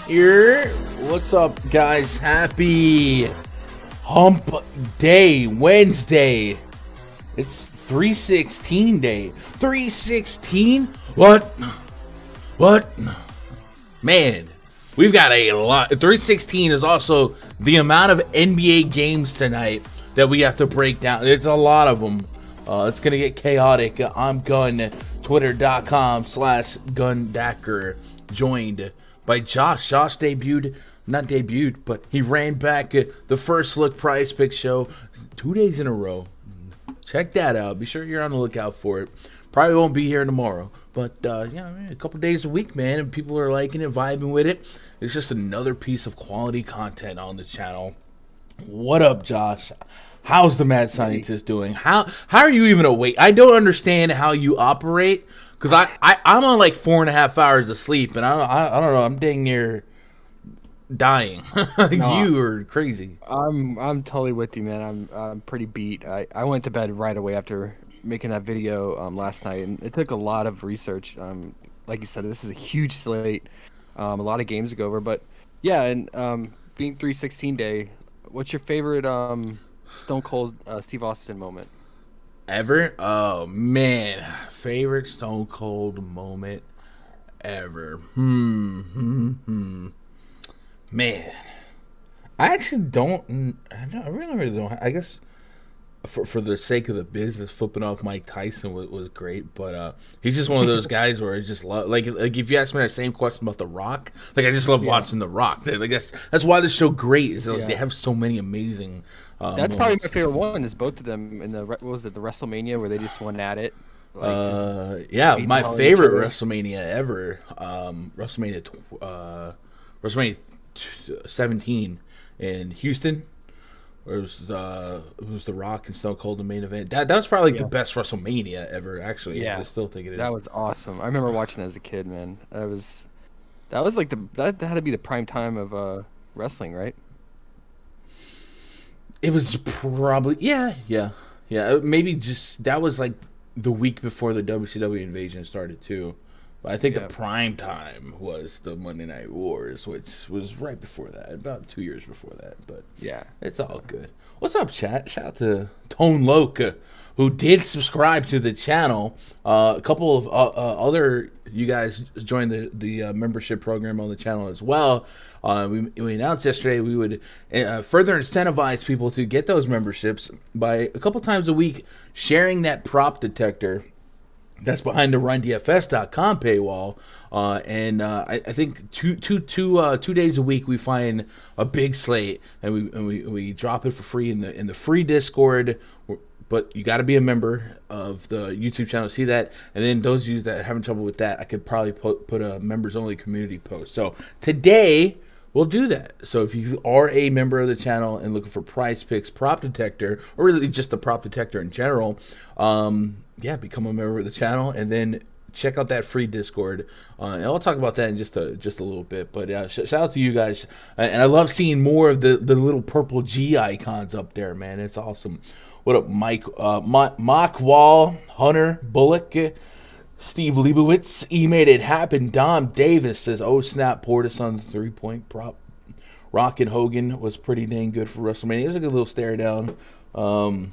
here. What's up, guys? Happy Hump Day, Wednesday. It's 3/16 day. 3/16? What? Man, we've got a lot. 3/16 is also the amount of NBA games tonight that we have to break down. It's a lot of them. It's going to get chaotic. I'm Gun. Twitter.com/Gundacker. Joined by Josh. Josh not debuted, but he ran back the First Look PrizePicks show 2 days in a row. Check that out. Be sure you're on the lookout for it. Probably won't be here tomorrow, but a couple days a week, man, and people are liking it, vibing with it. It's just another piece of quality content on the channel. What up, Josh? How's the mad scientist doing? How are you even awake? I don't understand how you operate, because I'm on like 4.5 hours of sleep, and I don't know. I'm dang near dying. You are crazy. I'm totally with you, man. I'm pretty beat. I went to bed right away after making that video last night, and it took a lot of research. Like you said, this is a huge slate, a lot of games to go over. But yeah, and being 3/16 day, what's your favorite Stone Cold Steve Austin moment ever? Oh man, favorite Stone Cold moment ever. Man, I actually don't. I really don't. I guess for the sake of the business, flipping off Mike Tyson was great, but he's just one of those guys where I just love. Like if you ask me that same question about The Rock, like I just love watching The Rock. Like that's why this show great is they have so many amazing. That's probably my favorite one. Is both of them in the what was it, the WrestleMania where they just went at it. Like, my favorite WrestleMania ever. WrestleMania 17 in Houston. It was The Rock and Stone Cold the main event. That was probably the best WrestleMania ever. Actually, I still think it is. That was awesome. I remember watching it as a kid, man. That was like that had to be the prime time of wrestling, right? It was probably yeah. Maybe just that was like the week before the WCW invasion started too. But I think the prime time was the Monday Night Wars, which was right before that, about 2 years before that. But yeah, it's all good. What's up, chat? Shout out to Tone Loke, who did subscribe to the channel. A couple of other you guys joined the membership program on the channel as well. We announced yesterday we would further incentivize people to get those memberships by a couple times a week sharing that prop detector that's behind the RunDFS.com paywall. And I think two days a week we find a big slate and we drop it for free in the free Discord. But you got to be a member of the YouTube channel to see that. And then those of you that are having trouble with that, I could probably put a members-only community post. So today, we'll do that. So if you are a member of the channel and looking for PrizePicks Prop Detector, or really just the Prop Detector in general, become a member of the channel. And then check out that free Discord. And I'll talk about that in just a little bit. But shout out to you guys. And I love seeing more of the little purple G icons up there, man. It's awesome. What up, Mike? Mock Wall, Hunter Bullock, Steve Leibowitz. He made it happen. Dom Davis says, "Oh snap, Portis on the 3-point prop. Rock and Hogan was pretty dang good for WrestleMania. It was a good little stare down. I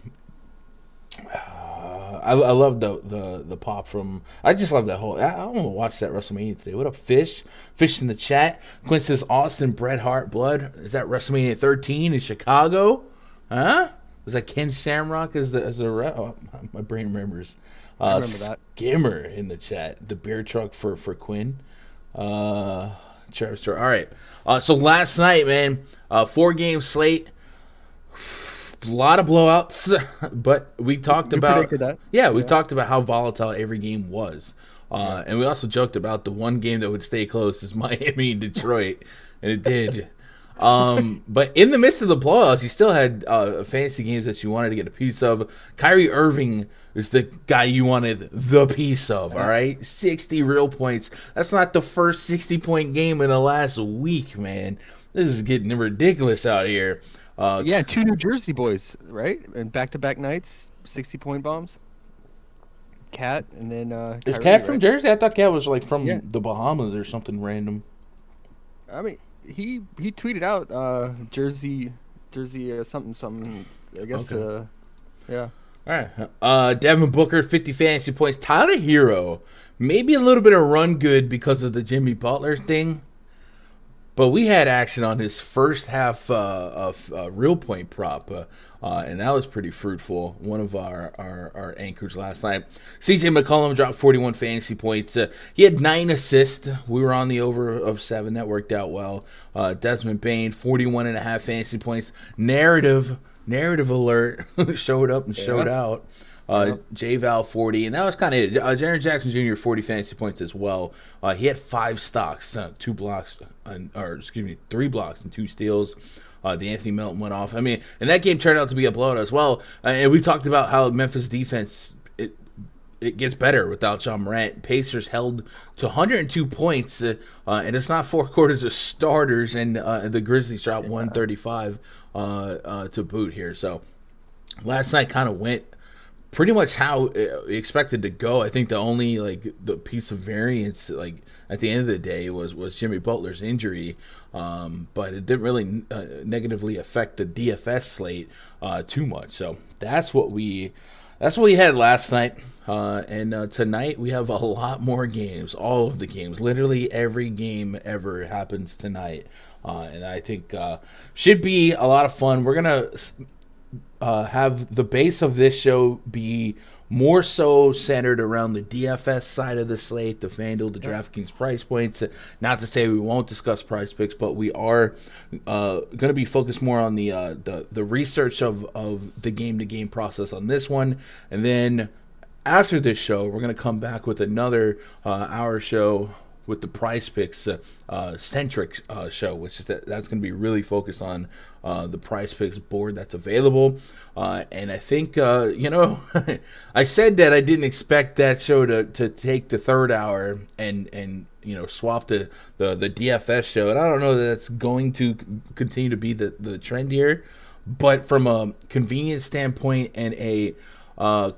love the pop from. I just love that whole. I want to watch that WrestleMania today. What up, Fish? Fish in the chat. Quinn says Austin Bret Hart blood. Is that WrestleMania 13 in Chicago? Huh? Was that Ken Shamrock as the rep? Oh, my brain remembers. I remember that. Skimmer in the chat. The beer truck for Quinn. Travis. All right. So last night, man, 4-game slate. A lot of blowouts, but we talked about predicted that. Yeah, we talked about how volatile every game was. And we also joked about the one game that would stay close is Miami and Detroit, and it did. But in the midst of the blowouts, you still had fantasy games that you wanted to get a piece of. Kyrie Irving is the guy you wanted the piece of, all right? 60 real points. That's not the first 60-point game in the last week, man. This is getting ridiculous out here. 2 New Jersey boys, right? And back-to-back nights, 60-point bombs. Cat, and then is Cat from Jersey? I thought Cat was like from the Bahamas or something random. I mean, he tweeted out Jersey something. I guess Okay. yeah. All right. Devin Booker, 50 fantasy points. Tyler Hero, maybe a little bit of run good because of the Jimmy Butler thing. But we had action on his first half of real point prop, and that was pretty fruitful. One of our anchors last night. CJ McCollum dropped 41 fantasy points. He had 9 assists. We were on the over of 7. That worked out well. Desmond Bain, 41.5 fantasy points. Narrative alert showed up and showed out. J-Val 40, and that was kind of it. Jaren Jackson Jr. 40 fantasy points as well. He had 5 stocks, 3 blocks and 2 steals. The Anthony Melton went off. I mean, and that game turned out to be a blowout as well. And we talked about how Memphis defense it gets better without John Morant. Pacers held to 102 points, and it's not 4 quarters of starters. And the Grizzlies dropped 135 to boot here. So last night kind of went pretty much how we expected to go. I think the only the piece of variance at the end of the day was Jimmy Butler's injury, but it didn't really negatively affect the DFS slate too much. So that's what we had last night, and tonight we have a lot more games. All of the games, literally every game ever happens tonight, and I think should be a lot of fun. We're gonna have the base of this show be more so centered around the DFS side of the slate, the Fanduel, the DraftKings price points. Not to say we won't discuss price picks, but we are going to be focused more on the research of the game-to-game process on this one. And then after this show, we're going to come back with another hour show with the price picks centric show, which is that's going to be really focused on the price picks board that's available. And I think, I said that I didn't expect that show to take the third hour and swap the DFS show. And I don't know that that's going to continue to be the trend here. But from a convenience standpoint and a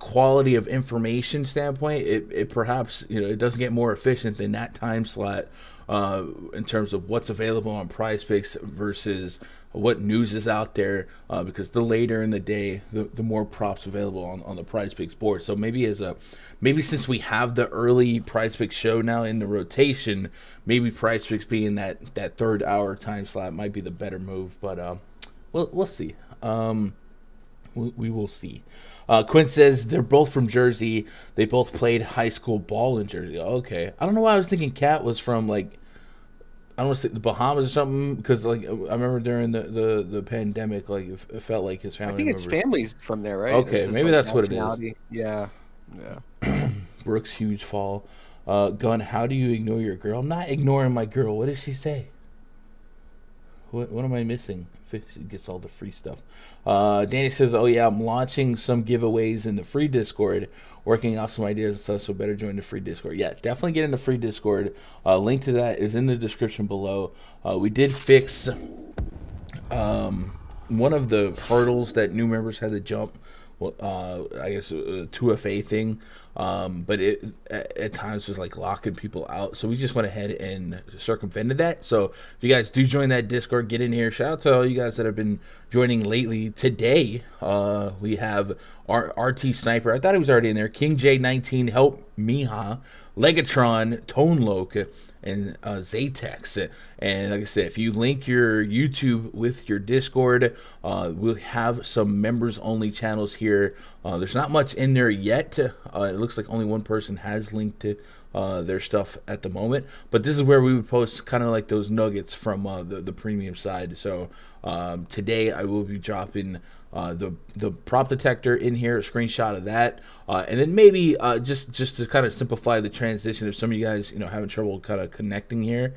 quality of information standpoint, it perhaps it doesn't get more efficient than that time slot in terms of what's available on price picks versus what news is out there, because the later in the day the more props available on the price picks board. So maybe since we have the early price picks show now in the rotation, maybe price picks being that third hour time slot might be the better move, but we'll see. We will see. Quinn says they're both from Jersey. They both played high school ball in Jersey. Okay. I don't know why I was thinking Cat was from I don't want to say the Bahamas or something, because I remember during the pandemic, it felt like his family. I think his family's from there, right? Okay, maybe that's what it is. Yeah. Brooks huge fall. Gunn, how do you ignore your girl? I'm not ignoring my girl. What did she say? What am I missing? She gets all the free stuff. Danny says, oh yeah, I'm launching some giveaways in the free Discord, working out some ideas and stuff, so better join the free Discord. Yeah, definitely get in the free Discord. Link to that is in the description below. We did fix one of the hurdles that new members had to jump. I guess a 2FA thing, but it at times was locking people out, so we just went ahead and circumvented that. So if you guys do join that Discord, get in here. Shout out to all you guys that have been joining lately. Today we have RT Sniper, I thought he was already in there, King J19, Help Miha, Legatron, Tone Loke, and Zatex. And like I said, if you link your YouTube with your Discord, we'll have some members only channels here. There's not much in there yet. It looks like only one person has linked to their stuff at the moment, but this is where we would post kind of like those nuggets from the premium side. So today I will be dropping the prop detector in here, a screenshot of that, and then maybe just to kind of simplify the transition, if some of you guys having trouble kind of connecting here,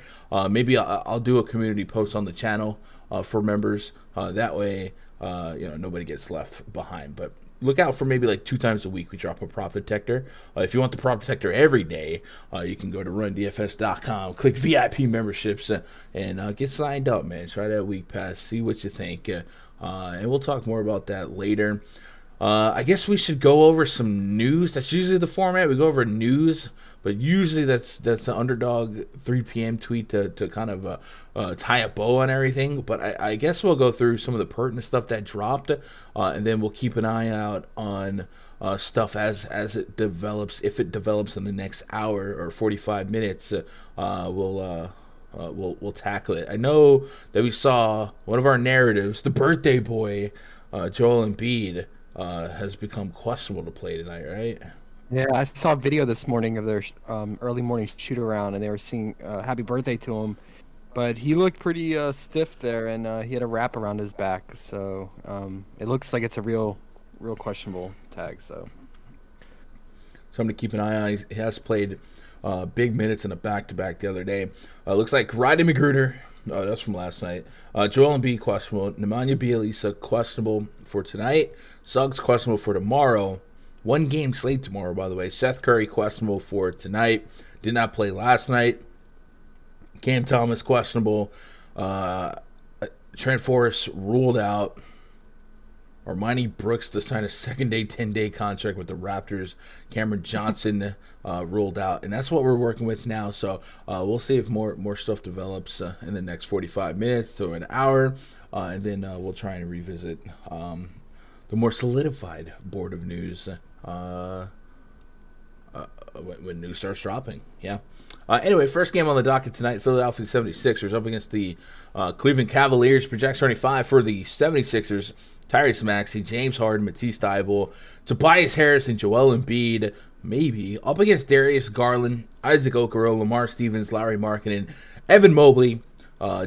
maybe I'll do a community post on the channel for members, that way nobody gets left behind. But look out for maybe 2 times a week we drop a prop detector. If you want the prop detector every day, you can go to rundfs.com, click VIP memberships, and get signed up, man. Try that week pass, see what you think, and we'll talk more about that later. I guess we should go over some news. That's usually the format. We go over news, but usually that's an underdog 3 p.m. tweet to kind of tie a bow on everything. But I guess we'll go through some of the pertinent stuff that dropped, and then we'll keep an eye out on stuff as it develops. If it develops in the next hour or 45 minutes, we'll tackle it. I know that we saw one of our narratives, the birthday boy, Joel Embiid, has become questionable to play tonight, right? Yeah, I saw a video this morning of their early morning shoot around, and they were singing happy birthday to him. But he looked pretty stiff there, and he had a wrap around his back. So it looks like it's a real questionable tag. So something to keep an eye on. He has played big minutes in a back-to-back the other day. Looks like Rodney McGruder. Oh, that's from last night. Joel Embiid questionable. Nemanja Bjelica questionable for tonight. Suggs questionable for tomorrow. 1 game slate tomorrow, by the way. Seth Curry questionable for tonight. Did not play last night. Cam Thomas questionable. Trent Forrest ruled out. Armani Brooks to sign a 2nd-day, 10-day contract with the Raptors. Cameron Johnson ruled out. And that's what we're working with now. So we'll see if more stuff develops in the next 45 minutes to an hour. And then we'll try and revisit the more solidified board of news when news starts dropping. Yeah. Anyway, first game on the docket tonight, Philadelphia 76ers up against the Cleveland Cavaliers. Project 75 for the 76ers. Tyrese Maxey, James Harden, Matisse Thybulle, Tobias Harris, and Joel Embiid, maybe, up against Darius Garland, Isaac Okoro, Lamar Stevens, Larry Markkinen, Evan Mobley,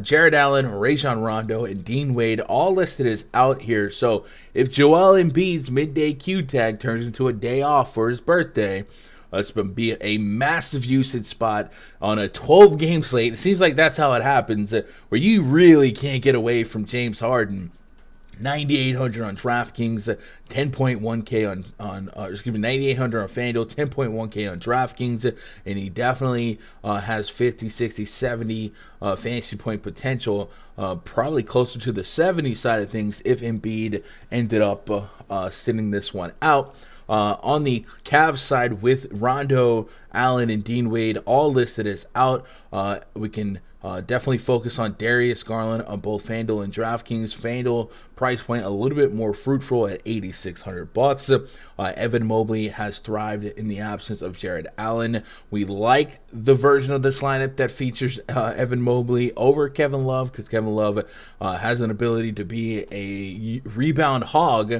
Jared Allen, Rajon Rondo, and Dean Wade, all listed as out here. So if Joel Embiid's midday Q tag turns into a day off for his birthday, it's going to be a massive usage spot on a 12-game slate. It seems like that's how it happens, where you really can't get away from James Harden. 9,800 on DraftKings, 10.1K on 9,800 on Fanduel, 10.1K on DraftKings, and he definitely has 50, 60, 70 fantasy point potential, probably closer to the 70 side of things if Embiid ended up sitting this one out. On the Cavs side, with Rondo, Allen, and Dean Wade all listed as out, we can definitely focus on Darius Garland on both FanDuel and DraftKings. FanDuel price point a little bit more fruitful at $8,600. Evan Mobley has thrived in the absence of Jared Allen. We like the version of this lineup that features Evan Mobley over Kevin Love, because Kevin Love has an ability to be a rebound hog,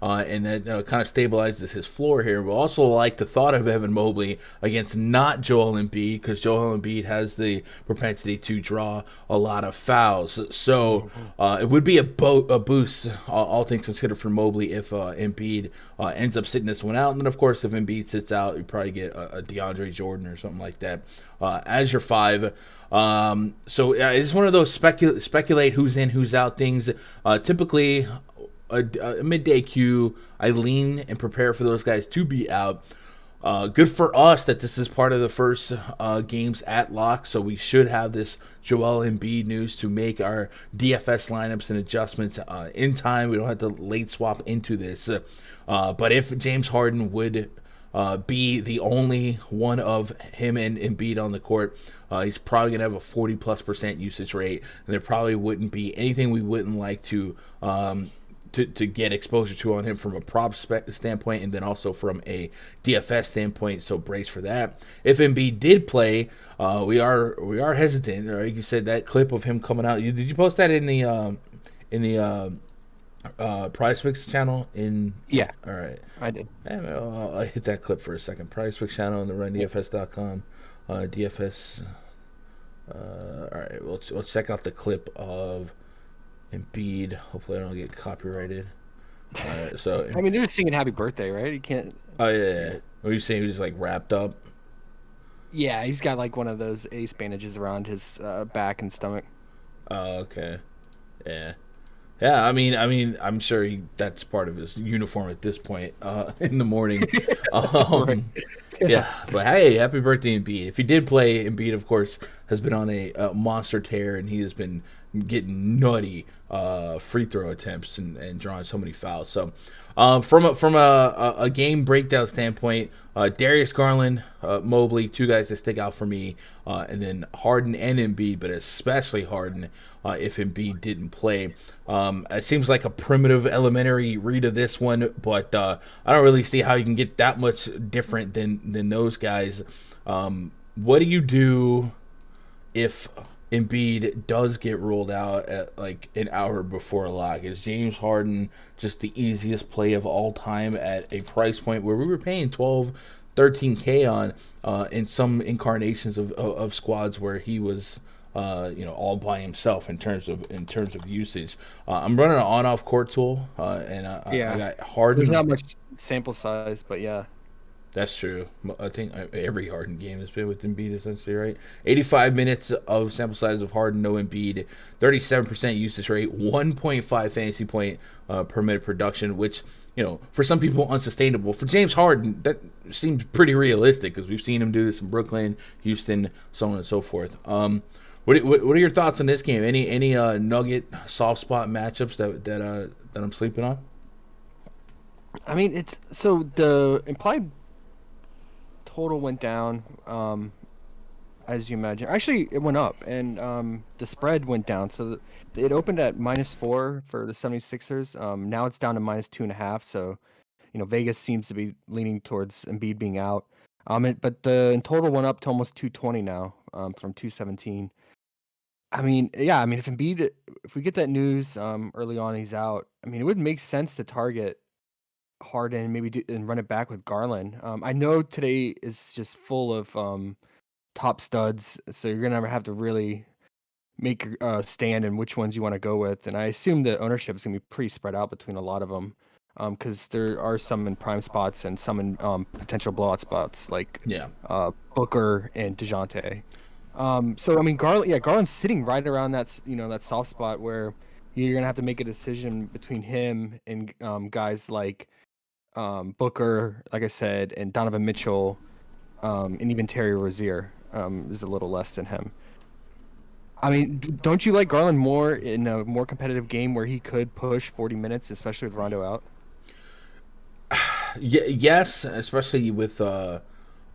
and that kind of stabilizes his floor here. We also like the thought of Evan Mobley against not Joel Embiid, because Joel Embiid has the propensity to draw a lot of fouls. So it would be a boost, all things considered, for Mobley if Embiid ends up sitting this one out. And then, of course, if Embiid sits out, you probably get a DeAndre Jordan or something like that as your 5. So it's one of those speculate who's in, who's out things. Typically, a midday Q, I lean and prepare for those guys to be out. Good for us that this is part of the first games at lock, so we should have this Joel Embiid news to make our DFS lineups and adjustments in time. We don't have to late swap into this. But if James Harden would be the only one of him and Embiid on the court, he's probably going to have a 40+% usage rate, and there probably wouldn't be anything we wouldn't like to get exposure to on him from a prop standpoint, and then also from a DFS standpoint. So brace for that. If Embiid did play, we are hesitant. Or like you said, that clip of him coming out. Did you post that in the PrizePicks channel? Yeah. All right. I did. I'll hit that clip for a second. PrizePicks channel on the RunDFS.com. DFS. All right. We'll check out the clip of Embiid. Hopefully I don't get copyrighted. So I mean, they're just singing happy birthday, right? You can't. Oh yeah. What are you saying? He was just like wrapped up? Yeah, he's got like one of those ace bandages around his back and stomach. Oh, okay. Yeah. Yeah, I mean, I'm sure that's part of his uniform at this point in the morning. Right. Yeah, but hey, happy birthday, Embiid. If he did play, Embiid, of course, has been on a monster tear, and he has been getting nutty free throw attempts and drawing so many fouls. So From a game breakdown standpoint, Darius Garland, Mobley, two guys that stick out for me, and then Harden and Embiid, but especially Harden if Embiid didn't play. It seems like a primitive, elementary read of this one, but I don't really see how you can get that much different than those guys. What do you do if Embiid does get ruled out at like an hour before lock? Is James Harden just the easiest play of all time at a price point where we were paying 12, 13K on in some incarnations of squads where he was all by himself in terms of usage? I'm running an on-off court tool, and I got Harden. There's not much sample size, but yeah. That's true. I think every Harden game has been with Embiid, essentially, right? 85 minutes of sample size of Harden, no Embiid, 37% usage rate, 1.5 fantasy point per minute production, which, for some people unsustainable. For James Harden, that seems pretty realistic because we've seen him do this in Brooklyn, Houston, so on and so forth. What are your thoughts on this game? Any Nugget soft spot matchups that I'm sleeping on? I mean, it's so the implied total went down, as you imagine. Actually, it went up, and the spread went down. So it opened at -4 for the 76ers. Now it's down to -2.5. So, Vegas seems to be leaning towards Embiid being out. But the total went up to almost 220 now, from 217. I mean, yeah. I mean, if we get that news early on, he's out. I mean, it would make sense to target Harden, maybe and run it back with Garland. I know today is just full of top studs, so you're gonna have to really make a stand in which ones you want to go with. And I assume the ownership is gonna be pretty spread out between a lot of them, because there are some in prime spots and some in potential blowout spots, like Booker and DeJounte. So I mean, Garland's sitting right around that soft spot where you're gonna have to make a decision between him and guys like Booker, like I said, and Donovan Mitchell, and even Terry Rozier is a little less than him. I mean, don't you like Garland more in a more competitive game where he could push 40 minutes, especially with Rondo out? Yes, especially with I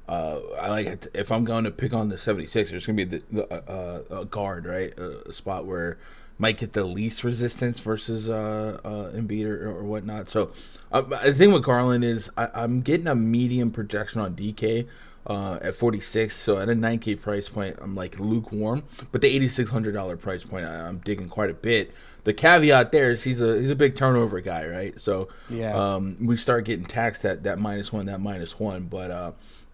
like it. If I'm going to pick on the 76ers, it's going to be the guard, right? A spot where might get the least resistance versus Embiid or whatnot. So the thing with Garland is I'm getting a medium projection on DK at 46. So at a 9K price point, I'm like lukewarm. But the $8,600 price point, I'm digging quite a bit. The caveat there is he's a big turnover guy, right? So we start getting taxed at that -1.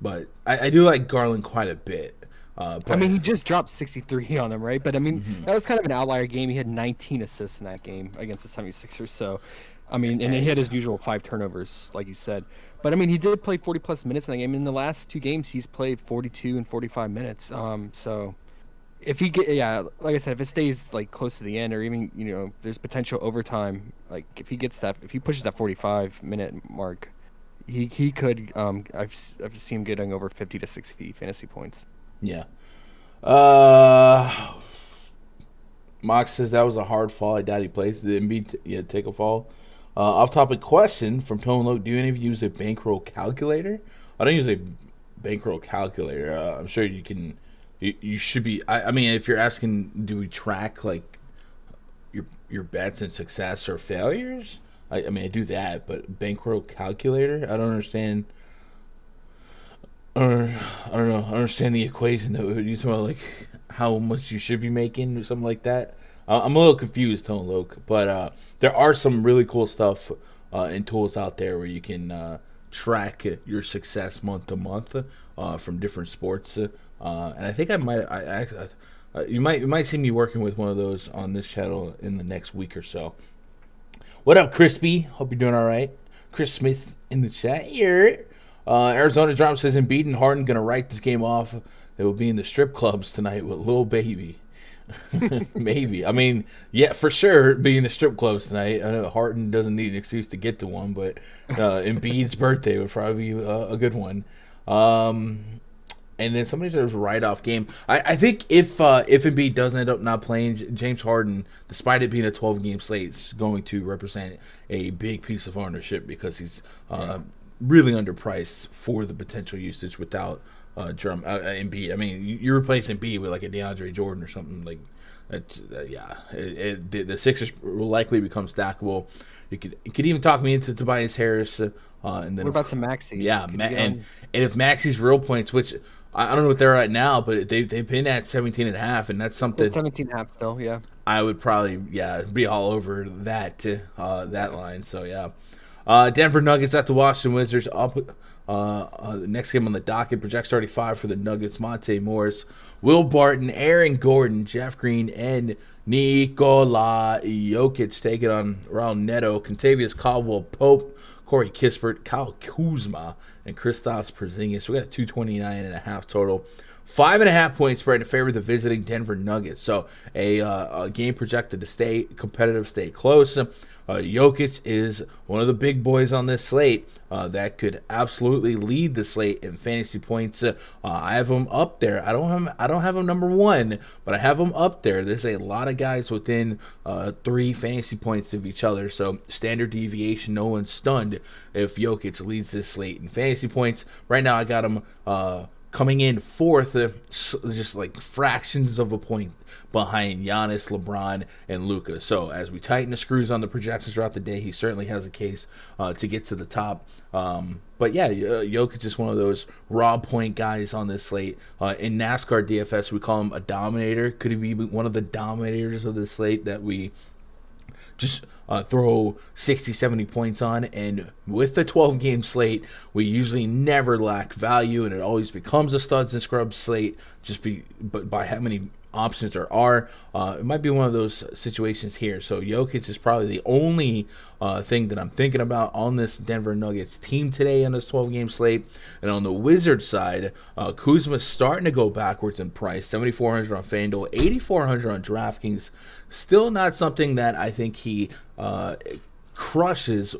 But I do like Garland quite a bit. I mean, he just dropped 63 on them, right? But I mean, that was kind of an outlier game. He had 19 assists in that game against the 76ers. So, I mean, and he had his usual 5 turnovers, like you said. But I mean, he did play 40+ minutes in that game. In the last 2 games, he's played 42 and 45 minutes. So, if he like I said, if it stays like close to the end, or even there's potential overtime. Like if he pushes that 45-minute mark, he could. I've seen him getting over 50 to 60 fantasy points. Yeah. Mox says that was a hard fall. I doubt he plays. Did Embiid take a fall? Off-topic question from Tone Loke. Do any of you use a bankroll calculator? I don't use a bankroll calculator. I'm sure you can. You should be. I mean, if you're asking, do we track like your bets and success or failures? I mean, I do that, but bankroll calculator? I don't understand. Or I don't know. I don't understand the equation though. You talking about like how much you should be making or something like that? I'm a little confused, Tone Loke, but there are some really cool stuff and tools out there where you can track your success month to month from different sports. And I think you might see me working with one of those on this channel in the next week or so. What up, Crispy? Hope you're doing all right. Chris Smith in the chat here. Arizona Drop says Embiid and Harden gonna write this game off. They will be in the strip clubs tonight with Lil Baby. Maybe. I mean, yeah, for sure, be in the strip clubs tonight. I know Harden doesn't need an excuse to get to one, but Embiid's birthday would probably be a good one. And and then somebody says write-off game. I think if Embiid doesn't end up not playing, James Harden, despite it being a 12-game slate, is going to represent a big piece of ownership because he's really underpriced for the potential usage without Embiid. I mean, you're replacing Embiid with like a DeAndre Jordan or something like that. The Sixers will likely become stackable. You could even talk me into Tobias Harris. And then what about some Maxey? Yeah, and if Maxey's real points, which I don't know what they're at now, but they've been at 17.5, and that's something. 17.5 still, yeah. I would probably be all over that line. So Denver Nuggets at the Washington Wizards up. The next game on the docket projects 35 for the Nuggets. Monte Morris, Will Barton, Aaron Gordon, Jeff Green, and Nikola Jokic taking on Raul Neto, Kentavious Caldwell Pope, Corey Kispert, Kyle Kuzma, and Kristaps Porzingis. We got 229.5 total. 5.5 point spread in favor of the visiting Denver Nuggets. So a game projected to stay competitive, stay close. Jokic is one of the big boys on this slate that could absolutely lead the slate in fantasy points. I have him up there. I don't have him number one, but I have him up there. There's a lot of guys within 3 fantasy points of each other. So standard deviation, no one's stunned if Jokic leads this slate in fantasy points. Right now, I got him coming in fourth, just like fractions of a point behind Giannis, LeBron, and Luka. So as we tighten the screws on the projections throughout the day, he certainly has a case to get to the top. But Jokic is one of those raw point guys on this slate. In NASCAR DFS, we call him a dominator. Could he be one of the dominators of this slate that we just throw 60, 70 points on? And with the 12-game slate, we usually never lack value, and it always becomes a studs and scrubs slate but by how many options there are. It might be one of those situations here. So Jokic is probably the only thing that I'm thinking about on this Denver Nuggets team today on this 12-game slate. And on the Wizards side, Kuzma's starting to go backwards in price. 7,400 on Fanduel, 8,400 on DraftKings. Still not something that I think he crushes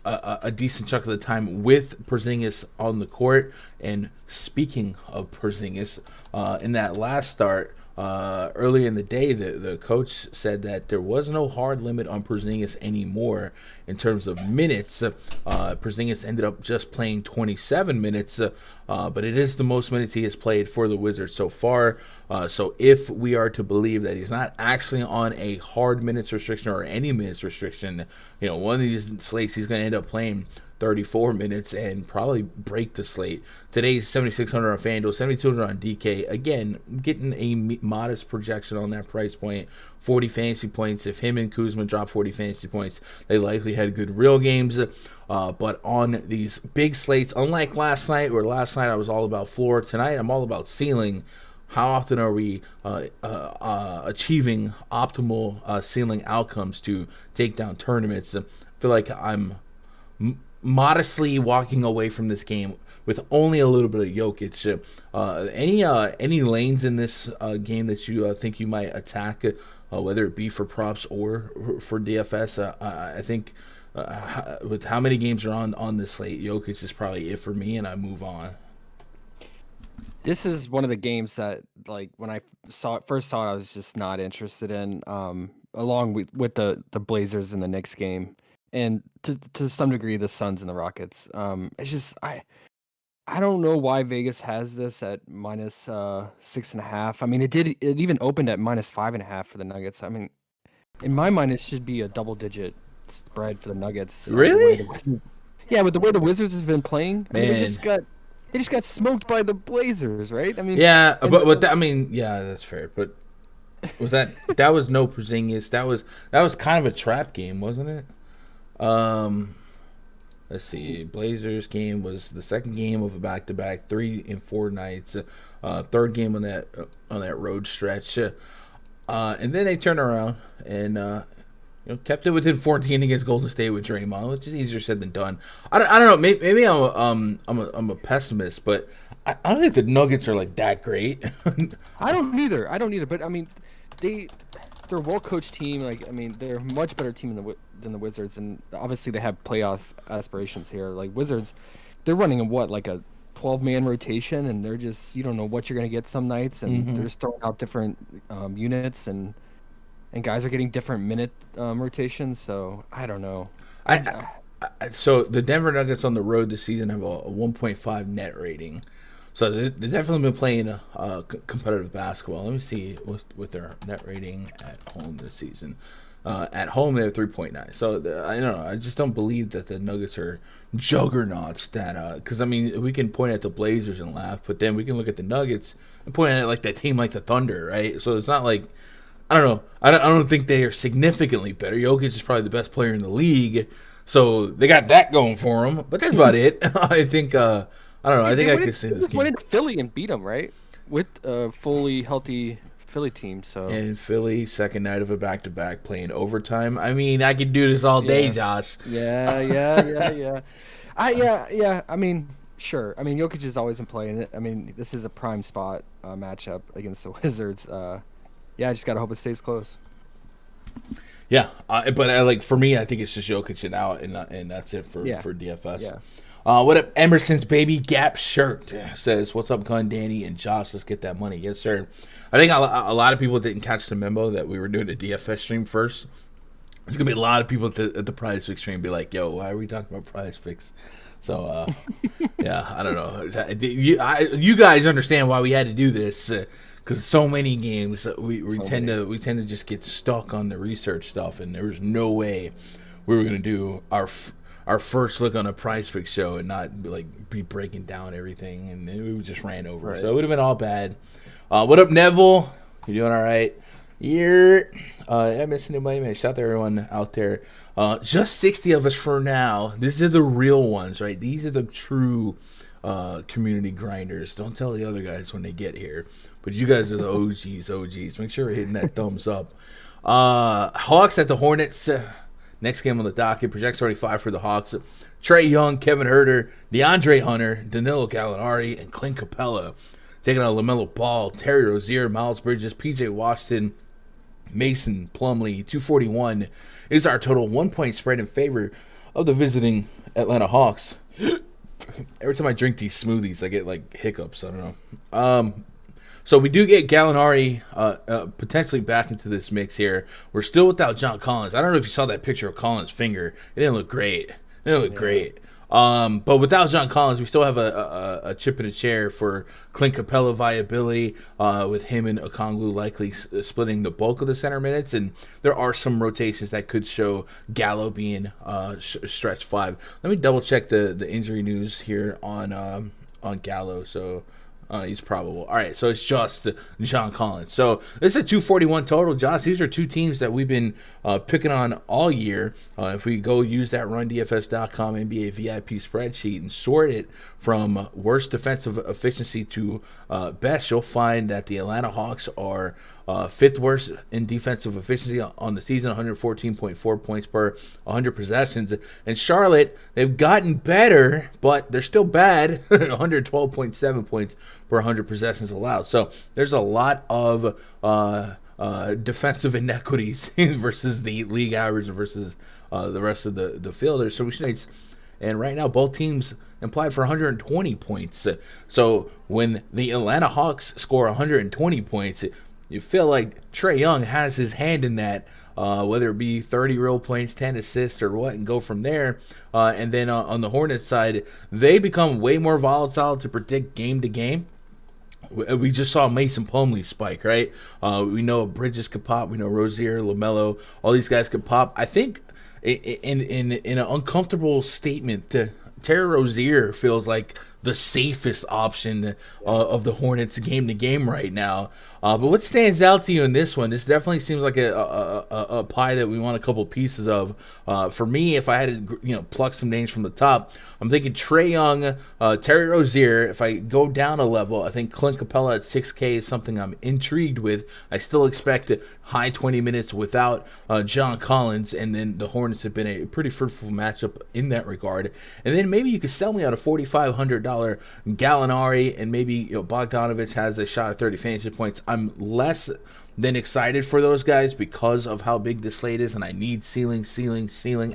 a decent chunk of the time with Porzingis on the court. And speaking of Porzingis, in that last start early in the day, the coach said that there was no hard limit on Porzingis anymore in terms of minutes. Porzingis ended up just playing 27 minutes, but it is the most minutes he has played for the Wizards so far. So if we are to believe that he's not actually on a hard minutes restriction or any minutes restriction, one of these slates he's going to end up playing 34 minutes and probably break the slate. Today's 7,600 on FanDuel, 7,200 on DK. Again, getting a modest projection on that price point. 40 fantasy points. If him and Kuzma drop 40 fantasy points, they likely had good real games. But on these big slates, unlike last night, where last night I was all about floor, tonight I'm all about ceiling. How often are we achieving optimal ceiling outcomes to take down tournaments? I feel like I'm modestly walking away from this game with only a little bit of Jokic. Any lanes in this game that you think you might attack, whether it be for props or for DFS? I think with how many games are on this slate, Jokic is probably it for me, and I move on. This is one of the games that, like, when I first saw it, I was just not interested in, along with the Blazers and the Knicks game. And to some degree, the Suns and the Rockets. It's just I don't know why Vegas has this at minus 6.5. I mean, it even opened at minus 5.5 for the Nuggets. I mean, in my mind, it should be a double-digit spread for the Nuggets. Really? With the way the Wizards have been playing, I mean, Man. they just got smoked by the Blazers, right? I mean, yeah, but that, I mean, yeah, that's fair. But was that was no Porzingis? That was kind of a trap game, wasn't it? Let's see. Blazers game was the second game of a back-to-back, 3 and 4 nights. Third game on that road stretch, and then they turned around and kept it within 14 against Golden State with Draymond, which is easier said than done. I don't know. Maybe I'm a pessimist, but I don't think the Nuggets are like that great. I don't either. But I mean, they're a well-coached team. Like, I mean, they're a much better team than the Wizards, and obviously they have playoff aspirations here. Like, Wizards, they're running like a 12-man rotation, and they're just, you don't know what you're going to get some nights, and they're just throwing out different units, and guys are getting different minute rotations. So I don't know. So the Denver Nuggets on the road this season have a 1.5 net rating. So they've definitely been playing competitive basketball. Let me see with their net rating at home this season. At home, they have 3.9. So I don't know. I just don't believe that the Nuggets are juggernauts. Because I mean, we can point at the Blazers and laugh, but then we can look at the Nuggets and point at like that team like the Thunder, right? So it's not like, I don't know. I don't think they are significantly better. Jokic is probably the best player in the league, so they got that going for them. But that's about it. I think. I don't know. I think I could say this game. Went into Philly and beat them, right? With a fully healthy Philly team. So and Philly, second night of a back-to-back, playing overtime. I mean, I could do this all day, Josh. Yeah. I mean, sure. I mean, Jokic is always in play, and I mean, this is a prime spot matchup against the Wizards. Yeah, I just gotta hope it stays close. Yeah, but like for me, I think it's just Jokic and out, and that's it for DFS. Yeah. What up, Emerson's baby Gap shirt says, "What's up, Gun Danny and Josh? Let's get that money." Yes, sir. I think a lot of people didn't catch the memo that we were doing a DFS stream first. There's gonna be a lot of people at the PrizePicks stream be like, "Yo, why are we talking about PrizePicks?" So yeah, I don't know. You guys understand why we had to do this because so many games we tend to just get stuck on the research stuff, and there was no way we were gonna do our first look on a PrizePicks show and not be breaking down everything, and we just ran over. Right. So it would have been all bad. What up, Neville? You doing all right? I miss anybody, man. Shout out to everyone out there. Just 60 of us for now. These are the real ones, right? These are the true community grinders. Don't tell the other guys when they get here. But you guys are the OGs. Make sure we're hitting that thumbs up. Hawks at the Hornets. Next game on the docket. Projects 35 for the Hawks. Trae Young, Kevin Huerter, DeAndre Hunter, Danilo Gallinari, and Clint Capella. Taking on LaMelo Ball, Terry Rozier, Miles Bridges, PJ Washington, Mason Plumlee. 241 is our total 1-point spread in favor of the visiting Atlanta Hawks. Every time I drink these smoothies, I get like hiccups. I don't know. So we do get Gallinari potentially back into this mix here. We're still without John Collins. I don't know if you saw that picture of Collins' finger. It didn't look great. Great. But without John Collins, we still have a chip in a chair for Clint Capella viability, with him and Okongwu likely splitting the bulk of the center minutes. And there are some rotations that could show Gallo being stretch 5. Let me double check the injury news here on Gallo. So he's probable. All right, so it's just John Collins. So this is a 241 total, Josh. These are two teams that we've been picking on all year. If we go use that RunDFS.com NBA VIP spreadsheet and sort it from worst defensive efficiency to best, you'll find that the Atlanta Hawks are fifth worst in defensive efficiency on the season, 114.4 points per 100 possessions. And Charlotte, they've gotten better, but they're still bad, 112.7 points per 100 possessions allowed. So there's a lot of defensive inequities versus the league average versus the rest of the fielders. So we should, and right now both teams implied for 120 points. So when the Atlanta Hawks score 120 points, you feel like Trae Young has his hand in that, whether it be 30 real points, 10 assists, or what, and go from there. And then on the Hornets side, they become way more volatile to predict game to game. We just saw Mason Plumlee spike, right? We know Bridges could pop. We know Rozier, LaMelo, all these guys could pop. I think in an uncomfortable statement, Terry Rozier feels like the safest option of the Hornets game to game right now. But what stands out to you in this one? This definitely seems like a pie that we want a couple pieces of. For me, if I had to pluck some names from the top, I'm thinking Trae Young, Terry Rozier. If I go down a level, I think Clint Capella at 6K is something I'm intrigued with. I still expect high 20 minutes without John Collins, and then the Hornets have been a pretty fruitful matchup in that regard. And then maybe you could sell me out a $4,500 Gallinari, and maybe Bogdanovich has a shot at 30 fantasy points. I'm less than excited for those guys because of how big the slate is, and I need ceiling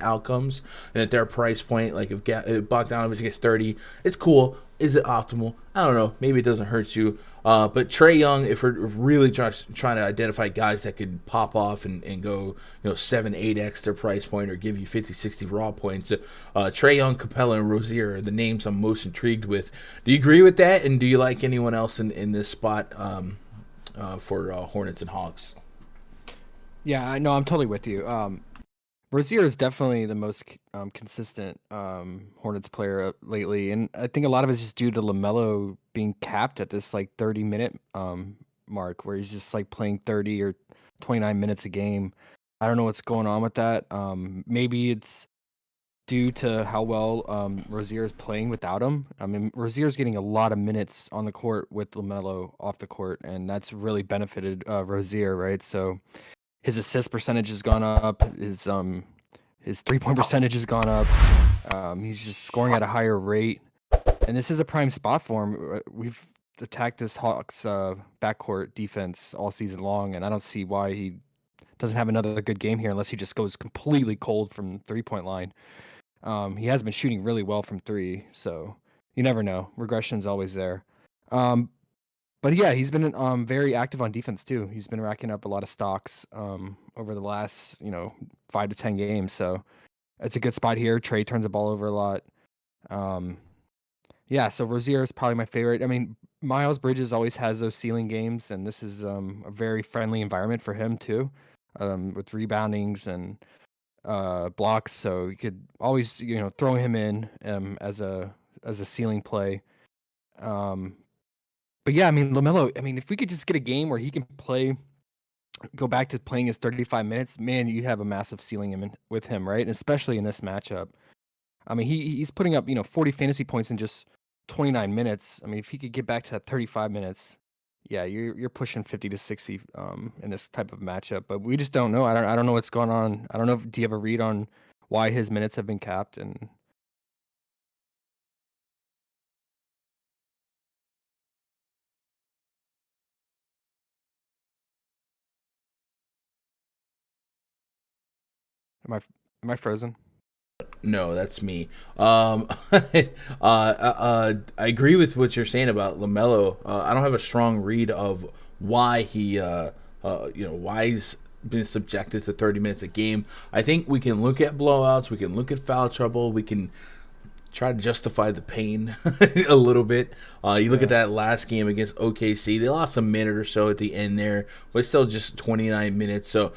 outcomes. And at their price point, like if Bogdanovich gets 30, it's cool. Is it optimal? I don't know. Maybe it doesn't hurt you. But Trae Young, if we're really trying to identify guys that could pop off and go, 7, 8x their price point or give you 50, 60 raw points, Trae Young, Capella, and Rozier are the names I'm most intrigued with. Do you agree with that? And do you like anyone else in this spot for Hornets and Hawks? Yeah, I know. I'm totally with you. Rozier is definitely the most consistent Hornets player lately, and I think a lot of it's just due to LaMelo being capped at this like 30-minute mark, where he's just like playing 30 or 29 minutes a game. I don't know what's going on with that. Maybe it's due to how well Rozier is playing without him. I mean, Rozier is getting a lot of minutes on the court with LaMelo off the court, and that's really benefited Rozier, right? So his assist percentage has gone up. His 3-point percentage has gone up. He's just scoring at a higher rate, and this is a prime spot for him. We've attacked this Hawks backcourt defense all season long, and I don't see why he doesn't have another good game here unless he just goes completely cold from 3-point line. He has been shooting really well from three, so you never know. Regression's always there. But yeah, he's been very active on defense too. He's been racking up a lot of stocks over the last 5 to 10 games. So it's a good spot here. Trae turns the ball over a lot. Yeah, so Rozier is probably my favorite. I mean, Miles Bridges always has those ceiling games, and this is a very friendly environment for him too, with reboundings and blocks. So you could always throw him in as a ceiling play. But yeah, I mean, LaMelo, I mean, if we could just get a game where he can go back to playing his 35 minutes, man, you have a massive ceiling with him, right? And especially in this matchup. I mean, he's putting up, 40 fantasy points in just 29 minutes. I mean, if he could get back to that 35 minutes, yeah, you're pushing 50 to 60 in this type of matchup. But we just don't know. I don't know what's going on. I don't know. Do you have a read on why his minutes have been capped? And am I frozen? No, that's me. I agree with what you're saying about LaMelo. I don't have a strong read of why why he's been subjected to 30 minutes a game. I think we can look at blowouts, we can look at foul trouble, we can try to justify the pain a little bit. You look at that last game against OKC, they lost a minute or so at the end there, but still just 29 minutes. So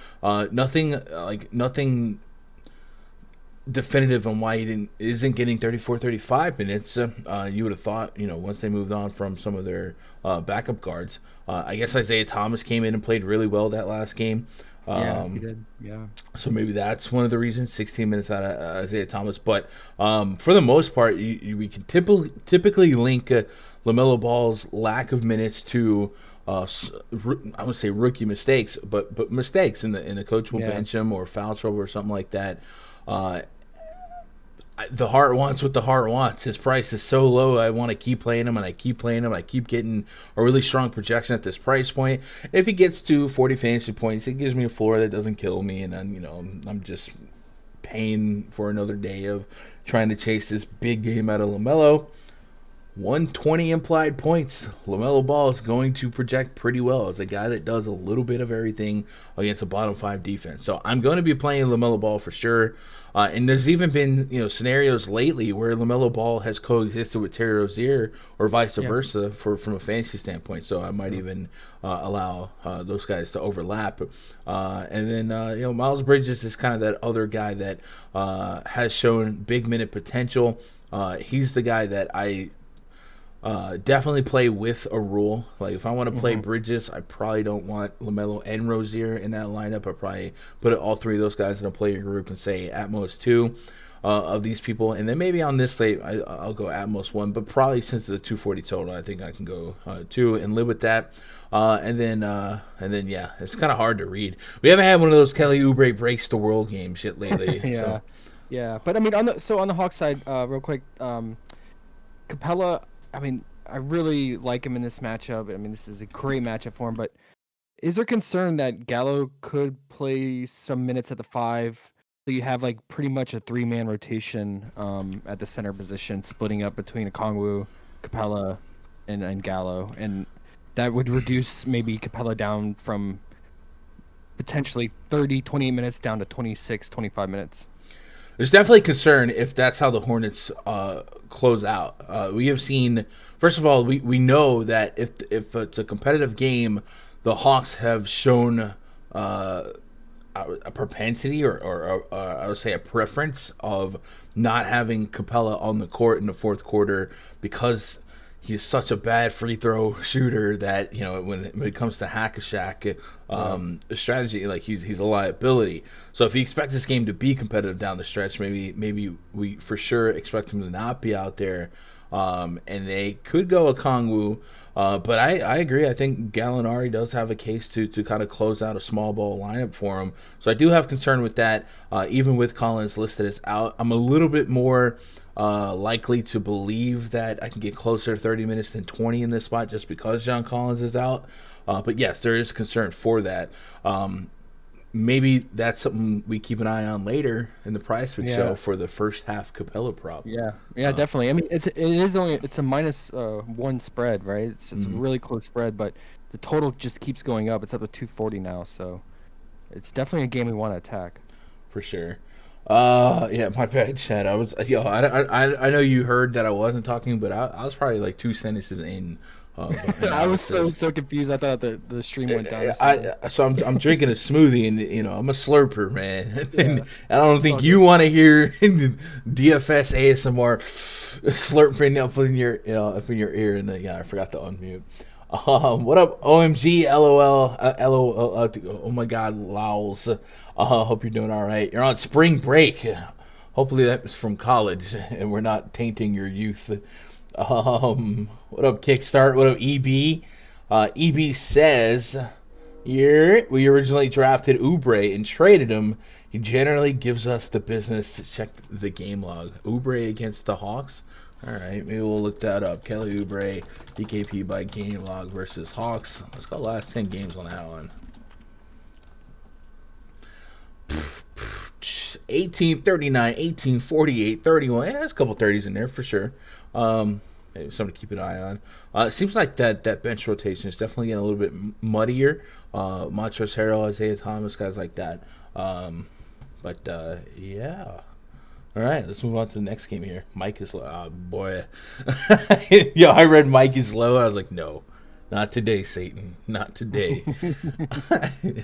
nothing definitive on why he isn't getting 34, 35 minutes. You would have thought, once they moved on from some of their backup guards. I guess Isaiah Thomas came in and played really well that last game. Yeah, he did. Yeah. So maybe that's one of the reasons, 16 minutes out of Isaiah Thomas. But for the most part, we can typically link LaMelo Ball's lack of minutes to I would say rookie mistakes, but mistakes in the coach will bench him or foul trouble or something like that. The Hart wants what the Hart wants. His price is so low. I want to keep playing him, and I keep playing him. I keep getting a really strong projection at this price point. If he gets to 40 fantasy points, it gives me a floor that doesn't kill me, and then I'm just paying for another day of trying to chase this big game out of LaMelo. 120 implied points. LaMelo Ball is going to project pretty well as a guy that does a little bit of everything against a bottom 5 defense. So I'm going to be playing LaMelo Ball for sure. And there's even been scenarios lately where LaMelo Ball has coexisted with Terry Rozier or vice versa from a fantasy standpoint. So I might even allow those guys to overlap. And then Miles Bridges is kind of that other guy that has shown big minute potential. He's the guy that I definitely play with a rule. Like if I want to play Bridges, I probably don't want LaMelo and Rozier in that lineup. I probably put all three of those guys in a player group and say at most 2 of these people, and then maybe on this slate I'll go at most 1. But probably since it's a 240 total, I think I can go 2 and live with that. And then yeah, it's kind of hard to read. We haven't had one of those Kelly Oubre breaks the world games yet lately. Yeah, yeah. But I mean, on the Hawks side, real quick, Capella. I mean, I really like him in this matchup. I mean, this is a great matchup for him. But is there concern that Gallo could play some minutes at the 5? So you have like pretty much a 3-man rotation at the center position, splitting up between Okongwu, Capella and Gallo, and that would reduce maybe Capella down from potentially 28 minutes down to 26, 25 minutes. There's definitely concern if that's how the Hornets close out. We have seen, first of all, we know that if it's a competitive game, the Hawks have shown a propensity or I would say a preference of not having Capella on the court in the fourth quarter because he's such a bad free throw shooter that, you know, when it comes to hack-a-shack strategy, like he's a liability. So if you expect this game to be competitive down the stretch, maybe we for sure expect him to not be out there. And they could go a Kongwu. But I agree. I think Gallinari does have a case to kind of close out a small ball lineup for him. So I do have concern with that. Even with Collins listed as out, I'm a little bit more likely to believe that I can get closer to 30 minutes than 20 in this spot just because John Collins is out. But yes, there is concern for that. Maybe that's something we keep an eye on later in the PrizePicks show for the first half Capella prop. Yeah, definitely. I mean, it's a minus one spread, right? It's a really close spread, but the total just keeps going up. It's up to 240 now, so it's definitely a game we want to attack. For sure. Yeah, my bad, Chad. I know you heard that I wasn't talking, but I was probably like 2 sentences in. I was so confused. I thought the stream went down. I'm drinking a smoothie, and you know I'm a slurper, man. And I don't think you want to hear DFS ASMR slurping up in your ear. And then I forgot to unmute. What up, OMG, LOL, LOL, oh my God, lols. Hope you're doing all right. You're on spring break. Hopefully that was from college, and we're not tainting your youth. What up, Kickstart? What up, EB? EB says, we originally drafted Oubre and traded him. He generally gives us the business to check the game log. Oubre against the Hawks? All right, maybe we'll look that up. Kelly Oubre, DKP by game log versus Hawks. Let's go last 10 games on that one. 18, 39, 18, 48, 31. Yeah, there's a couple 30s in there for sure. Maybe something to keep an eye on. It seems like that bench rotation is definitely getting a little bit muddier. Montrezl Harrell, Isaiah Thomas, guys like that. Yeah. All right, let's move on to the next game here. Mike is low. Oh, boy. Yo, I read Mike is low. I was like, no, not today, Satan. Not today.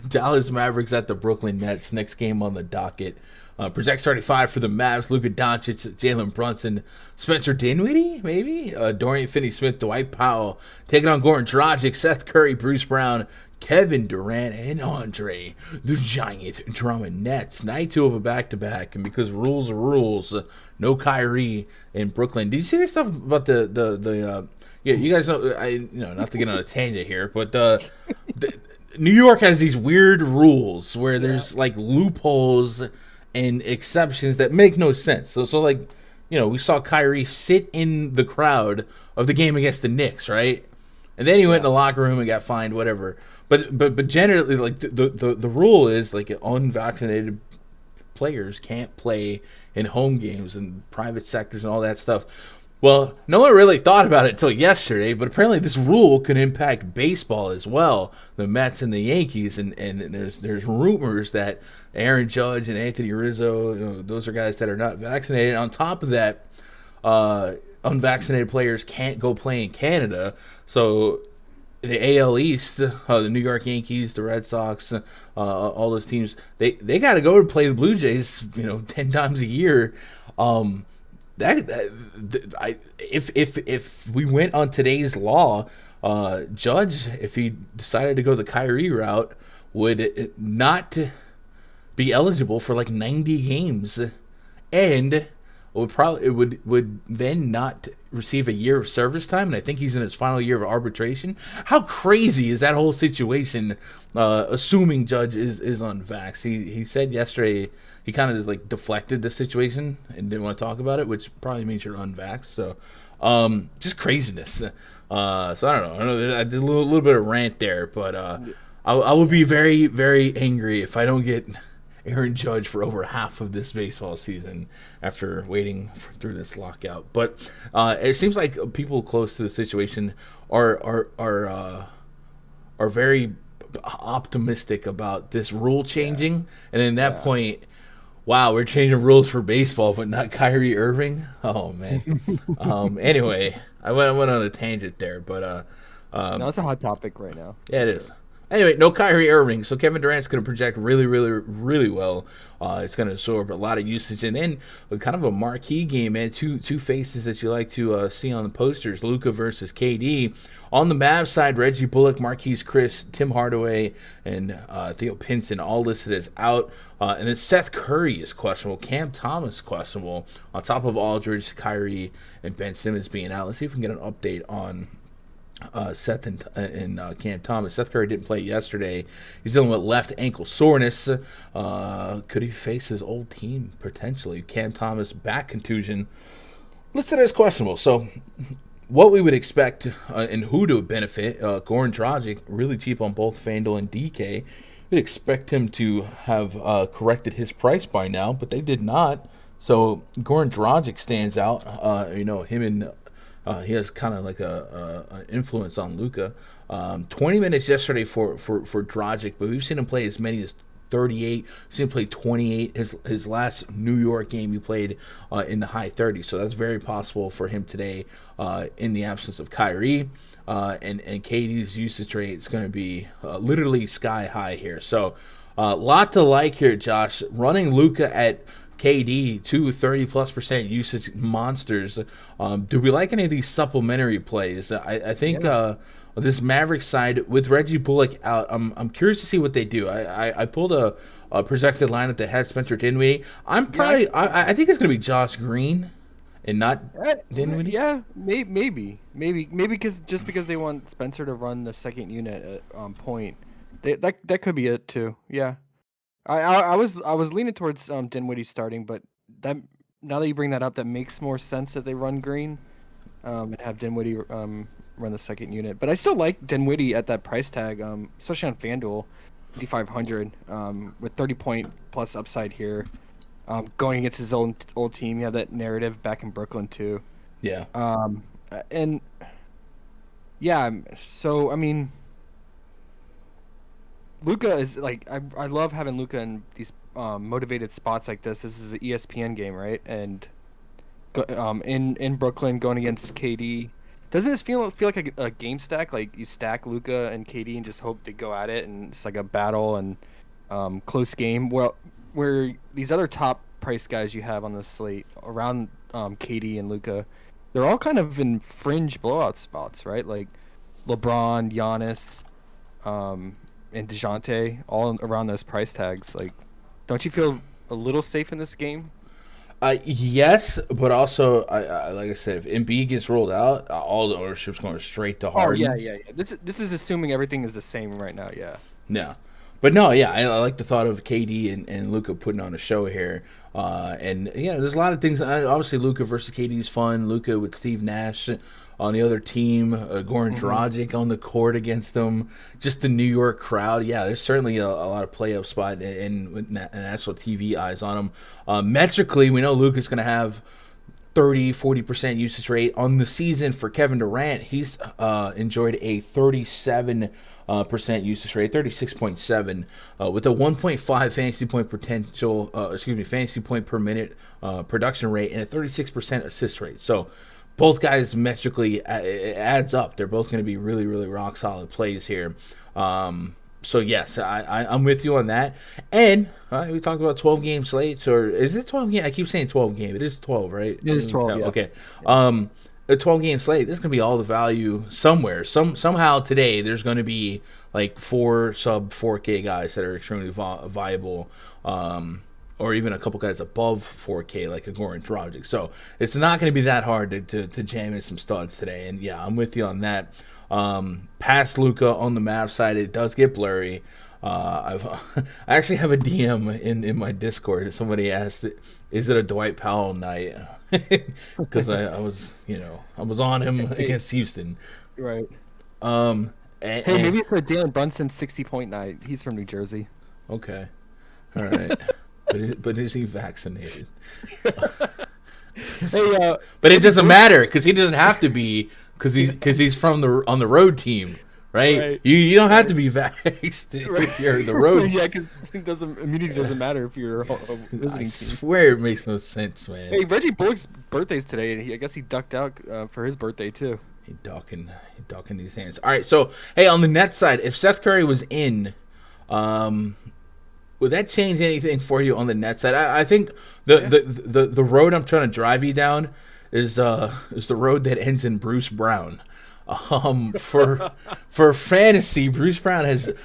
Dallas Mavericks at the Brooklyn Nets. Next game on the docket. Project 35 for the Mavs. Luka Doncic, Jalen Brunson, Spencer Dinwiddie, maybe? Dorian Finney-Smith, Dwight Powell. Taking on Goran Dragic, Seth Curry, Bruce Brown, Kevin Durant, and Andre the Giant Drummond. Nets. Night 2 of a back-to-back. And because rules are rules, no Kyrie in Brooklyn. Did you see this stuff about the you guys know, not to get on a tangent here, but New York has these weird rules where there's like loopholes and exceptions that make no sense. So like, you know, we saw Kyrie sit in the crowd of the game against the Knicks, right? And then he went in the locker room and got fined, whatever. But generally, like the rule is like unvaccinated players can't play in home games and private sectors and all that stuff. Well, no one really thought about it until yesterday, but apparently this rule could impact baseball as well, the Mets and the Yankees, and there's rumors that Aaron Judge and Anthony Rizzo, you know, those are guys that are not vaccinated. On top of that, unvaccinated players can't go play in Canada, so the AL East, the New York Yankees, the Red Sox, all those teams, they got to go to play the Blue Jays, 10 times a year. If we went on today's law, Judge, if he decided to go the Kyrie route, would not be eligible for like 90 games, and would then not receive a year of service time. And I think he's in his final year of arbitration. How crazy is that whole situation? Assuming Judge is unvaxxed, he said yesterday. He kind of just like deflected the situation and didn't want to talk about it, which probably means you're unvaxxed. So, just craziness. So I don't know. I did a little bit of rant there, but I will be very, very angry if I don't get Aaron Judge for over half of this baseball season after waiting through this lockout. But it seems like people close to the situation are very optimistic about this rule changing, and in that point, wow, we're changing rules for baseball, but not Kyrie Irving. Oh man. Anyway, I went on a tangent there, but no, it's a hot topic right now. Yeah, it is. Anyway, no Kyrie Irving, so Kevin Durant's going to project really, really, really well. It's going to absorb a lot of usage, and then kind of a marquee game, man. Two faces that you like to see on the posters: Luka versus KD. On the Mavs side, Reggie Bullock, Marquise Chris, Tim Hardaway, and Theo Pinson all listed as out. And then Seth Curry is questionable. Cam Thomas questionable. On top of Aldridge, Kyrie, and Ben Simmons being out. Let's see if we can get an update on Seth and Cam Thomas. Seth Curry didn't play yesterday. He's dealing with left ankle soreness. Could he face his old team potentially? Cam Thomas back contusion listed as questionable. So what we would expect and who to benefit, Goran Dragic, really cheap on both Fanduel and DK. We'd expect him to have corrected his price by now, but they did not. So Goran Dragic stands out. Him and he has kind of like an influence on Luka. 20 minutes yesterday for Dragic, but we've seen him play as many as 38. We've seen him play 28. His last New York game he played in the high 30s, so that's very possible for him today in the absence of Kyrie. And KD's usage rate is going to be literally sky high here. So a lot to like here, Josh. Running Luka at KD, 30+% usage monsters. Do we like any of these supplementary plays? I think this Mavericks side with Reggie Bullock out, I'm curious to see what they do. I pulled a projected lineup that had Spencer Dinwiddie. I think it's gonna be Josh Green and not Dinwiddie. Yeah, maybe because they want Spencer to run the second unit at point. That could be it too. Yeah. I was leaning towards Dinwiddie starting, but that now that you bring that up, that makes more sense that they run Green and have Dinwiddie run the second unit. But I still like Dinwiddie at that price tag, especially on FanDuel, 5,500 with 30-point plus upside here, going against his old team. You have that narrative back in Brooklyn too. Yeah. And yeah, so I mean, Luka is like I love having Luka in these motivated spots like this. This is an ESPN game, right? And in Brooklyn going against KD, doesn't this feel like a game stack? Like you stack Luka and KD and just hope to go at it, and it's like a battle and close game. Well, where these other top price guys you have on the slate around KD and Luka, they're all kind of in fringe blowout spots, right? Like LeBron, Giannis, and DeJounte, all around those price tags. Like, don't you feel a little safe in this game? Yes, but also, like I said, if Embiid gets rolled out, all the ownership's going straight to Harden. Oh, yeah. This is assuming everything is the same right now, yeah. Yeah. But no, yeah, I like the thought of KD and Luka putting on a show here. And, yeah, there's a lot of things. Obviously, Luka versus KD is fun. Luka with Steve Nash on the other team, Goran Dragic on the court against them, just the New York crowd. Yeah, there's certainly a lot of play-up spot and national TV eyes on them. Metrically, we know Luka's going to have 40% usage rate on the season. For Kevin Durant, he's enjoyed a 37% usage rate, 36.7, with a 1.5 fantasy point fantasy point per minute production rate and a 36% assist rate. So both guys metrically it adds up. They're both going to be really, really rock solid plays here. So yes, I'm with you on that. And we talked about 12 game slates, or is it 12 game? I keep saying 12 game. It is 12, right? It is 12. Yeah. Okay. A 12 game slate. This is going to be all the value somewhere. Somehow today there's going to be like 4 sub 4K guys that are extremely viable. Or even a couple guys above 4K like a Goran Dragic. So it's not going to be that hard to jam in some studs today. And yeah, I'm with you on that. Past Luka on the Mavs side, it does get blurry. I actually have a DM in my Discord. Somebody asked, "Is it a Dwight Powell night?" Because I was on him against Houston. Right. Hey, maybe it's a Jalen Brunson 60-point night. He's from New Jersey. Okay. All right. But is he vaccinated? Hey, But it doesn't matter because he doesn't have to be because he's from on the road team, right? Right. You don't have to be vaxxed if you're the road. Yeah, because immunity doesn't matter if you're a visiting I team. swear it makes no sense, man. Hey, Reggie Bullock's birthday's today, and I guess he ducked out for his birthday too. He docking these hands. All right, so hey, on the Nets side, if Seth Curry was in, would that change anything for you on the Nets side? I think the road I'm trying to drive you down is the road that ends in Bruce Brown. For fantasy, Bruce Brown has, and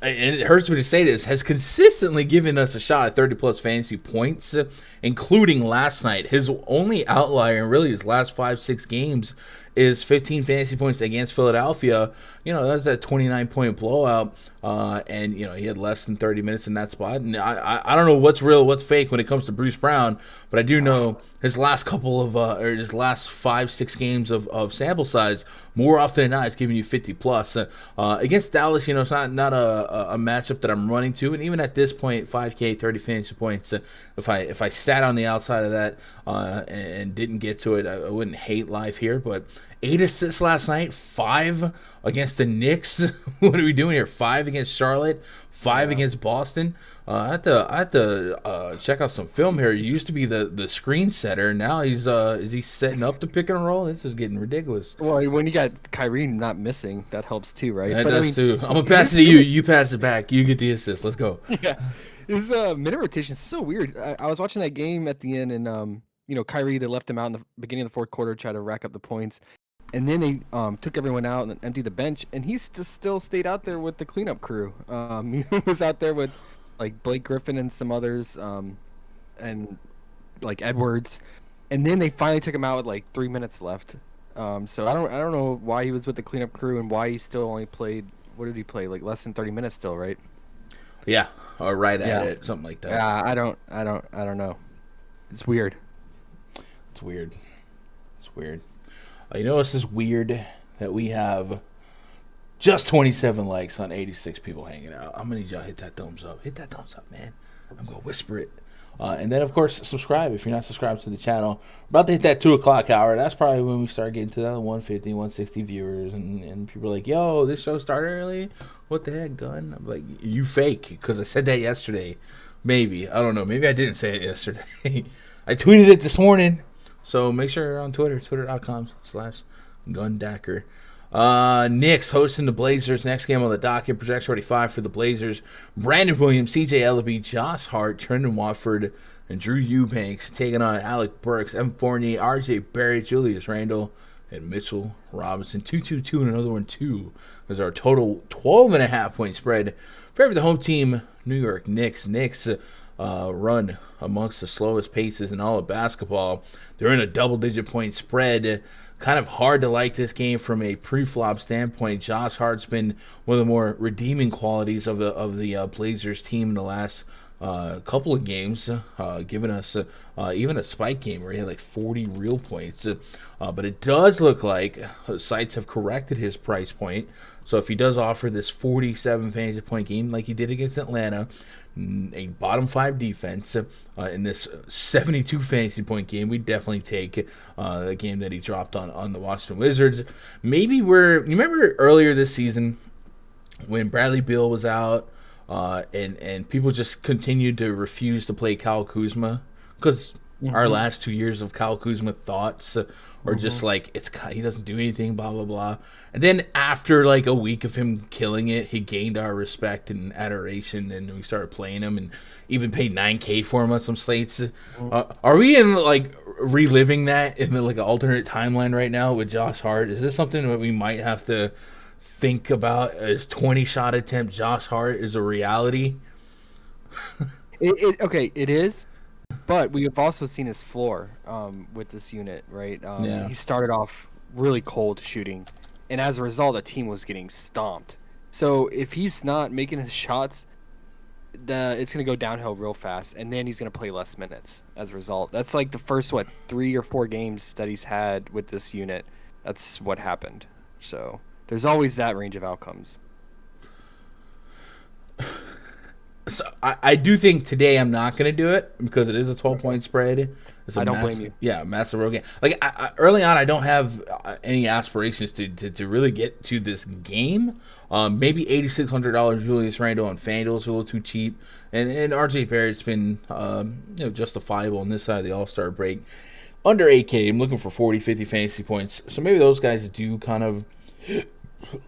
it hurts me to say this, has consistently given us a shot at 30-plus fantasy points, including last night. His only outlier in really his last 5-6 games is 15 fantasy points against Philadelphia. That's that 29-point blowout, and he had less than 30 minutes in that spot. And I don't know what's real, what's fake when it comes to Bruce Brown, but I do know his last couple of or his last 5-6 games of sample size, more often than not, it's giving you 50 plus. Against Dallas, it's not a matchup that I'm running to, and even at this point, 5K, 30 fantasy points. If I sat on the outside of that and didn't get to it, I wouldn't hate life here, but 8 assists last night, 5 against the Knicks. What are we doing here? 5 against Charlotte, 5 against Boston. I have to check out some film here. He used to be the screen setter. Now is he setting up the pick and roll? This is getting ridiculous. Well, when you got Kyrie not missing, that helps too, right? That does too. I'm gonna pass it to you. You pass it back. You get the assist. Let's go. Yeah, his minute rotation is so weird. I was watching that game at the end, and Kyrie, they left him out in the beginning of the fourth quarter, tried to rack up the points. And then they took everyone out and emptied the bench, and he still stayed out there with the cleanup crew. He was out there with like Blake Griffin and some others, and like Edwards. And then they finally took him out with like 3 minutes left. So I don't know why he was with the cleanup crew and why he still only played. What did he play? Like less than 30 minutes still, right? Yeah, or right at it, something like that. Yeah, I don't know. It's weird. It's weird. This is weird that we have just 27 likes on 86 people hanging out. I'm going to need y'all to hit that thumbs up. Hit that thumbs up, man. I'm going to whisper it. And then, of course, subscribe if you're not subscribed to the channel. We're about to hit that 2 o'clock hour. That's probably when we start getting to that 150, 160 viewers. And people are like, yo, this show started early? What the heck, Gun? I'm like, you fake, because I said that yesterday. Maybe. I don't know. Maybe I didn't say it yesterday. I tweeted it this morning. So make sure you're on Twitter, twitter.com/Gundacker. Knicks hosting the Blazers. Next game on the docket. Projection 45 for the Blazers. Brandon Williams, CJ Ellaby, Josh Hart, Trendon Watford, and Drew Eubanks taking on Alec Burks, Evan Fournier, RJ Barrett, Julius Randle, and Mitchell Robinson. 2-2-2 and another one 2. There's our total 12.5-point spread. Favor the home team, New York Knicks. Knicks run amongst the slowest paces in all of basketball. They're in a double-digit point spread. Kind of hard to like this game from a pre-flop standpoint. Josh Hart's been one of the more redeeming qualities of the Blazers team in the last couple of games, giving us even a spike game where he had like 40 real points. But it does look like sites have corrected his price point. So if he does offer this 47 fantasy point game like he did against Atlanta, a bottom 5 defense in this 72 fantasy point game, we definitely take the game that he dropped on the Washington Wizards. Maybe you remember earlier this season when Bradley Beal was out and people just continued to refuse to play Kyle Kuzma because our last 2 years of Kyle Kuzma thoughts or just like he doesn't do anything, blah blah blah. And then after like a week of him killing it, he gained our respect and adoration, and we started playing him, and even paid $9K for him on some slates. Are we in like reliving that in like an alternate timeline right now with Josh Hart? Is this something that we might have to think about as 20 shot attempt Josh Hart is a reality? It is. But we have also seen his floor with this unit, right? He started off really cold shooting, and as a result, the team was getting stomped. So if he's not making his shots, it's going to go downhill real fast, and then he's going to play less minutes as a result. That's like the first, 3 or 4 games that he's had with this unit. That's what happened. So there's always that range of outcomes. I do think today I'm not going to do it because it is a 12-point spread. It's a I don't blame you. Yeah, massive road game. Like early on, I don't have any aspirations to really get to this game. Maybe $8,600 Julius Randle on Fanduel is a little too cheap, and RJ Barrett's been justifiable on this side of the All-Star break. Under 8K, I'm looking for 40, 50 fantasy points. So maybe those guys do kind of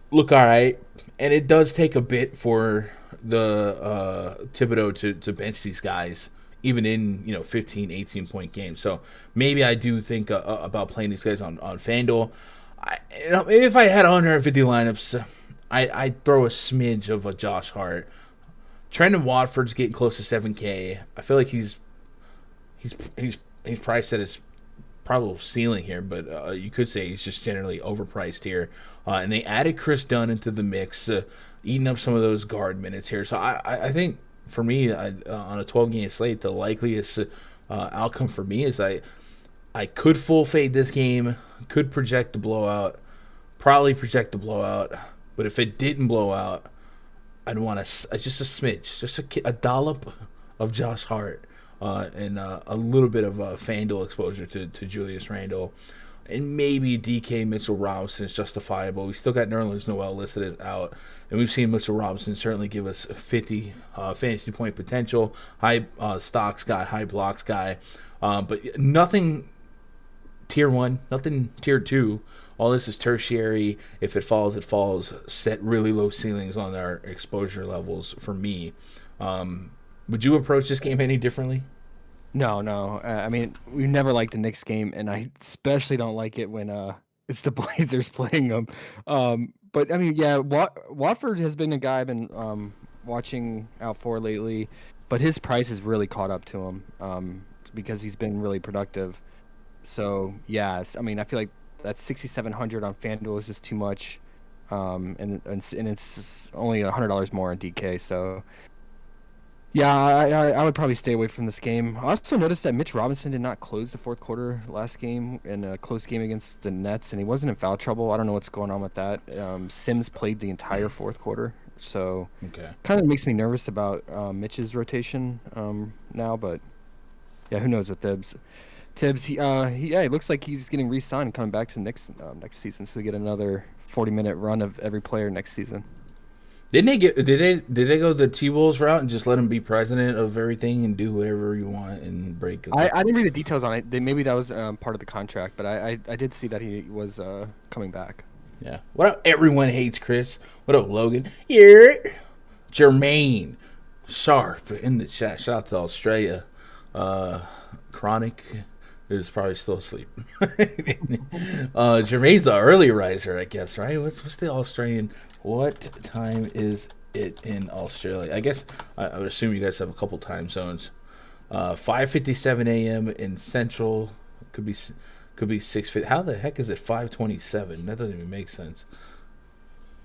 look all right. And it does take a bit for the Thibodeau to bench these guys, even in 15, 18-point games. So maybe I do think about playing these guys on FanDuel. Maybe if I had 150 lineups, I'd throw a smidge of a Josh Hart. Trendon Watford's getting close to 7K. I feel like he's priced at his probable ceiling here, but you could say he's just generally overpriced here. And they added Chris Dunn into the mix, eating up some of those guard minutes here. So I think for me, on a 12-game slate, the likeliest outcome for me is I could full fade this game, could project the blowout, probably project the blowout. But if it didn't blow out, I'd want just a smidge, just a dollop of Josh Hart. And a little bit of FanDuel exposure to Julius Randle. And maybe DK Mitchell Robinson is justifiable. We still got Nerlens Noel listed as out. And we've seen Mitchell Robinson certainly give us 50 fantasy point potential. High stocks guy, high blocks guy. But nothing tier 1, nothing tier 2. All this is tertiary. If it falls, it falls. Set really low ceilings on our exposure levels for me. Would you approach this game any differently? No. I mean, we never liked the Knicks game, and I especially don't like it when it's the Blazers playing them. But I mean, yeah, Watford has been a guy I've been watching out for lately, but his price has really caught up to him because he's been really productive. So yeah, I mean, I feel like that 6,700 on FanDuel is just too much, and it's only $100 more on DK. So. Yeah, I would probably stay away from this game. I also noticed that Mitch Robinson did not close the fourth quarter last game in a close game against the Nets, and he wasn't in foul trouble. I don't know what's going on with that. Sims played the entire fourth quarter, so kind of makes me nervous about Mitch's rotation now. But yeah, who knows with Tibbs? It looks like he's getting re-signed and coming back to next season, so we get another 40-minute run of every player next season. Did they go the T-Wolves route and just let him be president of everything and do whatever you want and break? I didn't read the details on it. Maybe that was part of the contract, but I did see that he was coming back. Yeah. What up? Everyone hates Chris. What up, Logan? Yeah. Jermaine Sharp in the chat. Shout out to Australia. Chronic is probably still asleep. Jermaine's an early riser, I guess, right? What's the Australian? What time is it in Australia? I guess I would assume you guys have a couple time zones. 5:57 a.m. in Central. Could be 6:50. How the heck is it 5:27? That doesn't even make sense.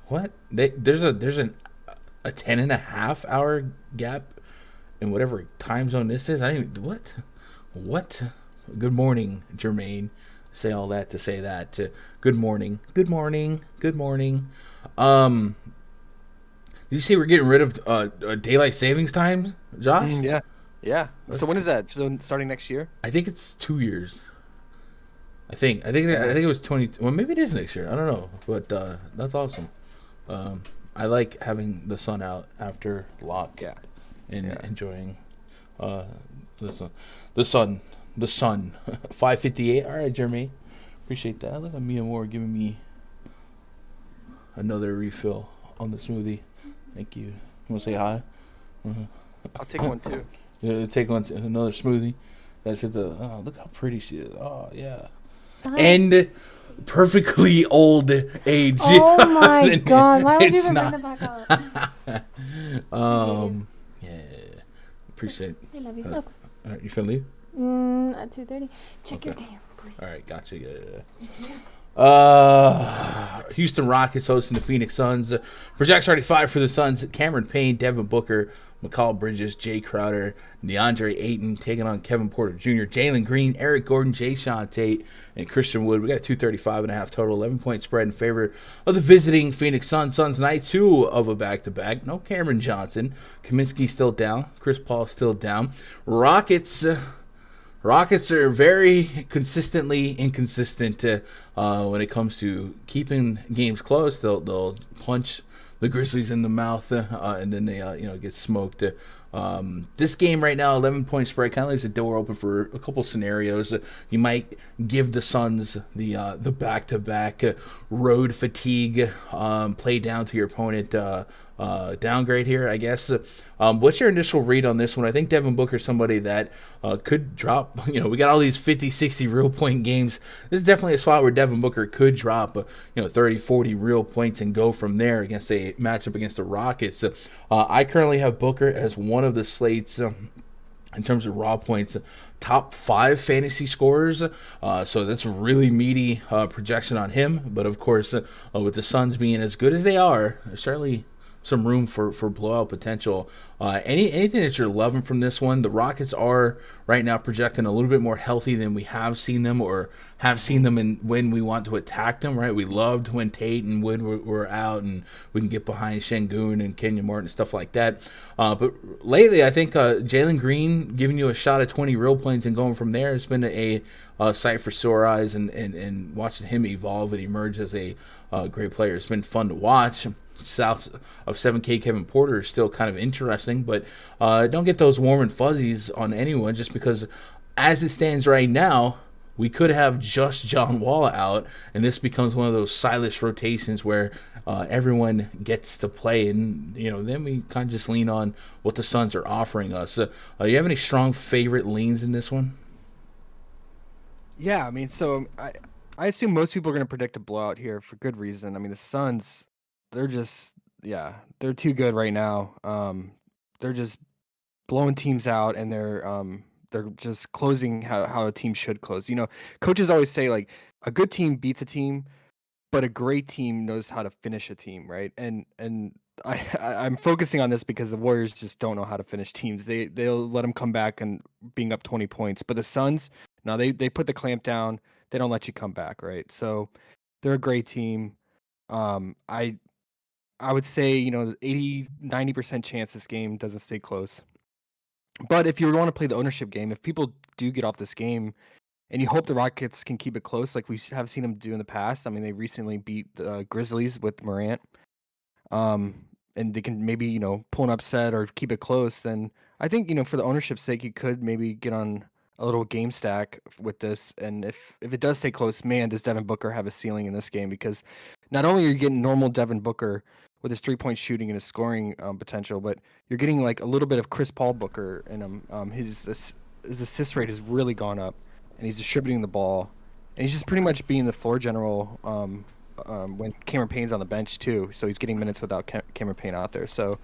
What? There's a 10.5 hour gap in whatever time zone this is. I don't even what? Good morning, Jermaine. Say all that to say that. Good morning. Good morning. Good morning. Did you see we're getting rid of daylight savings time, Josh? Yeah. So when is that? So starting next year? I think it's 2 years. I think it was 20. Well, maybe it is next year. I don't know, but that's awesome. I like having the sun out after lock. Yeah. And enjoying the sun. 5:58. All right, Jeremy. Appreciate that. Look at Mia Moore giving me another refill on the smoothie. Thank you. You want to say hi? I'll take one too. Yeah, take one. Another smoothie. That's it. Look how pretty she is. Oh yeah. And perfectly old age. Oh my god! Why would you even bring that back up? Yeah. Appreciate it. I love you. Look. All right, you finna leave? At 2:30. Check your DMs, please. All right, gotcha. Houston Rockets hosting the Phoenix Suns. Projects 35 for the Suns. Cameron Payne, Devin Booker, Mikal Bridges, Jay Crowder, DeAndre Ayton taking on Kevin Porter Jr., Jalen Green, Eric Gordon, Jayshawn Tate, and Christian Wood. We got 235.5 total, 11-point spread in favor of the visiting Phoenix Suns. Suns night 2 of a back-to-back. No Cameron Johnson. Kaminsky still down. Chris Paul still down. Rockets are very consistently inconsistent when it comes to keeping games close. They'll punch the Grizzlies in the mouth and then they get smoked. This game right now, 11-point spread, kind of leaves the door open for a couple scenarios. You might give the Suns the back-to-back road fatigue, play down to your opponent downgrade here, I guess. What's your initial read on this one? I think Devin Booker is somebody that could drop. We got all these 50, 60 real point games. This is definitely a spot where Devin Booker could drop 30, 40 real points and go from there against a matchup against the Rockets. I currently have Booker as one of the slates in terms of raw points, top 5 fantasy scorers. So that's a really meaty projection on him. But of course, with the Suns being as good as they are, there's certainly some room for blowout potential. Anything that you're loving from this one? The Rockets are right now projecting a little bit more healthy than we have seen them, or have seen them when we want to attack them, right? We loved when Tate and Wood were out and we can get behind Şengün and Kenyon Martin and stuff like that. But lately, I think Jalen Green giving you a shot at 20 real points and going from there has been a sight for sore eyes, and watching him evolve and emerge as a great player. It's been fun to watch. South of 7K Kevin Porter is still kind of interesting, but don't get those warm and fuzzies on anyone just because as it stands right now, we could have just John Wall out, and this becomes one of those Silas rotations where everyone gets to play, and then we kind of just lean on what the Suns are offering us. You have any strong favorite leans in this one? Yeah, I mean, so I assume most people are going to predict a blowout here for good reason. I mean, the Suns, they're they're too good right now. They're just blowing teams out, and they're just closing how a team should close. Coaches always say like a good team beats a team, but a great team knows how to finish a team, right? And I'm focusing on this because the Warriors just don't know how to finish teams. They'll let them come back and being up 20 points, but the Suns, now they put the clamp down. They don't let you come back, right? So they're a great team. I would say 80-90% chance this game doesn't stay close. But if you want to play the ownership game, if people do get off this game, and you hope the Rockets can keep it close, like we have seen them do in the past. I mean, they recently beat the Grizzlies with Morant, and they can maybe pull an upset or keep it close. Then I think for the ownership's sake, you could maybe get on a little game stack with this. And if it does stay close, man, does Devin Booker have a ceiling in this game? Because not only are you getting normal Devin Booker with his 3-point shooting and his scoring potential, but you're getting like a little bit of Chris Paul Booker in him. His assist rate has really gone up, and he's distributing the ball, and he's just pretty much being the floor general when Cameron Payne's on the bench too. So he's getting minutes without Cameron Payne out there. So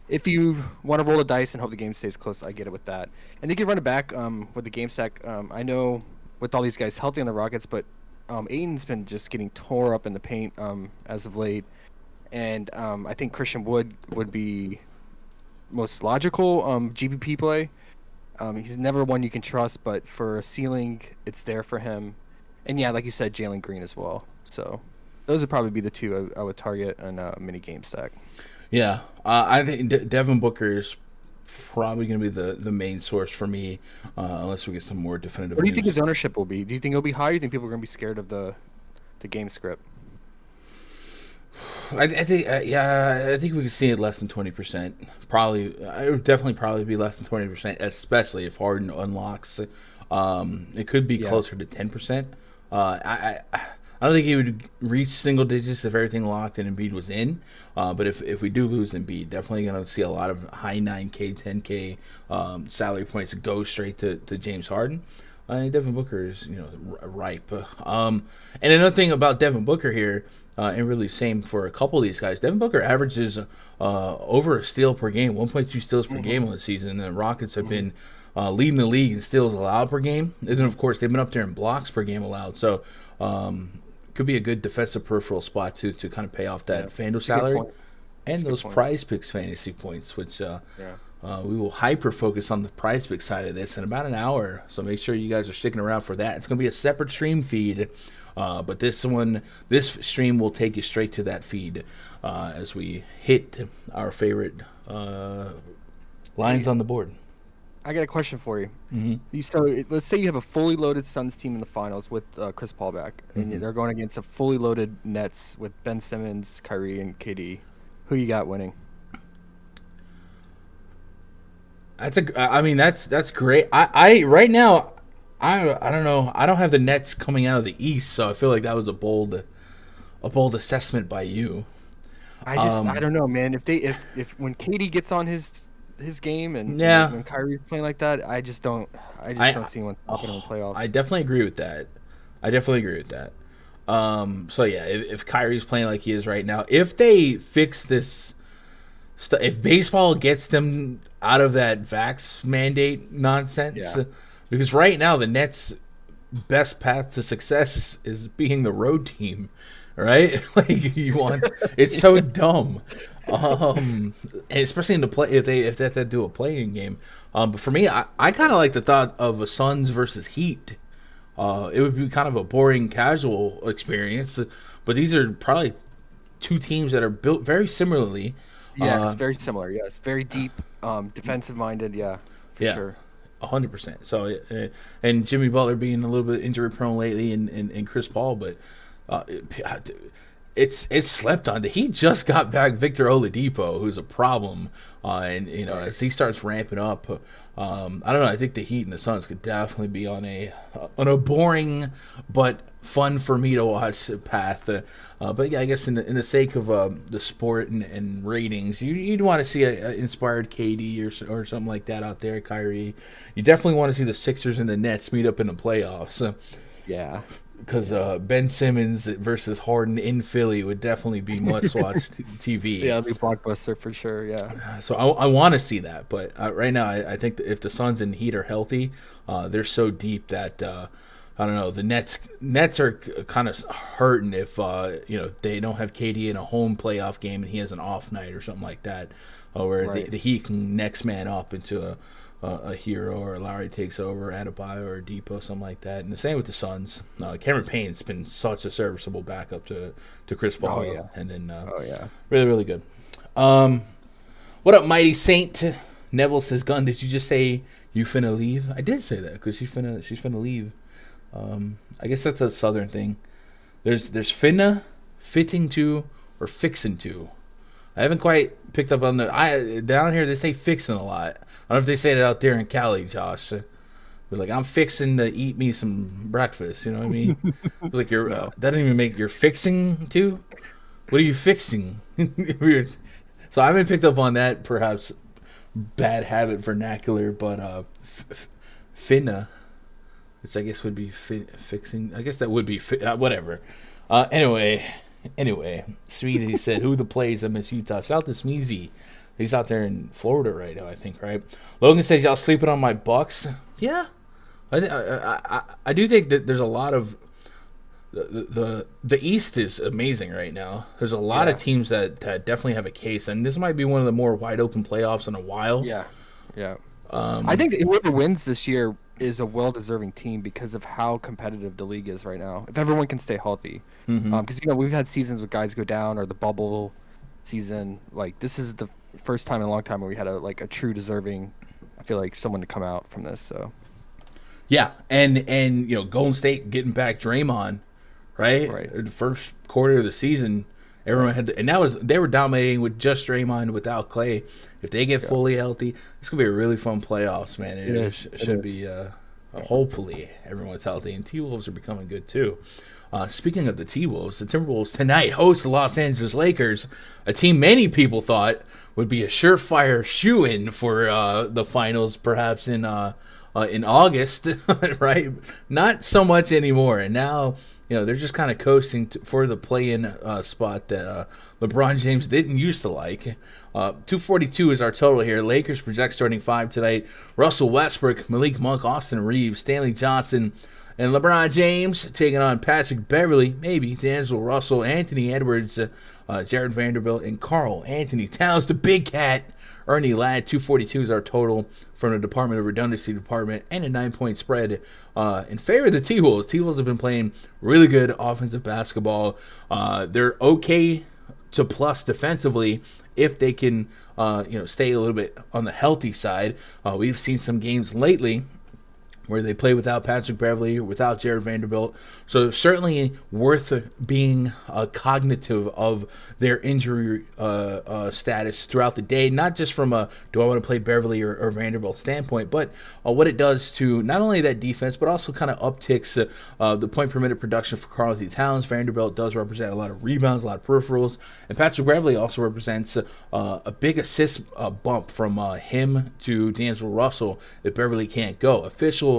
if you want to roll the dice and hope the game stays close, I get it with that. And you can run it back with the game stack. I know with all these guys healthy on the Rockets, but Ayton's been just getting tore up in the paint as of late. And I think Christian Wood would be most logical GPP play. He's never one you can trust, but for a ceiling, it's there for him. And yeah, like you said, Jalen Green as well. So those would probably be the two I would target in a mini game stack. Yeah, I think Devin Booker is probably going to be the main source for me, unless we get some more definitive What do you news. think his ownership will be? Do you think it'll be high? Or do you think people are going to be scared of the game script? I think I think we can see it less than 20%. Probably, it would definitely probably be less than 20%, especially if Harden unlocks. It could be closer to 10%. I don't think he would reach single digits if everything locked and Embiid was in. But if we do lose Embiid, definitely going to see a lot of high 9K, 10K salary points go straight to James Harden. Devin Booker is ripe. And another thing about Devin Booker here. And really same for a couple of these guys. Devin Booker averages over a steal per game, 1.2 steals per game on the season. And the Rockets have been leading the league in steals allowed per game. And then, of course, they've been up there in blocks per game allowed. So could be a good defensive peripheral spot to kind of pay off that Fanduel salary. and those Prize Picks fantasy points, which we will hyper focus on the Prize Picks side of this in about an hour. So make sure you guys are sticking around for that. It's going to be a separate stream feed, but this stream will take you straight to that feed as we hit our favorite lines on the board. I got a question for you. Mm-hmm. So let's say you have a fully loaded Suns team in the finals with Chris Paul back, and they're going against a fully loaded Nets with Ben Simmons, Kyrie, and KD. Who you got winning? That's great. I right now, I don't know. I don't have the Nets coming out of the East, so I feel like that was a bold assessment by you. I don't know, man. If when KD gets on his game and when Kyrie's playing like that, I just don't see what's happening in the playoffs. I definitely agree with that. So yeah, if Kyrie's playing like he is right now, if they fix this stuff, if baseball gets them out of that vax mandate nonsense, because right now the Nets' best path to success is being the road team, right? Like it's so dumb. Especially in the play if they have to do a playing game. But for me, I kind of like the thought of a Suns versus Heat. It would be kind of a boring casual experience, but these are probably two teams that are built very similarly. Yeah, it's very similar. Yes, very deep, defensive minded. Yeah, for sure. 100%. So, and Jimmy Butler being a little bit injury prone lately, and Chris Paul, but it's slept on. He just got back Victor Oladipo, who's a problem, and as he starts ramping up, I don't know. I think the Heat and the Suns could definitely be on a boring but fun for me to watch path. But yeah, I guess in the sake of the sport and ratings, you'd want to see an inspired KD or something like that out there, Kyrie. You definitely want to see the Sixers and the Nets meet up in the playoffs. Yeah. Because Ben Simmons versus Harden in Philly would definitely be must-watch TV. Yeah, it'd be blockbuster for sure, yeah. So I want to see that, but right now I think that if the Suns and Heat are healthy, they're so deep that I don't know. The Nets are kind of hurting if they don't have KD in a home playoff game and he has an off night or something like that, where the Heat can next man up into a Hero or Lowry takes over, Adebayo or Depot, something like that. And the same with the Suns. Cameron Payne's been such a serviceable backup to Chris Paul. Oh, yeah. And then really, really good. What up, Mighty Saint? Neville says, Gun, did you just say you finna leave? I did say that because she's finna leave. I guess that's a Southern thing. There's finna, fitting to, or fixing to. I haven't quite picked up on down here they say fixing a lot. I don't know if they say it out there in Cali, Josh. But like, I'm fixing to eat me some breakfast. You know what I mean? It's like that doesn't even make you're fixing to. What are you fixing? Weird. So I haven't picked up on that perhaps bad habit vernacular, but finna, which I guess would be fixing. I guess that would be whatever. Anyway, Smeezy said, who the plays? I miss Utah. Shout out to Smeezy. He's out there in Florida right now, I think, right? Logan says, y'all sleeping on my Bucks? Yeah. I do think that there's a lot of the East is amazing right now. There's a lot of teams that definitely have a case, and this might be one of the more wide open playoffs in a while. Yeah. I think whoever wins this year is a well-deserving team because of how competitive the league is right now. If everyone can stay healthy, because we've had seasons with guys go down or the bubble season. Like, this is the first time in a long time where we had a true deserving. I feel like someone to come out from this. So yeah, and Golden State getting back Draymond, right? The first quarter of the season, everyone had and they were dominating with just Draymond without Clay. If they get fully healthy, it's gonna be a really fun playoffs, man. It should be. Hopefully, everyone's healthy, and T-Wolves are becoming good too. Speaking of the T-Wolves, the Timberwolves tonight host the Los Angeles Lakers, a team many people thought would be a surefire shoo-in for the finals, perhaps in August, right? Not so much anymore, and now they're just kind of coasting for the play-in spot that LeBron James didn't used to like. 242 is our total here. Lakers project starting 5 tonight. Russell Westbrook, Malik Monk, Austin Reeves, Stanley Johnson, And LeBron James taking on Patrick Beverley, maybe D'Angelo Russell, Anthony Edwards, Jared Vanderbilt, and Karl Anthony Towns, the big cat. Ernie Ladd, 242 is our total from the Department of Redundancy Department, and a 9-point spread in favor of the T-Wolves. T-Wolves have been playing really good offensive basketball. They're okay to plus defensively if they can stay a little bit on the healthy side. We've seen some games lately where they play without Patrick Beverley, without Jared Vanderbilt. So certainly worth being cognitive of their injury status throughout the day, not just from a do I want to play Beverley or Vanderbilt standpoint, but what it does to not only that defense, but also kind of upticks the point per minute production for Karl Anthony Towns. Vanderbilt does represent a lot of rebounds, a lot of peripherals, and Patrick Beverley also represents a big assist bump from him to D'Angelo Russell that Beverley can't go. Official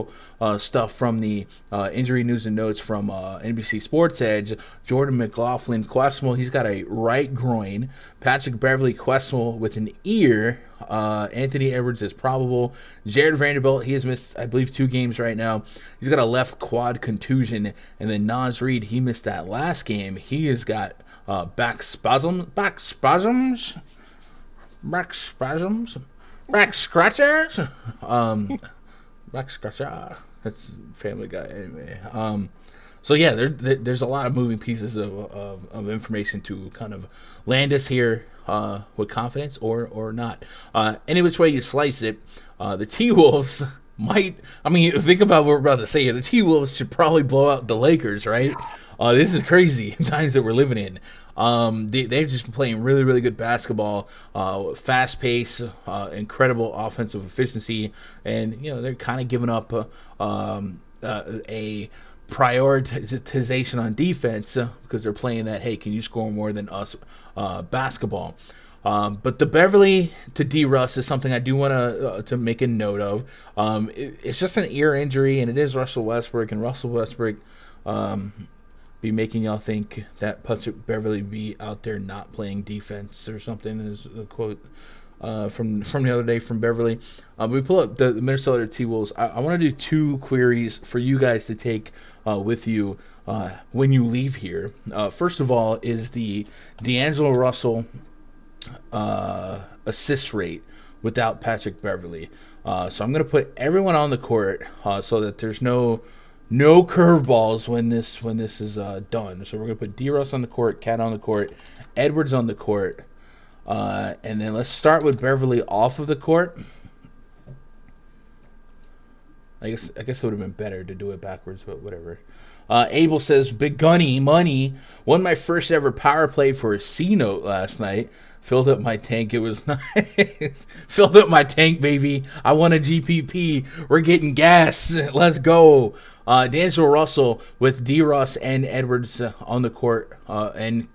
stuff from the injury news and notes from NBC Sports Edge. Jordan McLaughlin questionable. He's got a right groin. Patrick Beverley questionable with an ear. Anthony Edwards is probable. Jared Vanderbilt, he has missed, I believe, 2 games right now. He's got a left quad contusion. And then Naz Reid, he missed that last game. He has got back spasms, back scratchers. Back scratcher. That's Family Guy anyway. So yeah, there's a lot of moving pieces of information to kind of land us here with confidence or not. Any which way you slice it, the T-Wolves might. I mean, think about what we're about to say here. The T-Wolves should probably blow out the Lakers, right? This is crazy times that we're living in. They've just been playing really, really good basketball, fast pace, incredible offensive efficiency, and they're kind of giving up a prioritization on defense because they're playing that, hey, can you score more than us basketball. But the Beverley to D. Russ is something I do want to make a note of. It's just an ear injury, and it is Russell Westbrook, and Russell Westbrook be making y'all think that Patrick Beverley be out there not playing defense or something, is a quote from the other day from Beverley. We pull up the Minnesota T-Wolves. I want to do 2 queries for you guys to take with you when you leave here. First of all is the D'Angelo Russell assist rate without Patrick Beverley. So I'm going to put everyone on the court so that there's no curveballs when this is done. So we're going to put D-Russ on the court, Cat on the court, Edwards on the court, and then let's start with Beverley off of the court. I guess it would have been better to do it backwards, but whatever. Abel says, Big Gunny Money won my first ever power play for a C-note last night. Filled up my tank. It was nice. Filled up my tank, baby. I won a GPP. We're getting gas. Let's go. D'Angelo Russell with D-Russ and Edwards on the court. And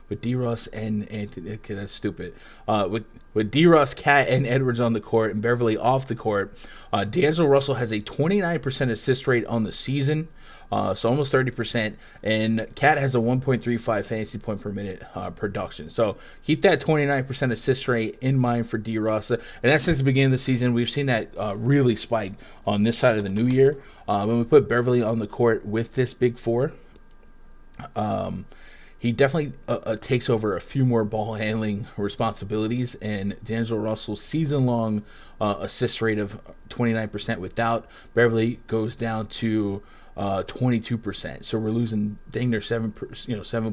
with D-Russ and Anthony. Okay, that's stupid. With D-Russ, Cat, and Edwards on the court and Beverley off the court. D'Angelo Russell has a 29% assist rate on the season. So almost 30%, and Cat has a 1.35 fantasy point per minute production. So keep that 29% assist rate in mind for D-Russ, and that's since the beginning of the season. We've seen that really spike on this side of the new year. When we put Beverley on the court with this big four, he definitely takes over a few more ball handling responsibilities, and D'Angelo Russell's season-long assist rate of 29% without Beverley goes down to 22%. So we're losing dang near 7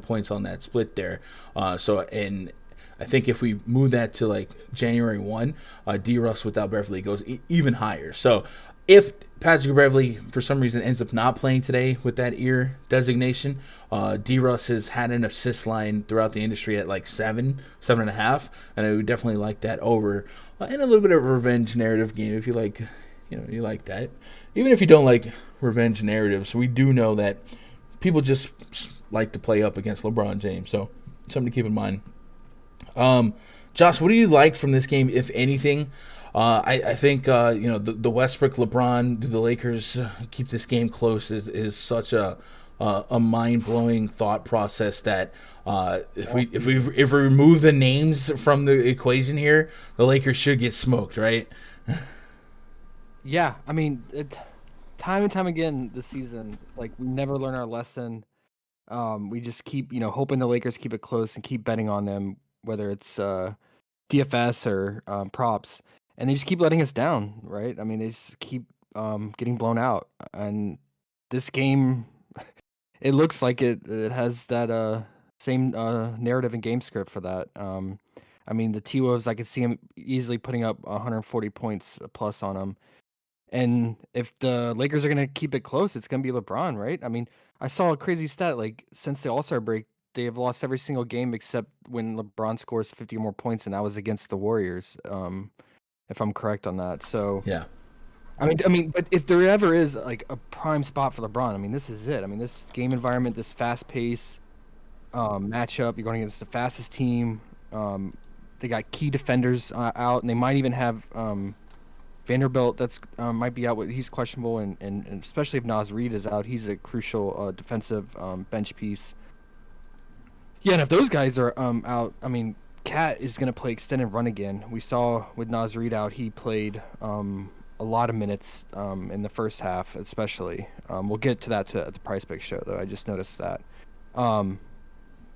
points on that split there. And I think if we move that to like January 1, D-Russ without Beverley goes even higher. So if Patrick Beverley for some reason ends up not playing today with that ear designation, D-Russ has had an assist line throughout the industry at like 7.5, and I would definitely like that over. And a little bit of a revenge narrative game if you like. You like that. Even if you don't like revenge narratives, we do know that people just like to play up against LeBron James. So something to keep in mind. Josh, what do you like from this game, if anything? I think the Westbrook LeBron, do the Lakers keep this game close is such a mind-blowing thought process that if we remove the names from the equation here, the Lakers should get smoked, right? Yeah, I mean, time and time again this season, like we never learn our lesson. We just keep, hoping the Lakers keep it close and keep betting on them, whether it's DFS or props, and they just keep letting us down, right? I mean, they just keep getting blown out, and this game, it looks like it has that same narrative and game script for that. I mean, the T-Wolves, I could see him easily putting up 140 points plus on them. And if the Lakers are going to keep it close, it's going to be LeBron, right? I mean, I saw a crazy stat. Like, since the All-Star break, they have lost every single game except when LeBron scores 50 or more points, and that was against the Warriors, if I'm correct on that. So, Yeah. but if there ever is like a prime spot for LeBron, I mean, this is it. I mean, this game environment, this fast pace matchup, you're going against the fastest team. They got key defenders out, and they might even have Vanderbilt that's might be out. He's questionable, and especially if Naz Reid is out, he's a crucial defensive bench piece. Yeah, and if those guys are out, I mean, Cat is going to play extended run again. We saw with Naz Reid out, he played a lot of minutes in the first half, especially. We'll get to that at the PrizePicks show, though. I just noticed that.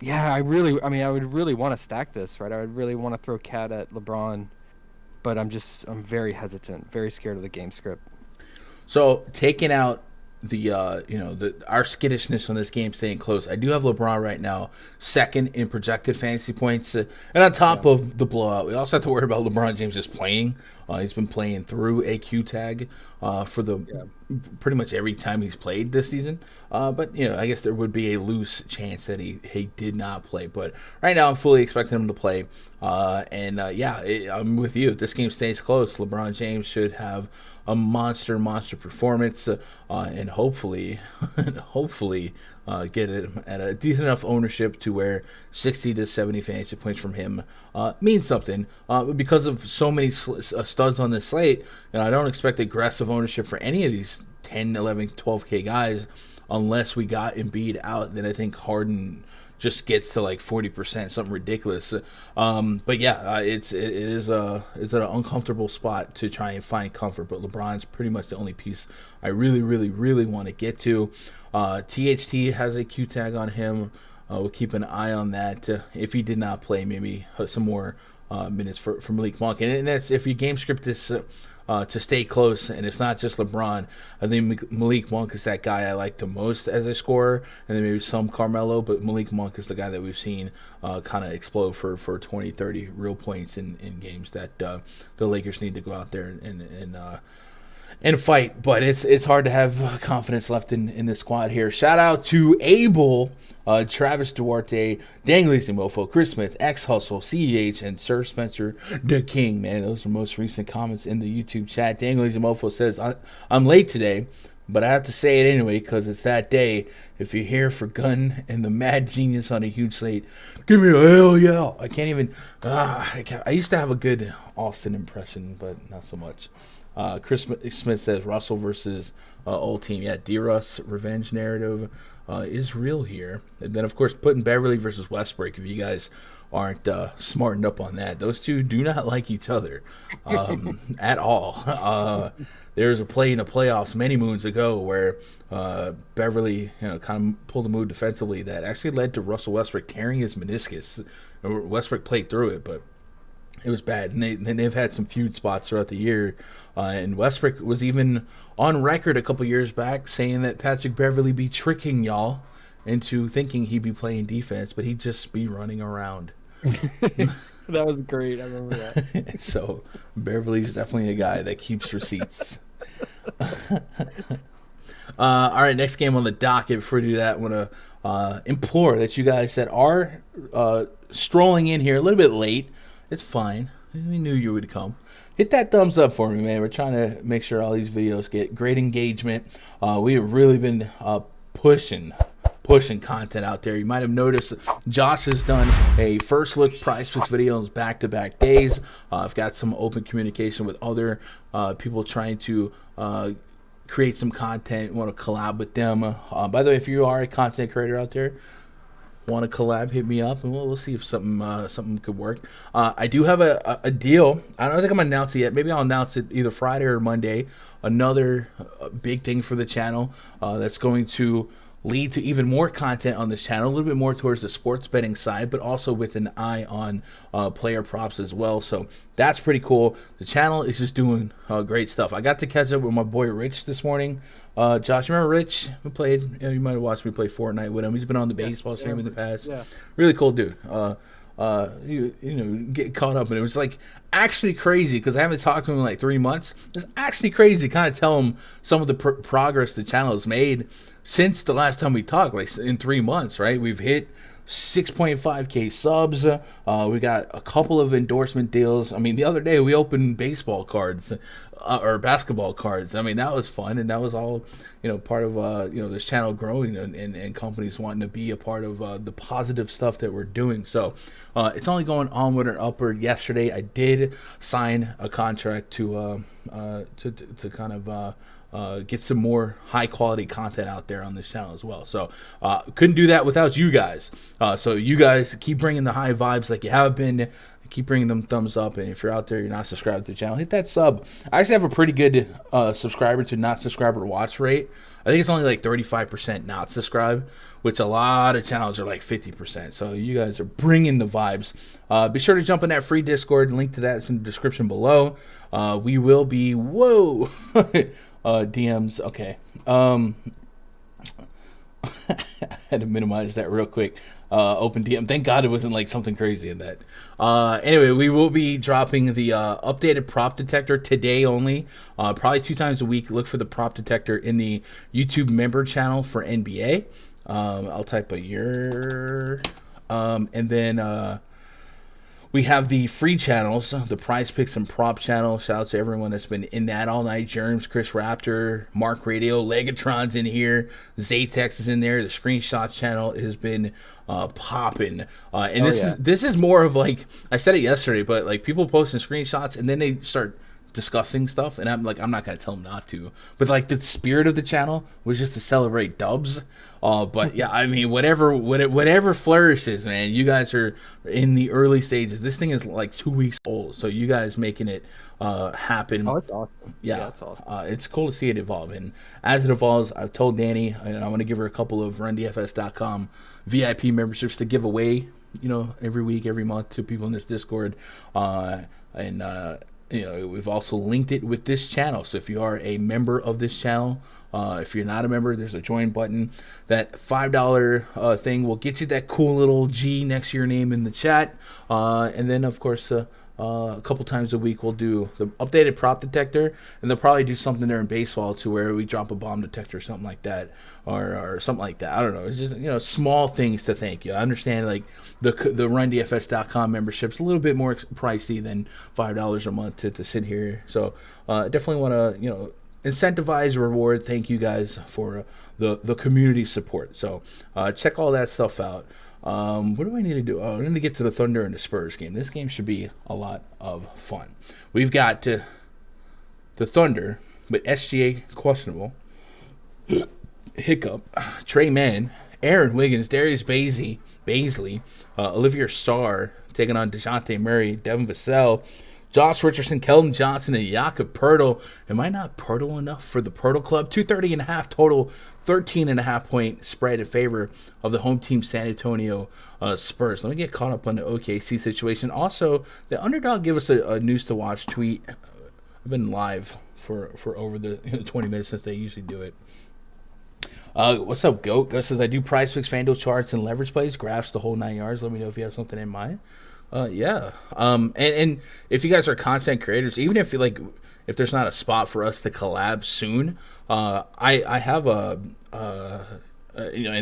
Yeah, I would really want to stack this, right? I would really want to throw Cat at LeBron, but I'm very hesitant, very scared of the game script. So taking out the our skittishness on this game staying close, I do have LeBron right now second in projected fantasy points, and on top of the blowout, we also have to worry about LeBron James just playing. He's been playing through a Q tag for pretty much every time he's played this season. But I guess there would be a loose chance that he did not play. But right now, I'm fully expecting him to play. I'm with you. If this game stays close, LeBron James should have a monster performance, and hopefully get it at a decent enough ownership to where 60 to 70 fantasy points from him means something. But because of so many studs on this slate, I don't expect aggressive ownership for any of these 10, 11, 12K guys unless we got Embiid out. Then I think Harden just gets to like 40%, something ridiculous. But yeah, it is an uncomfortable spot to try and find comfort. But LeBron's pretty much the only piece I really, really, really want to get to. THT has a Q tag on him. We'll keep an eye on that. If he did not play, maybe some more minutes for Malik Monk. And that's if you game script this to stay close, and it's not just LeBron. I think Malik Monk is that guy I like the most as a scorer, and then maybe some Carmelo, but Malik Monk is the guy that we've seen kind of explode for 20, 30 real points in games that the Lakers need to go out there and fight. But it's hard to have confidence left in this squad here. Shout out to Abel, Travis Duarte, Dangley's Mofo, Chris Smith, X Hustle, CEH, and Sir Spencer the King. Man, those are most recent comments in the YouTube chat. Dangley's Mofo says, I'm late today, but I have to say it anyway because it's that day. If you're here for Gun and the Mad Genius on a huge slate, give me a hell yeah. I can't even. I used to have a good Austin impression, but not so much. Chris Smith says Russell versus old team. Yeah, D-Russ revenge narrative is real here. And then, of course, putting Beverly versus Westbrook, if you guys aren't smartened up on that. Those two do not like each other at all. There was a play in the playoffs many moons ago where Beverly kind of pulled a move defensively that actually led to Russell Westbrook tearing his meniscus. Westbrook played through it, but it was bad, and they've had some feud spots throughout the year. And Westbrook was even on record a couple years back saying that Patrick Beverly be tricking y'all into thinking he'd be playing defense, but he'd just be running around. That was great. I remember that. So Beverly's definitely a guy that keeps receipts. All right, next game on the docket. Before we do that, I want to implore that you guys that are strolling in here a little bit late, it's fine. We knew you would come. Hit that thumbs up for me, man. We're trying to make sure all these videos get great engagement. We have really been pushing content out there. You might have noticed Josh has done a first look PrizePicks videos back-to-back days. I've got some open communication with other people trying to create some content, want to collab with them. By the way, if you are a content creator out there, want to collab, hit me up, and we'll see if something could work. I do have a deal. I don't think I'm gonna announce it yet. Maybe I'll announce it either Friday or Monday. Another big thing for the channel that's going to lead to even more content on this channel, a little bit more towards the sports betting side, but also with an eye on player props as well. So that's pretty cool. The channel is just doing great stuff. I got to catch up with my boy Rich this morning. Josh, remember Rich? We played. You might have watched me play Fortnite with him. He's been on the baseball stream in the past. Yeah. Really cool dude. Get caught up, and it was like actually crazy because I haven't talked to him in like 3 months. It's actually crazy to kind of tell him some of the progress the channel has made since the last time we talked, like in 3 months, right? We've hit 6.5K subs. We got a couple of endorsement deals. I mean, the other day we opened baseball cards or basketball cards. I mean, that was fun, and that was all, part of this channel growing and companies wanting to be a part of the positive stuff that we're doing. So it's only going onward and upward. Yesterday, I did sign a contract to kind of get some more high quality content out there on this channel as well. So couldn't do that without you guys. So you guys keep bringing the high vibes like you have been. Keep bringing them thumbs up, and if you're out there, you're not subscribed to the channel, hit that sub. I actually have a pretty good subscriber to not subscriber watch rate. I think it's only like 35% not subscribed, which a lot of channels are like 50%. So you guys are bringing the vibes. Be sure to jump in that free Discord. Link to that is in the description below. We will be DMs. Okay. I had to minimize that real quick. Open DM. Thank God it wasn't like something crazy in that. Anyway, we will be dropping the updated prop detector today only. Probably 2 times a week. Look for the prop detector in the YouTube member channel for NBA. I'll type a year. And then we have the free channels, the PrizePicks and prop channel. Shout out to everyone that's been in that all night. Germs, Chris Raptor, Mark Radio, Legatron's in here. Zatex is in there. The screenshots channel has been popping. And this is more of like, I said it yesterday, but like people posting screenshots and then they start discussing stuff, and I'm like, I'm not gonna tell them not to, but like the spirit of the channel was just to celebrate dubs. But yeah, I mean, whatever flourishes, man. You guys are in the early stages. This thing is like 2 weeks old, so you guys making it happen. Oh, it's awesome. Yeah, that's awesome. It's cool to see it evolve, and as it evolves, I've told Danny, and I want to give her a couple of RunDFS.com VIP memberships to give away, every week, every month to people in this Discord, we've also linked it with this channel. So if you are a member of this channel, if you're not a member, there's a join button. That $5 thing will get you that cool little G next to your name in the chat. And then, of course, a couple times a week we'll do the updated prop detector, and they'll probably do something there in baseball to where we drop a bomb detector or something like that, or something like that. I don't know. It's just small things to thank you. I understand like the RunDFS.com membership's a little bit more pricey than $5 a month to sit here. So definitely want to incentivize, reward, thank you guys for the community support. So check all that stuff out. What do I need to do? I'm going to get to the Thunder and the Spurs game. This game should be a lot of fun. We've got the Thunder, but SGA questionable. Hiccup. Trey Mann, Aaron Wiggins, Darius Baisley, Olivier Sarr taking on DeJounte Murray, Devin Vassell, Josh Richardson, Keldon Johnson, and Jakob Poeltl. Am I not Poeltl enough for the Poeltl Club? 230.5 total, 13.5 point spread in favor of the home team San Antonio Spurs. Let me get caught up on the OKC situation. Also, the Underdog give us a news to watch tweet. I've been live for over the 20 minutes since they usually do it. What's up, Goat? Goat says, I do PrizePicks, Fanduel charts, and leverage plays, graphs, the whole 9 yards. Let me know if you have something in mind. Yeah. And if you guys are content creators, even if if there's not a spot for us to collab soon, I have in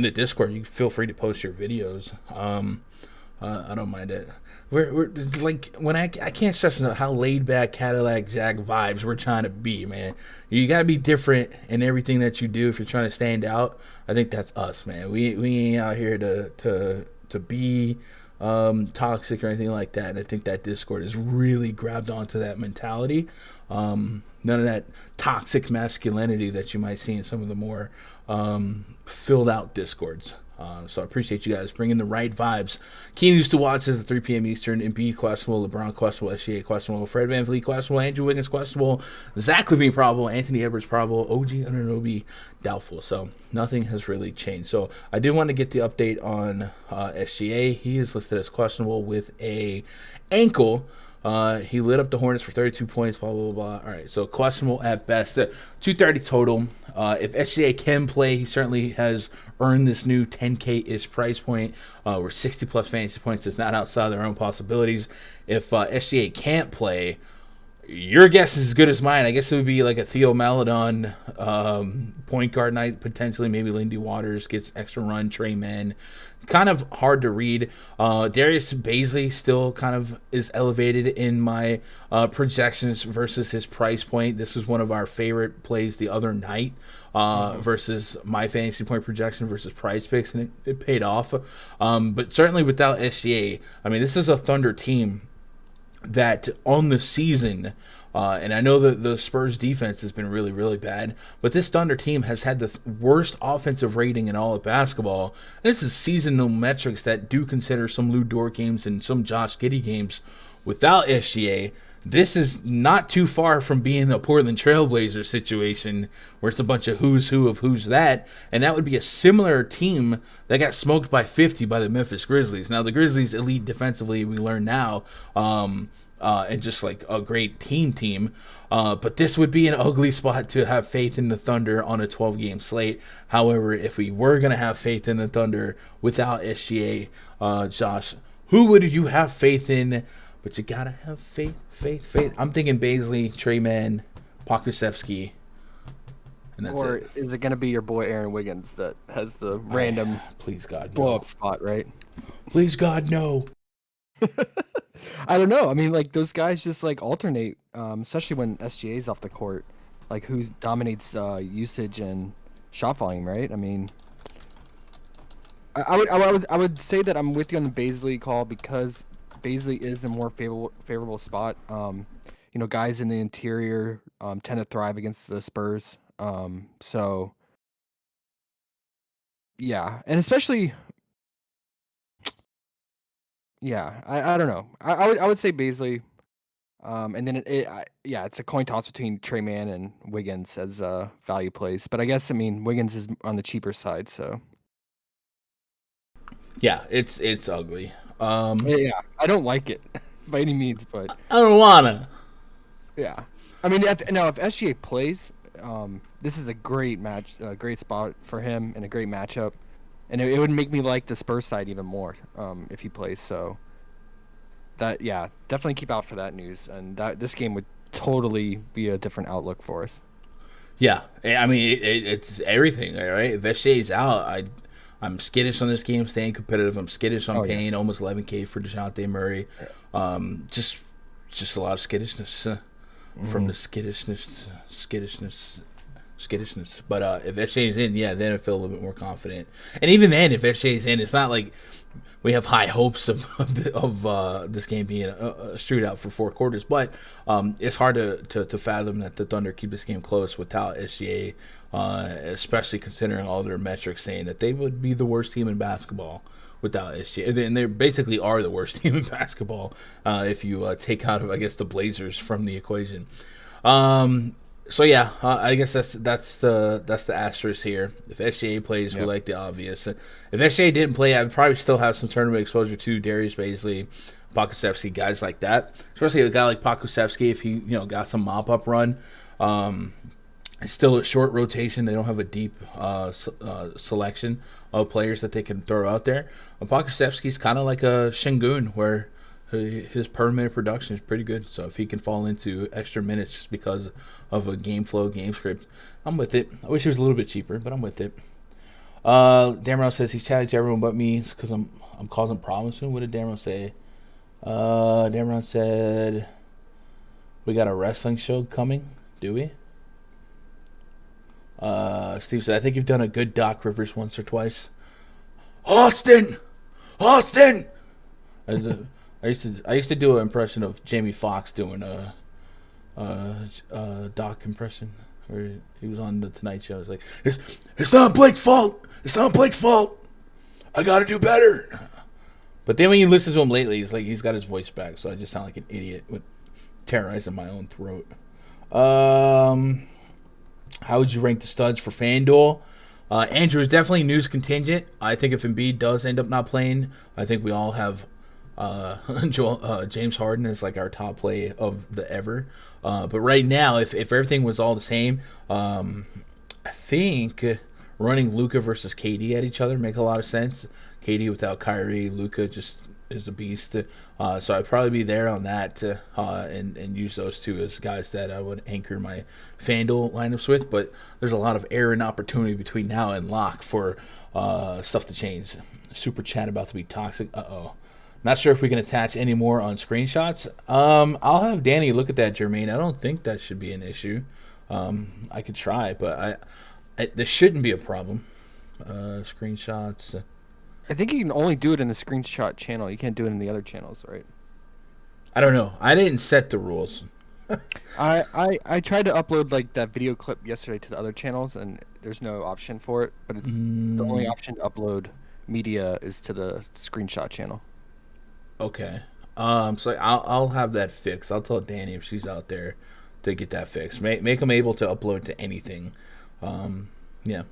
the Discord, you feel free to post your videos. I don't mind it. We're like, when I can't stress enough how laid back Cadillac Jack vibes we're trying to be, man. You gotta be different in everything that you do if you're trying to stand out. I think that's us, man. We ain't out here to be toxic or anything like that, and I think that Discord has really grabbed onto that mentality. None of that toxic masculinity that you might see in some of the more filled out Discords. So I appreciate you guys bringing the right vibes. Keen used to watch as 3 p.m. Eastern. Embiid questionable, LeBron questionable, SGA questionable, Fred VanVleet questionable, Andrew Wiggins questionable, Zach LaVine probable, Anthony Edwards probable, OG Anunoby doubtful. So nothing has really changed. So I did want to get the update on SGA. He is listed as questionable with a ankle. He lit up the Hornets for 32 points, blah, blah, blah. All right, so questionable at best. 230 total. If SGA can play, he certainly has earned this new 10K-ish price point where 60-plus fantasy points is not outside their own possibilities. If SGA can't play, your guess is as good as mine. I guess it would be like a Theo Maledon point guard night, potentially. Maybe Lindy Waters gets extra run, Trey Mann. Kind of hard to read. Darius Bazley still kind of is elevated in my projections versus his price point. This was one of our favorite plays the other night versus my fantasy point projection versus prize picks, and it paid off. But certainly without SGA, I mean, this is a Thunder team that on the season, and I know that the Spurs defense has been really, really bad, but this Thunder team has had the worst offensive rating in all of basketball. And this is seasonal metrics that do consider some Lou Dort games and some Josh Giddey games. Without SGA, this is not too far from being a Portland Trailblazers situation where it's a bunch of who's who of who's that, and that would be a similar team that got smoked by 50 by the Memphis Grizzlies. Now, the Grizzlies elite defensively, we learn now, and just like a great team. But this would be an ugly spot to have faith in the Thunder on a 12-game slate. However, if we were going to have faith in the Thunder without SGA, Josh, who would you have faith in? But you got to have faith. I'm thinking Bazley, Trey Mann, Pokusevski. And that's or it. Is it going to be your boy Aaron Wiggins that has the random please God, no. blow-up spot, right? Please God, no. I don't know. I mean, like, those guys just, like, alternate, especially when SGA's off the court. Like, who dominates usage and shot volume, right? I mean, I would say that I'm with you on the Bazley call because Bazley is the more favorable spot. You know, guys in the interior tend to thrive against the Spurs. So, yeah. And especially... Yeah, I don't know. I would say Bazley, and then it's a coin toss between Trey Mann and Wiggins as value plays. But I guess Wiggins is on the cheaper side, so yeah, it's ugly. Yeah, I don't like it by any means, but I don't wanna. Yeah, I mean, if SGA plays, this is a great great spot for him and a great matchup. And it would make me like the Spurs side even more if he plays. So definitely keep out for that news. And this game would totally be a different outlook for us. Yeah, I mean it's everything, right? If SGA's out, I'm skittish on this game staying competitive. I'm skittish on paying almost $11K for DeJounte Murray. Just a lot of skittishness from the skittishness. But if SGA's in, then I feel a little bit more confident. And even then, if SGA's in, it's not like we have high hopes of this game being a shootout for 4 quarters. But it's hard to fathom that the Thunder keep this game close without SGA, especially considering all their metrics saying that they would be the worst team in basketball without SGA. And they basically are the worst team in basketball if you take out, I guess, the Blazers from the equation. So yeah, I guess that's the asterisk here. If SGA plays, we like the obvious. If SGA didn't play, I would probably still have some tournament exposure to Darius Bazley, Pokusevski, guys like that. Especially a guy like Pokusevski, if he got some mop up run. It's still a short rotation. They don't have a deep selection of players that they can throw out there. Pokusevski's kind of like a Şengün, where his per minute production is pretty good. So if he can fall into extra minutes just because of a game flow, game script, I'm with it. I wish it was a little bit cheaper, but I'm with it. Damron says he's chatting to everyone but me because I'm causing problems soon. What did Damron say? Damron said we got a wrestling show coming. Do we? Steve said I think you've done a good Doc Rivers once or twice. Austin. I used to do an impression of Jamie Foxx doing a Doc impression where he was on the Tonight Show. It's like it's not Blake's fault. It's not Blake's fault. I got to do better. But then when you listen to him lately, it's like he's got his voice back, so I just sound like an idiot with terrorizing my own throat. How would you rank the studs for FanDuel? Andrew is definitely news contingent. I think if Embiid does end up not playing, I think we all have James Harden as like our top play of the ever. But right now, if everything was all the same, I think running Luka versus KD at each other make a lot of sense. KD without Kyrie, Luka just is a beast. So I'd probably be there on that and use those two as guys that I would anchor my FanDuel lineups with. But there's a lot of error and opportunity between now and lock for stuff to change. Super chat about to be toxic. Not sure if we can attach any more on screenshots. I'll have Danny look at that, Jermaine. I don't think that should be an issue. I could try, but this shouldn't be a problem. Screenshots. I think you can only do it in the screenshot channel. You can't do it in the other channels, right? I don't know. I didn't set the rules. I tried to upload like that video clip yesterday to the other channels, and there's no option for it. But it's the only option to upload media is to the screenshot channel. Okay. So I'll have that fixed. I'll tell Danny if she's out there to get that fixed. Make them able to upload to anything. Yeah.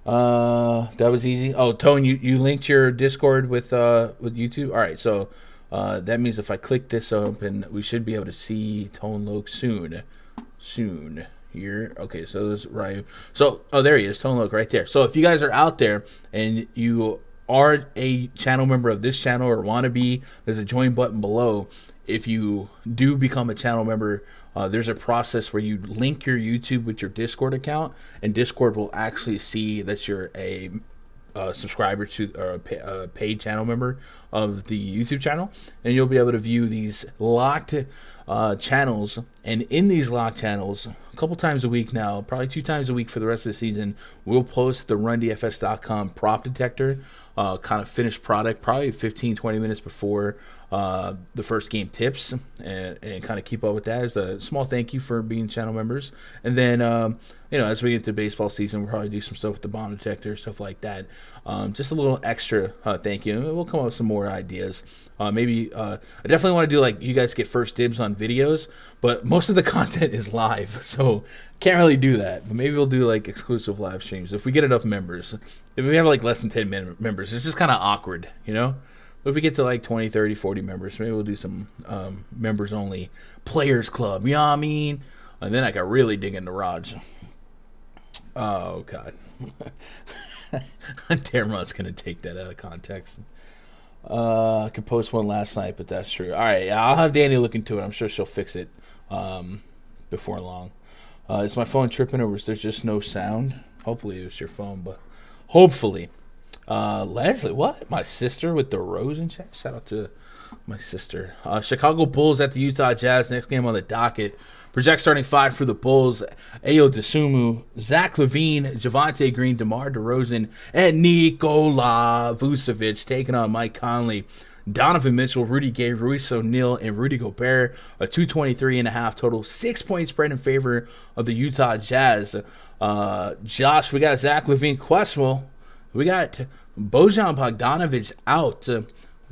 That was easy. Oh, Tone, you linked your Discord with YouTube. All right, so that means if I click this open, we should be able to see Tone Loke soon. Here. Okay, so this is right. So there he is, Tone Loke right there. So if you guys are out there and you are a channel member of this channel or want to be, there's a join button below. If you do become a channel member, there's a process where you link your YouTube with your Discord account, and Discord will actually see that you're a subscriber to or a paid channel member of the YouTube channel, and you'll be able to view these locked channels. And in these locked channels, a couple times a week now, probably 2 times a week for the rest of the season, we'll post the RunDFS.com prop detector, kind of finished product, probably 15-20 minutes before the first game tips, and kind of keep up with that as a small thank you for being channel members. And then as we get to baseball season, we'll probably do some stuff with the bomb detector, stuff like that. Just a little extra thank you. We'll come up with some more ideas. Maybe I definitely want to do like you guys get first dibs on videos, but most of the content is live, so can't really do that. But maybe we'll do like exclusive live streams if we get enough members. If we have like less than 10 members, it's just kind of awkward, But if we get to like 20, 30, 40 members, maybe we'll do some members only players club. You know what I mean? And then I can really dig into Raj. Oh God. Dermot's gonna take that out of context. I could post one last night, but that's true. All right, I'll have Danny look into it. I'm sure she'll fix it before long. Is my phone tripping, or was there just no sound? Hopefully it was your phone, but hopefully. Leslie, what? My sister with the rose in chat? Shout out to my sister. Chicago Bulls at the Utah Jazz. Next game on the docket. Project starting 5 for the Bulls. Ayo Dosunmu, Zach LaVine, Javonte Green, DeMar DeRozan, and Nikola Vucevic taking on Mike Conley, Donovan Mitchell, Rudy Gay, Ruiz O'Neal, and Rudy Gobert. A 223.5 total. 6-point spread in favor of the Utah Jazz. Josh, we got Zach LaVine questionable. We got Bojan Bogdanovic out.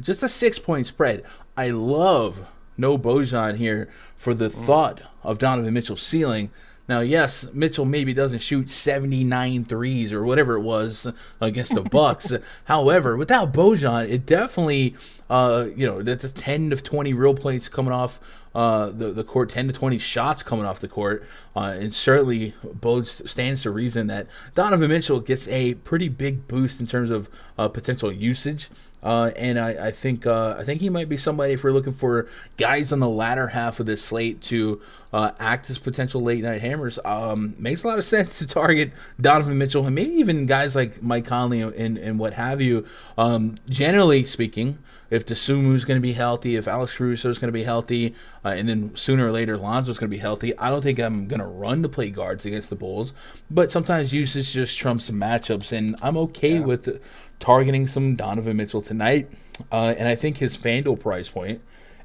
Just a 6-point spread. I love no Bojan here for the thought of Donovan Mitchell's ceiling. Now, yes, Mitchell maybe doesn't shoot 79 threes or whatever it was against the Bucks. However, without Bojan, it definitely, that's 10 to 20 real plays coming off the court, 10 to 20 shots coming off the court. And certainly stands to reason that Donovan Mitchell gets a pretty big boost in terms of potential usage. And I think he might be somebody, if we're looking for guys on the latter half of this slate to act as potential late night hammers. Makes a lot of sense to target Donovan Mitchell and maybe even guys like Mike Conley and what have you. Generally speaking, if Dosunmu's going to be healthy, if Alex Caruso's going to be healthy, and then sooner or later Lonzo's going to be healthy, I don't think I'm going to run to play guards against the Bulls. But sometimes usage just trumps some matchups, and I'm okay with targeting some Donovan Mitchell tonight. And I think his FanDuel price point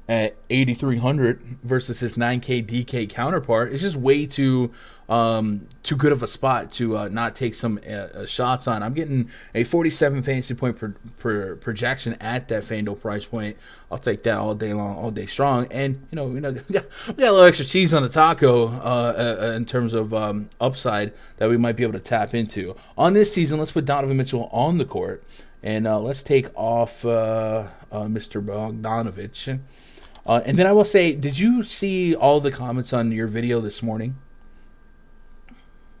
at 8,300 versus his 9K DK counterpart. It's just way too good of a spot to not take some shots on. I'm getting a 47 fantasy point per projection at that Fanduel price point. I'll take that all day long, all day strong. And we got a little extra cheese on the taco in terms of upside that we might be able to tap into on this season. Let's put Donovan Mitchell on the court, and let's take off Mr. Bogdanovich. And then I will say, did you see all the comments on your video this morning?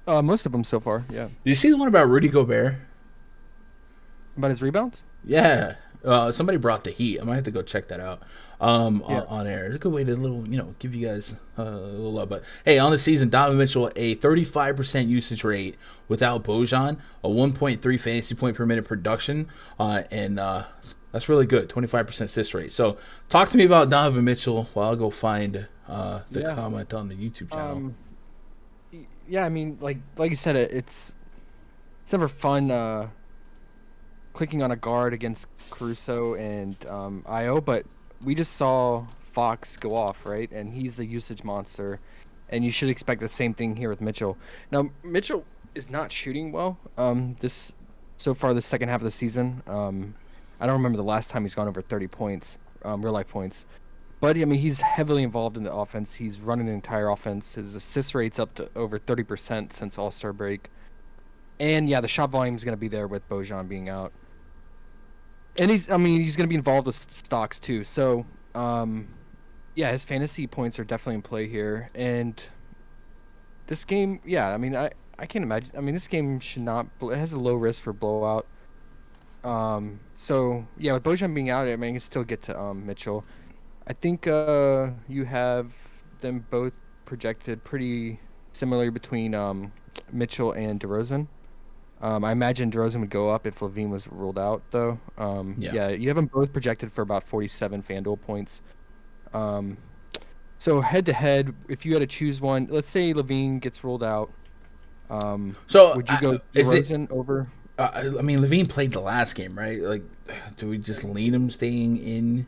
Most of them so far, yeah. Did you see the one about Rudy Gobert? About his rebounds? Yeah. Somebody brought the heat. I might have to go check that out on air. It's a good way to, give you guys a little love. But, hey, on the season, Donovan Mitchell, a 35% usage rate without Bojan, a 1.3 fantasy point per minute production, and that's really good, 25% assist rate. So talk to me about Donovan Mitchell while I'll go find the comment on the YouTube channel. Yeah, I mean, like you said, it's never fun clicking on a guard against Caruso and Io, but we just saw Fox go off, right? And he's a usage monster, and you should expect the same thing here with Mitchell. Now, Mitchell is not shooting well so far the second half of the season. I don't remember the last time he's gone over 30 points, real life points. But, I mean, he's heavily involved in the offense. He's running the entire offense. His assist rate's up to over 30% since All-Star break. And, yeah, the shot volume is going to be there with Bojan being out. And he's going to be involved with stocks, too. So, yeah, his fantasy points are definitely in play here. And this game, yeah, I mean, I can't imagine. I mean, this game should not – it has a low risk for blowout. So, yeah, with Bojan being out, I mean, you can still get to Mitchell. I think you have them both projected pretty similarly between Mitchell and DeRozan. I imagine DeRozan would go up if Levine was ruled out, though. Yeah, you have them both projected for about 47 Fanduel points. So head-to-head, if you had to choose one, let's say Levine gets ruled out, So would you go DeRozan over? I mean, Levine played the last game, right? Like, do we just lean him staying in?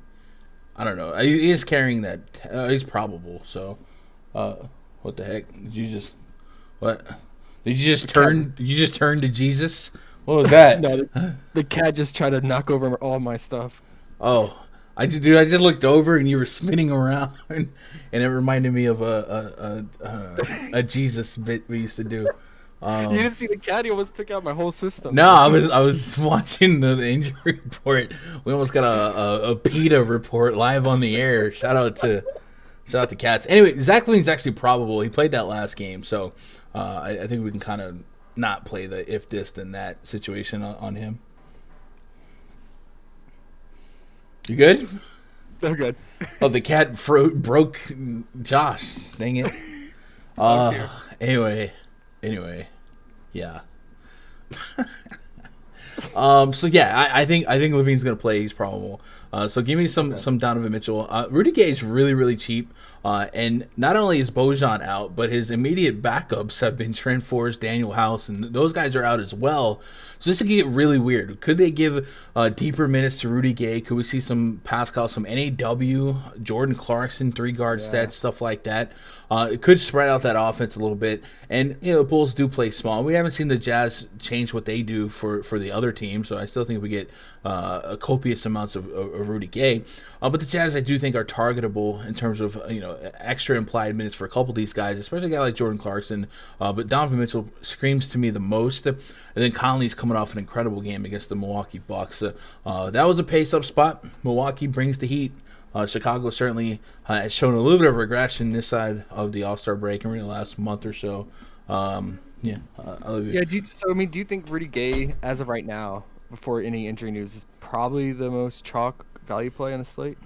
I don't know. He is carrying that. He's probable. So, what the heck? Did you just turn? You just turned to Jesus? What was that? No, the cat just tried to knock over all my stuff. Oh, I just looked over and you were spinning around, and it reminded me of a Jesus bit we used to do. You didn't see the cat? He almost took out my whole system. No, I was watching the injury report. We almost got a PETA report live on the air. Shout out to Cats. Anyway, Zach Levine's actually probable. He played that last game, so I think we can kind of not play the if this then that situation on him. You good? I'm good. Oh, the cat broke Josh. Dang it. Anyway, yeah. So yeah, I think Levine's gonna play. He's probable. So give me some Donovan Mitchell. Rudy Gay is really, really cheap. And not only is Bojan out, but his immediate backups have been Trent Forrest, Daniel House, and those guys are out as well. So this could get really weird. Could they give deeper minutes to Rudy Gay? Could we see some Pascal, some NAW, Jordan Clarkson, 3-guard stats, stuff like that? It could spread out that offense a little bit. And, the Bulls do play small. We haven't seen the Jazz change what they do for the other team, so I still think we get copious amounts of Rudy Gay. But the Jazz, I do think, are targetable in terms of, extra implied minutes for a couple of these guys, especially a guy like Jordan Clarkson. But Donovan Mitchell screams to me the most. And then Conley's coming off an incredible game against the Milwaukee Bucks. That was a pace-up spot. Milwaukee brings the heat. Chicago certainly has shown a little bit of regression this side of the All-Star break in the last month or so. I love you. Yeah, do you think Rudy Gay, as of right now, before any injury news, is probably the most chalk value play on the slate?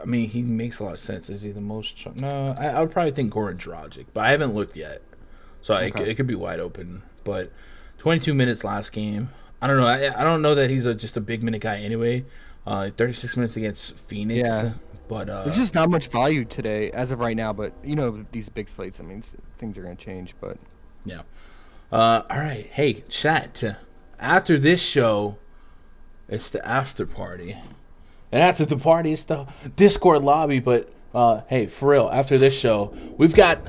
I mean, he makes a lot of sense. Is he the most chalk? No, I would probably think Goran Dragic, but I haven't looked yet. So it could be wide open. But 22 minutes last game. I don't know. I don't know that he's just a big minute guy anyway. 36 minutes against Phoenix. Yeah. But there's just not much value today as of right now. But, these big slates, I mean, things are going to change. But yeah. All right. Hey, chat. After this show, It's the after party. And after the party, it's the Discord lobby. But, hey, for real, after this show, we've got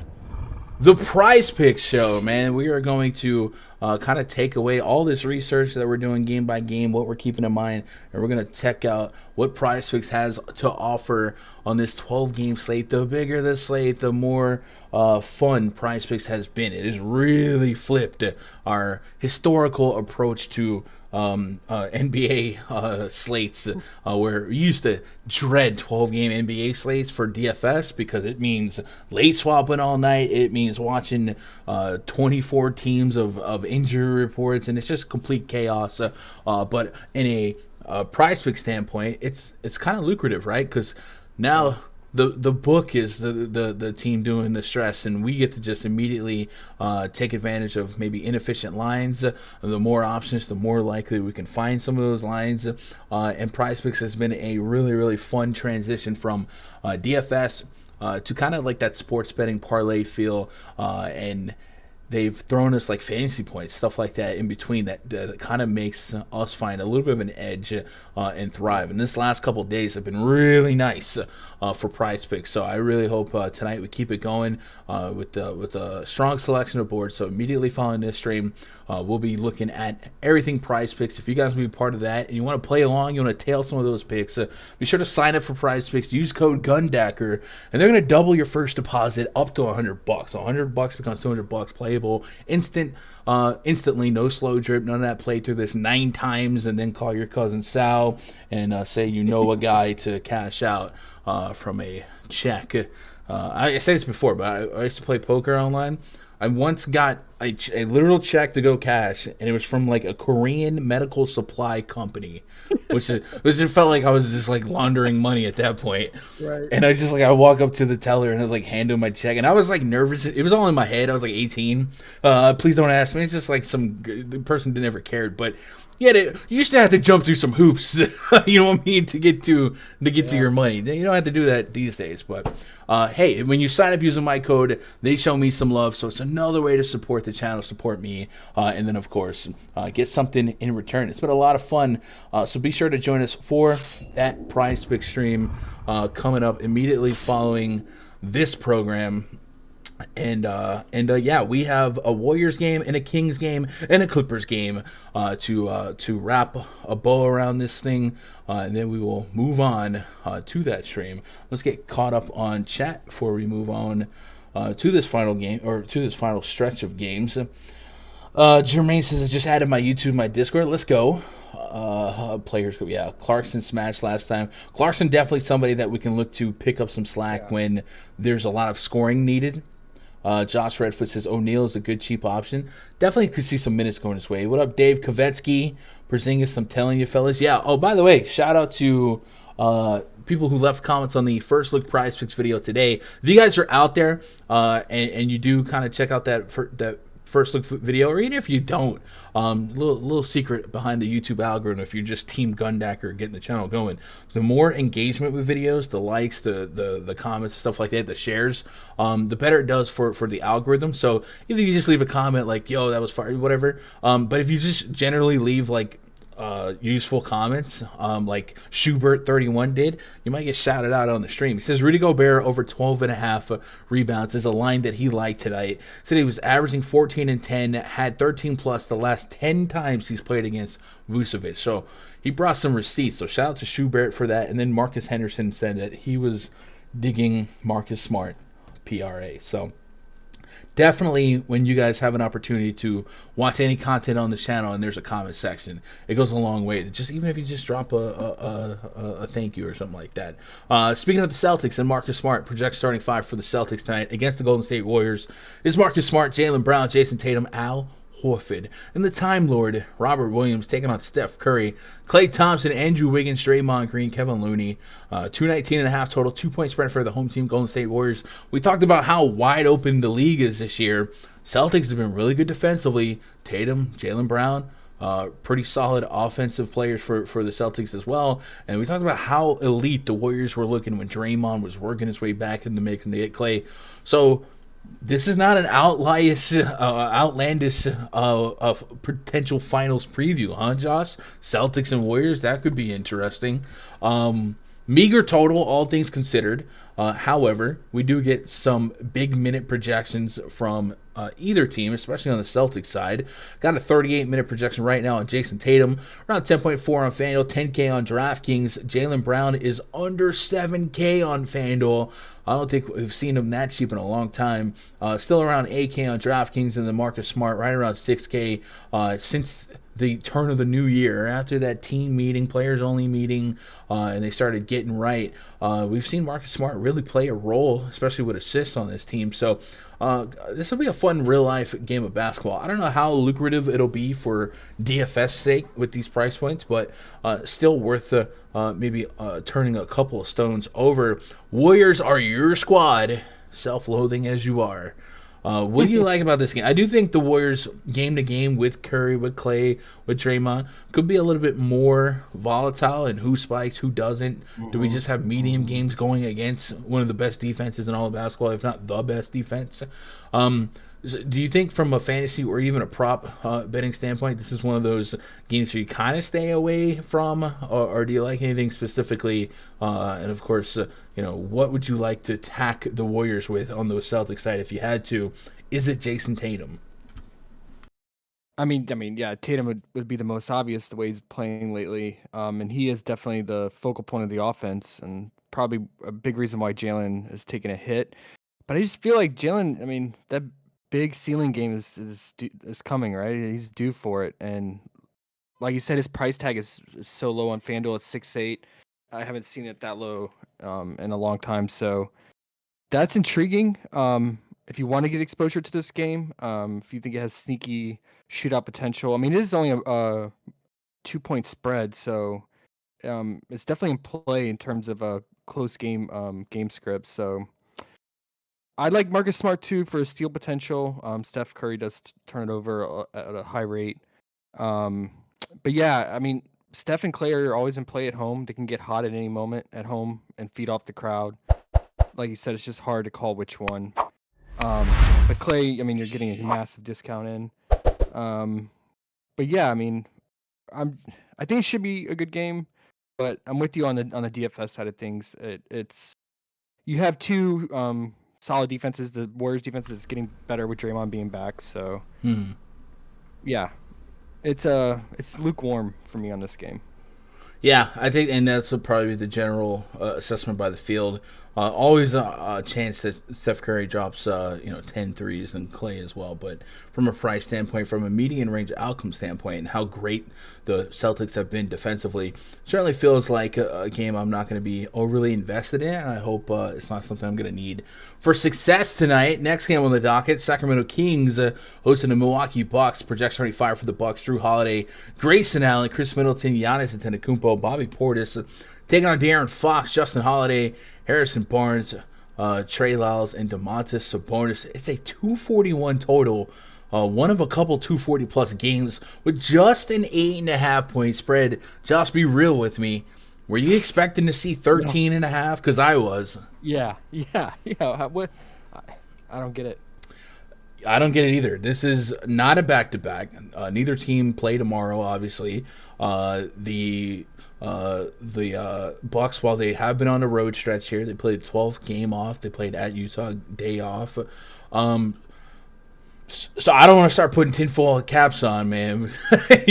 the PrizePicks show, man. We are going to kind of take away all this research that we're doing game by game, what we're keeping in mind, and we're going to check out what PrizePicks has to offer on this 12-game slate. The bigger the slate, the more fun PrizePicks has been. It has really flipped our historical approach to NBA slates, where we used to dread 12-game NBA slates for DFS because it means late swapping all night. It means watching 24 teams of injury reports, and it's just complete chaos. But in a PrizePicks standpoint, it's kind of lucrative, right? Because now the book is the team doing the stress, and we get to just immediately take advantage of maybe inefficient lines. The more options, the more likely we can find some of those lines. And PrizePicks has been a really, really fun transition from DFS to kind of like that sports betting parlay feel, and they've thrown us like fantasy points, stuff like that in between that kind of makes us find a little bit of an edge and thrive. And this last couple of days have been really nice for PrizePicks. So I really hope tonight we keep it going with a strong selection of boards. So immediately following this stream, we'll be looking at everything PrizePicks. If you guys want to be part of that and you want to play along, you want to tail some of those picks, be sure to sign up for PrizePicks. Use code GUNDACKER, and they're going to double your first deposit up to $100. $100 becomes $200. Playable instantly, no slow drip, none of that. Play through this 9 times and then call your cousin Sal and say you know a guy to cash out from a check. I said this before, but I used to play poker online. I once got a literal check to go cash, and it was from like a Korean medical supply company, which it felt like I was just like laundering money at that point. Right. And I was just like, I walk up to the teller and I like hand him my check, and I was like nervous. It was all in my head. I was like 18. Please don't ask me. It's just like the person that never cared, but. Yeah, you used to have to jump through some hoops, you know what I mean, to get to your money. You don't have to do that these days. But hey, when you sign up using my code, they show me some love. So it's another way to support the channel, support me, and then of course get something in return. It's been a lot of fun. So be sure to join us for that PrizePicks stream coming up immediately following this program. And yeah, we have a Warriors game and a Kings game and a Clippers game to wrap a bow around this thing, and then we will move on to that stream. Let's get caught up on chat before we move on to this final game, or to this final stretch of games. Jermaine says, I just added my YouTube, my Discord. Let's go. Players go. Yeah, Clarkson smashed last time. Clarkson definitely somebody that we can look to pick up some slack when there's a lot of scoring needed. Josh Redfoot says O'Neal is a good cheap option. Definitely could see some minutes going his way. What up, Dave Kovetsky? Porzingis, I'm telling you, fellas. Yeah. Oh, by the way, shout out to people who left comments on the First Look PrizePicks video today. If you guys are out there and you do kind of check out that First Look video, or even if you don't, little secret behind the YouTube algorithm. If you're just Team Gundacker getting the channel going, the more engagement with videos, the likes, the comments, stuff like that, the shares, the better it does for the algorithm. So either you just leave a comment like, yo, that was fire, whatever, but if you just generally leave like useful comments, like Schubert31 did, you might get shouted out on the stream. He says Rudy Gobert over 12.5 rebounds is a line that he liked tonight. Said he was averaging 14 and 10, had 13 plus the last 10 times he's played against Vucevic. So he brought some receipts. So shout out to Schubert for that. And then Marcus Henderson said that he was digging Marcus Smart, PRA. So definitely, when you guys have an opportunity to watch any content on the channel and there's a comment section, it goes a long way. Just even if you just drop a thank you or something like that. Speaking of the Celtics and Marcus Smart, project starting 5 for the Celtics tonight against the Golden State Warriors is Marcus Smart, Jaylen Brown, Jason Tatum, Al Horford, and the Time Lord Robert Williams taking on Steph Curry, Klay Thompson, Andrew Wiggins, Draymond Green, Kevin Looney. 219.5 total, 2-point spread for the home team Golden State Warriors. We talked about how wide open the league is this year. Celtics have been really good defensively. Tatum, Jaylen Brown, pretty solid offensive players for the Celtics as well. And we talked about how elite the Warriors were looking when Draymond was working his way back in the mix and they get Klay. So This is not an outlandish potential finals preview, huh, Josh? Celtics and Warriors, that could be interesting. Meager total, all things considered. However, we do get some big minute projections from either team, especially on the Celtics side. Got a 38-minute projection right now on Jason Tatum, around 10.4 on FanDuel, 10K on DraftKings. Jaylen Brown is under 7K on FanDuel. I don't think we've seen him that cheap in a long time. Still around 8K on DraftKings, and the Marcus Smart right around 6K since the turn of the new year. After that team meeting, players only meeting, and they started getting right. We've seen Marcus Smart really play a role, especially with assists on this team. So this will be a fun real life game of basketball. I don't know how lucrative it'll be for DFS sake with these price points, but still worth maybe turning a couple of stones over. Warriors are your squad, self-loathing as you are. What do you like about this game? I do think the Warriors game to game with Curry, with Clay, with Draymond could be a little bit more volatile in who spikes, who doesn't. Do we just have medium games going against one of the best defenses in all of basketball, if not the best defense? Do you think from a fantasy or even a prop betting standpoint, this is one of those games where you kind of stay away from, or do you like anything specifically? And of course, what would you like to attack the Warriors with on the Celtics side if you had to? Is it Jason Tatum? I mean, yeah, Tatum would be the most obvious the way he's playing lately, and he is definitely the focal point of the offense, and probably a big reason why Jalen is taking a hit. But I just feel like Jalen, that big ceiling game is coming, right? He's due for it, and like you said, his price tag is so low on FanDuel at 6.8. I haven't seen it that low in a long time, so that's intriguing. If you want to get exposure to this game, if you think it has sneaky shootout potential, it is only a 2-point spread, so it's definitely in play in terms of a close game script. So I like Marcus Smart too for steal potential. Steph Curry does turn it over at a high rate. But yeah, Steph and Clay are always in play at home. They can get hot at any moment at home and feed off the crowd. Like you said, it's just hard to call which one. But Clay, you're getting a massive discount in. But yeah, I think it should be a good game. But I'm with you on the DFS side of things. It's you have two solid defenses. The Warriors defense is getting better with Draymond being back. So yeah, it's lukewarm for me on this game. Yeah, I think, and that's probably the general assessment by the field. Always a chance that Steph Curry drops 10 threes and Clay as well. But from a price standpoint, from a median range outcome standpoint, and how great the Celtics have been defensively, certainly feels like a game I'm not going to be overly invested in. I hope it's not something I'm going to need for success tonight. Next game on the docket, Sacramento Kings hosting the Milwaukee Bucks. Projection 25 for the Bucks. Drew Holiday, Grayson Allen, Chris Middleton, Giannis Antetokounmpo, Bobby Portis, taking on De'Aaron Fox, Justin Holiday, Harrison Barnes, Trey Lyles, and Domantas Sabonis. It's a 241 total. One of a couple 240-plus games with just an 8.5-point spread. Josh, be real with me. Were you expecting to see 13.5? Because I was. Yeah. What? I don't get it. I don't get it either. This is not a back-to-back. Neither team play tomorrow, obviously. The Bucks, while they have been on a road stretch here, they played 12th game off. They played at Utah, day off. So I don't want to start putting tinfoil caps on, man. But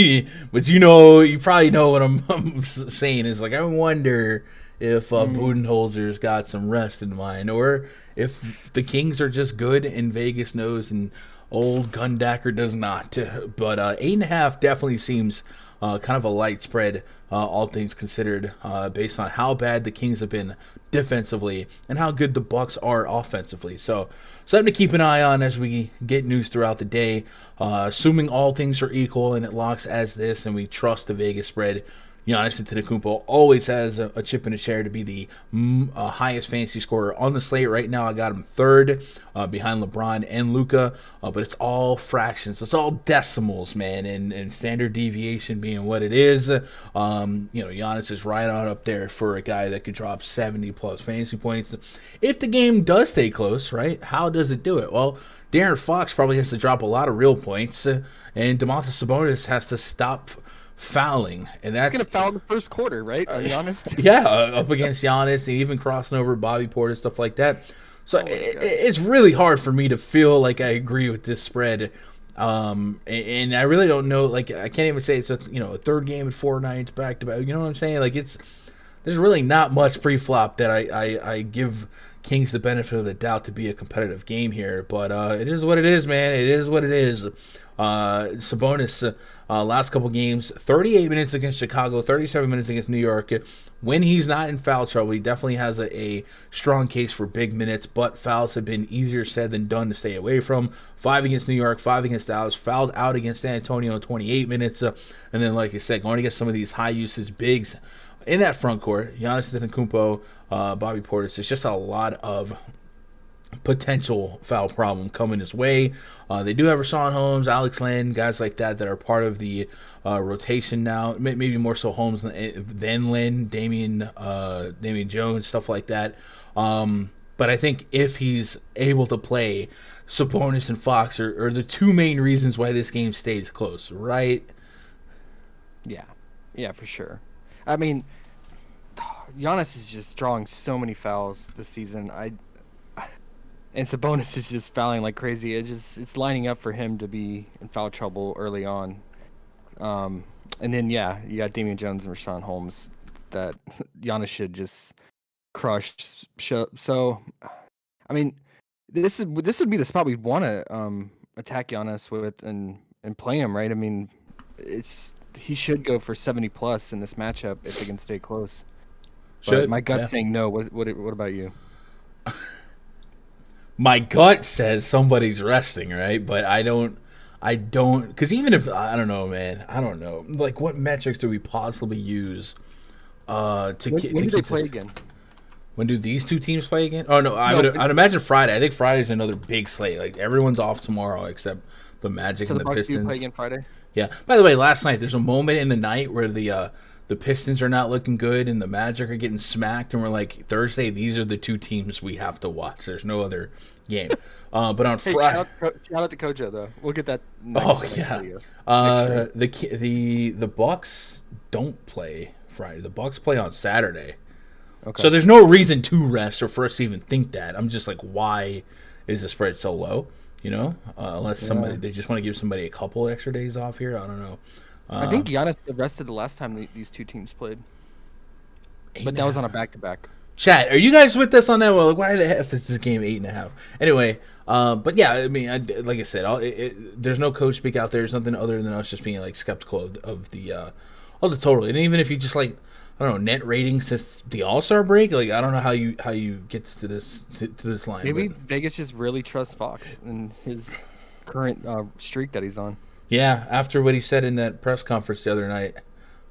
you probably know what I'm saying. Is like I wonder if Budenholzer's got some rest in mind, or if the Kings are just good and Vegas knows and old Gundacker does not. But 8.5 definitely seems kind of a light spread, all things considered, based on how bad the Kings have been defensively and how good the Bucks are offensively. So something to keep an eye on as we get news throughout the day. Assuming all things are equal and it locks as this and we trust the Vegas spread, Giannis Antetokounmpo always has a chip in his chair to be the highest fantasy scorer on the slate. Right now, I got him third behind LeBron and Luka, but it's all fractions. It's all decimals, man, and standard deviation being what it is. Giannis is right on up there for a guy that could drop 70-plus fantasy points. If the game does stay close, right, how does it do it? Well, De'Aaron Fox probably has to drop a lot of real points, and Domantas Sabonis has to stop fouling, and that's going to foul in the first quarter, right? Are you honest? Yeah, up against Giannis, and even crossing over Bobby Portis, stuff like that. So it's really hard for me to feel like I agree with this spread, and I really don't know. Like, I can't even say it's a third game at 4 nights back to back. You know what I'm saying? Like, there's really not much pre-flop that I give Kings the benefit of the doubt to be a competitive game here, but it is what it is, man. It is what it is. Sabonis, last couple games, 38 minutes against Chicago, 37 minutes against New York. When he's not in foul trouble, he definitely has a strong case for big minutes, but fouls have been easier said than done to stay away from. 5 against New York, 5 against Dallas, fouled out against San Antonio in 28 minutes, and then, like I said, going against some of these high-usage bigs in that front court, Giannis Antetokounmpo, Bobby Portis. It's just a lot of potential foul problem coming his way. They do have Rashawn Holmes, Alex Len, guys like that are part of the rotation now. Maybe more so Holmes than Len, Damian Jones, stuff like that. But I think if he's able to play, Sabonis and Fox are the two main reasons why this game stays close, right? Yeah, for sure. I mean, Giannis is just drawing so many fouls this season. And Sabonis is just fouling like crazy. It's lining up for him to be in foul trouble early on. And then you got Damian Jones and Rashawn Holmes that Giannis should just crush. So, I mean, this would be the spot we'd want to attack Giannis with and play him, right? I mean, he should go for 70+ in this matchup if they can stay close. But my gut's saying no. What about you? My gut says somebody's resting, right? But I don't, because even if, I don't know, man. I don't know. Like, what metrics do we possibly use to when do they play again? When do these two teams play again? Oh, no, I'd imagine Friday. I think Friday's another big slate. Like, everyone's off tomorrow except the Magic and the Pistons. So the Bucks do play again Friday? Yeah. By the way, last night, there's a moment in the night where the Pistons are not looking good and the Magic are getting smacked, and we're like, Thursday, these are the two teams we have to watch. There's no other game. But on Friday, shout out to Kojo though. We'll get that. The Bucks don't play Friday. The Bucks play on Saturday. Okay. So there's no reason to rest or for us to even think that. I'm just like, why is the spread so low? Unless they just want to give somebody a couple extra days off here. I don't know. I think Giannis rested the last time these two teams played. But that was on a back-to-back. Chat, are you guys with us on that? Well, like, why the F is this game 8.5? Anyway, but yeah, I mean, like I said, there's no coach speak out there. There's nothing other than us just being like skeptical of the total. And even if you just like, I don't know, net ratings since the All-Star break, like I don't know how you get to this line. Maybe Vegas just really trusts Fox and his current streak that he's on. Yeah, after what he said in that press conference the other night,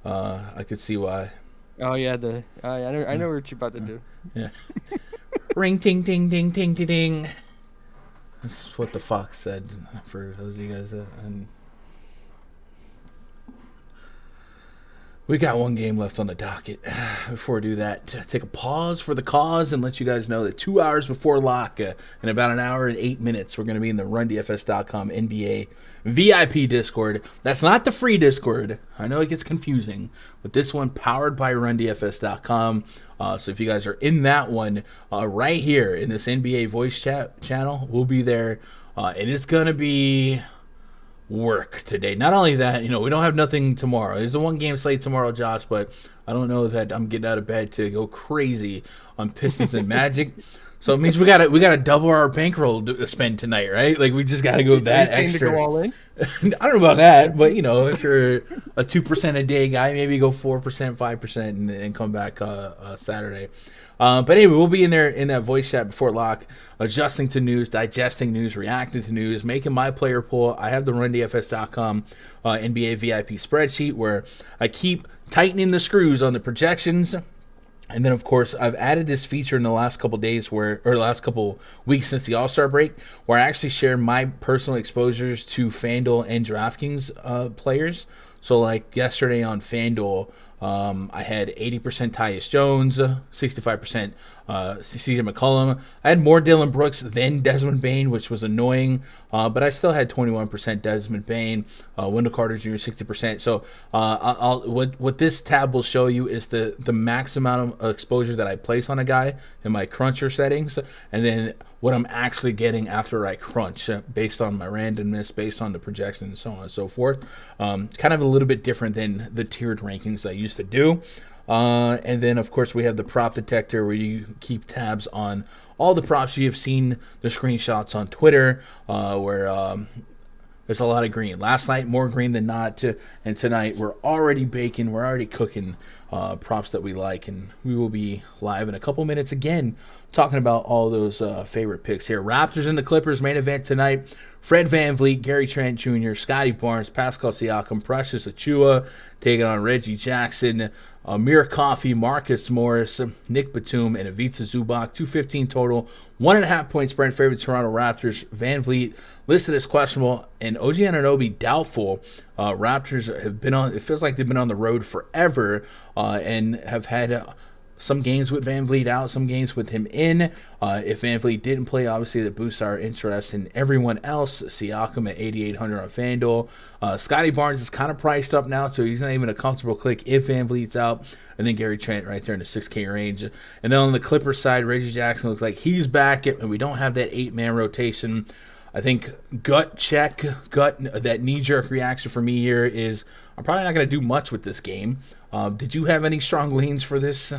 I could see why. Oh yeah, I know what you're about to do. Yeah. Ring, ting, ting, ting, ting, ting, ting. That's what the Fox said for those of you guys and we got one game left on the docket. Before we do that, take a pause for the cause and let you guys know that 2 hours before lock, in about an hour and 8 minutes, we're going to be in the RunDFS.com NBA VIP Discord. That's not the free Discord. I know it gets confusing, but this one powered by RunDFS.com. So if you guys are in that one, right here in this NBA voice chat channel, we'll be there. And it's going to be work today. Not only that, we don't have nothing tomorrow. There's a one game slate tomorrow, Josh, but I don't know that I'm getting out of bed to go crazy on Pistons and Magic. So it means we gotta double our bankroll to spend tonight, right? Like we just gotta go that extra. To go all in? I don't know about that, but if you're a 2% a day guy, maybe go 4%, 5%, and come back Saturday. But anyway, we'll be in there in that voice chat before lock, adjusting to news, digesting news, reacting to news, making my player pool. I have the RunDFS.com NBA VIP spreadsheet where I keep tightening the screws on the projections. And then, of course, I've added this feature in the last couple days last couple weeks since the All-Star break, where I actually share my personal exposures to FanDuel and DraftKings players. So, like yesterday on FanDuel, I had 80% Tyus Jones, 65% CJ McCollum. I had more Dylan Brooks than Desmond Bane, which was annoying, but I still had 21% Desmond Bane, Wendell Carter Jr. 60%. So what this tab will show you is the max amount of exposure that I place on a guy in my cruncher settings, and then what I'm actually getting after I crunch based on my randomness, based on the projection, and so on and so forth. Kind of a little bit different than the tiered rankings I used to do. And then, of course, we have the prop detector where you keep tabs on all the props. You have seen the screenshots on Twitter where there's a lot of green. Last night, more green than not. And tonight, we're already baking. We're already cooking props that we like. And we will be live in a couple minutes again talking about all those favorite picks here. Raptors and the Clippers main event tonight. Fred VanVleet, Gary Trent Jr., Scotty Barnes, Pascal Siakam, Precious Achiuwa taking on Reggie Jackson, Amir Coffey, Marcus Morris, Nick Batum, and Ivica Zubac. 215 total. 1.5 point spread favorite Toronto Raptors. VanVleet listed as questionable, and OG Anunoby doubtful. Raptors have been on. It feels like they've been on the road forever, and have had some games with VanVleet out, some games with him in. If VanVleet didn't play, obviously that boosts our interest in everyone else. Siakam at 8,800 on FanDuel. Scotty Barnes is kind of priced up now, so he's not even a comfortable click if VanVleet's out. And then Gary Trent right there in the 6K range. And then on the Clippers side, Reggie Jackson looks like he's back, and we don't have that 8-man rotation. I think that knee-jerk reaction for me here is I'm probably not going to do much with this game. Did you have any strong leans for this?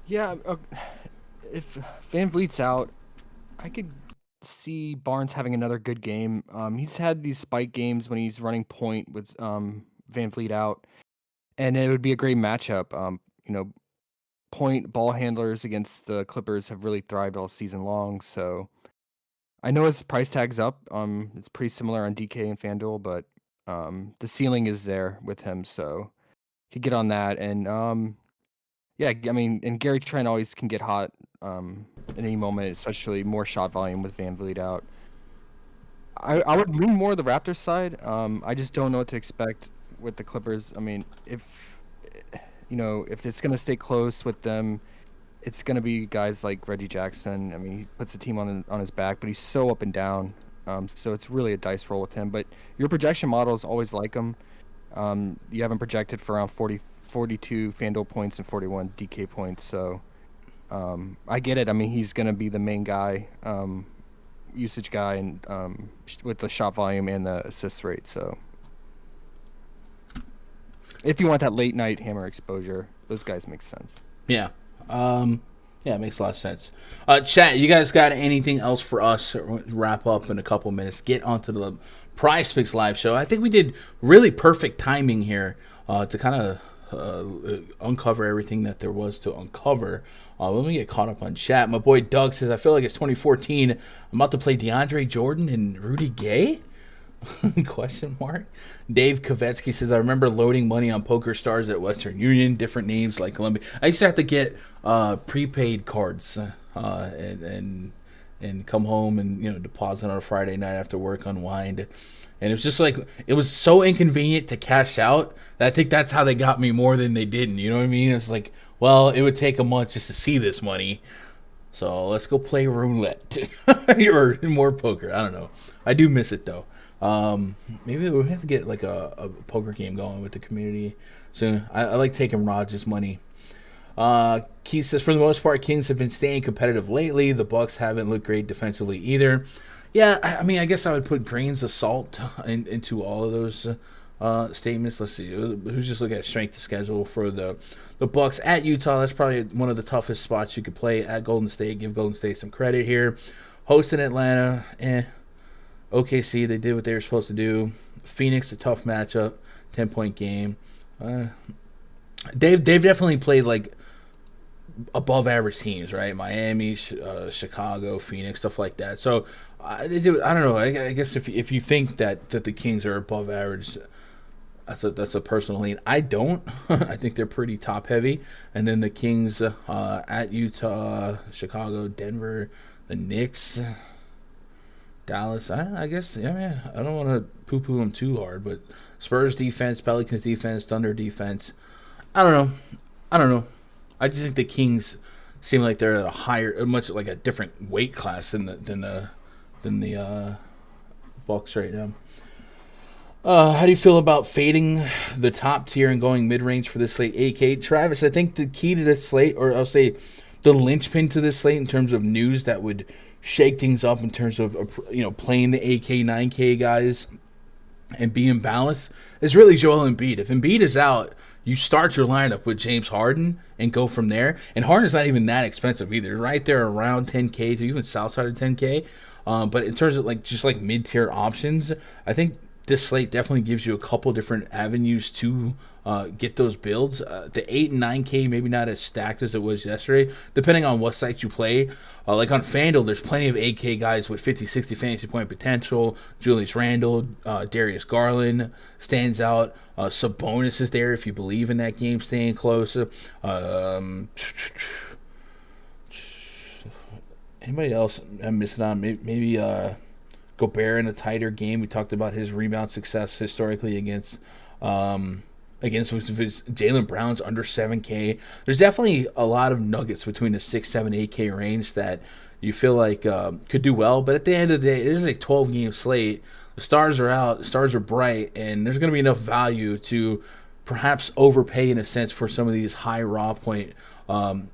Yeah, if VanVleet's out, I could see Barnes having another good game. He's had these spike games when he's running point with VanVleet out, and it would be a great matchup. Point ball handlers against the Clippers have really thrived all season long, so I know his price tag's up. It's pretty similar on DK and FanDuel, but the ceiling is there with him, so could get on that. And yeah, I mean, and Gary Trent always can get hot at any moment, especially more shot volume with VanVleet out. I would lean more the Raptors side. I just don't know what to expect with the Clippers. I mean, if it's going to stay close with them, it's going to be guys like Reggie Jackson. I mean, he puts the team on his back, but he's so up and down. So it's really a dice roll with him. But your projection models always like him. You have him projected for around 42 FanDuel points and 41 DK points. So I get it. I mean, he's going to be the main guy, usage guy, and with the shot volume and the assist rate. So if you want that late night hammer exposure, those guys make sense. Yeah. Yeah, it makes a lot of sense. Chat, you guys got anything else for us? Wrap up in a couple minutes. Get onto the PrizePicks live show. I think we did really perfect timing here to kind of uncover everything that there was to uncover. Let me get caught up on chat. My boy Doug says, I feel like it's 2014. I'm about to play DeAndre Jordan and Rudy Gay? Question mark. Dave Kovetsky says, I remember loading money on Poker Stars at Western Union, different names like Columbia. I used to have to get prepaid cards and come home and deposit on a Friday night after work, unwind. And it was just like, it was so inconvenient to cash out that I think that's how they got me more than they didn't. You know what I mean? It's like, well, it would take a month just to see this money. So let's go play roulette or more poker. I don't know. I do miss it though. Maybe we have to get like a poker game going with the community soon. I like taking Rod's money. Keith says, for the most part, Kings have been staying competitive lately. The Bucks haven't looked great defensively either. Yeah, I mean, I guess I would put grains of salt into all of those statements. Let's see. Who's just looking at strength of schedule for the Bucks at Utah? That's probably one of the toughest spots you could play. At Golden State, give Golden State some credit here. Hosting Atlanta, OKC, they did what they were supposed to do. Phoenix, a tough matchup, 10-point game. They've definitely played like above average teams, right? Miami, Chicago, Phoenix, stuff like that. So they do. I don't know. I guess if you think that the Kings are above average, that's a personal lean. I don't. I think they're pretty top heavy. And then the Kings at Utah, Chicago, Denver, the Knicks, Dallas. I guess. Yeah, man. I don't want to poo-poo them too hard, but Spurs defense, Pelicans defense, Thunder defense. I don't know. I just think the Kings seem like they're at much like a different weight class than the Bucks right now. How do you feel about fading the top tier and going mid-range for this slate, AK? Travis, I think the key to this slate, or I'll say the linchpin to this slate in terms of news that would shake things up in terms of playing the AK 9K guys and being balanced, is really Joel Embiid. If Embiid is out, you start your lineup with James Harden and go from there. And Harden's not even that expensive either. Right there around 10K to even south side of 10K. But in terms of just mid-tier options, I think this slate definitely gives you a couple different avenues to get those builds. The 8 and 9K maybe not as stacked as it was yesterday, depending on what site you play. Like on Fanduel, there's plenty of 8K guys with 50, 60 fantasy point potential. Julius Randle, Darius Garland stands out. Sabonis is there if you believe in that game staying close. Anybody else I'm missing on? Maybe Gobert in a tighter game. We talked about his rebound success historically against Jaylen Brown's under 7K. There's definitely a lot of nuggets between the 6, 7, 8K range that you feel like could do well. But at the end of the day, it is a 12-game slate. The stars are out, the stars are bright, and there's going to be enough value to perhaps overpay in a sense for some of these high raw point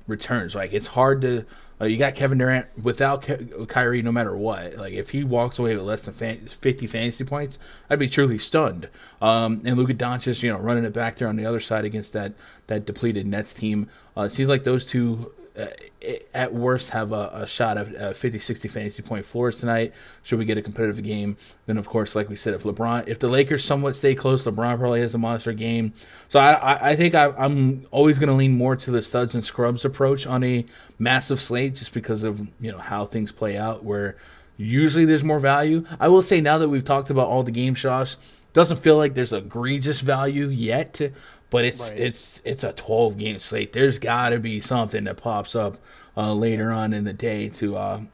returns. Like, it's hard to you got Kevin Durant without Kyrie no matter what. Like, if he walks away with less than 50 fantasy points, I'd be truly stunned. And Luka Doncic, running it back there on the other side against that depleted Nets team. It seems like those two at worst have a shot at 50, 60 fantasy point floors tonight. Should we get a competitive game? Then, of course, like we said, if the Lakers somewhat stay close, LeBron probably has a monster game. So I think I'm always going to lean more to the studs and scrubs approach on a massive slate, just because of how things play out, where usually there's more value. I will say, now that we've talked about all the game shots, doesn't feel like there's egregious value yet. But it's a 12-game slate. There's got to be something that pops up later on in the day to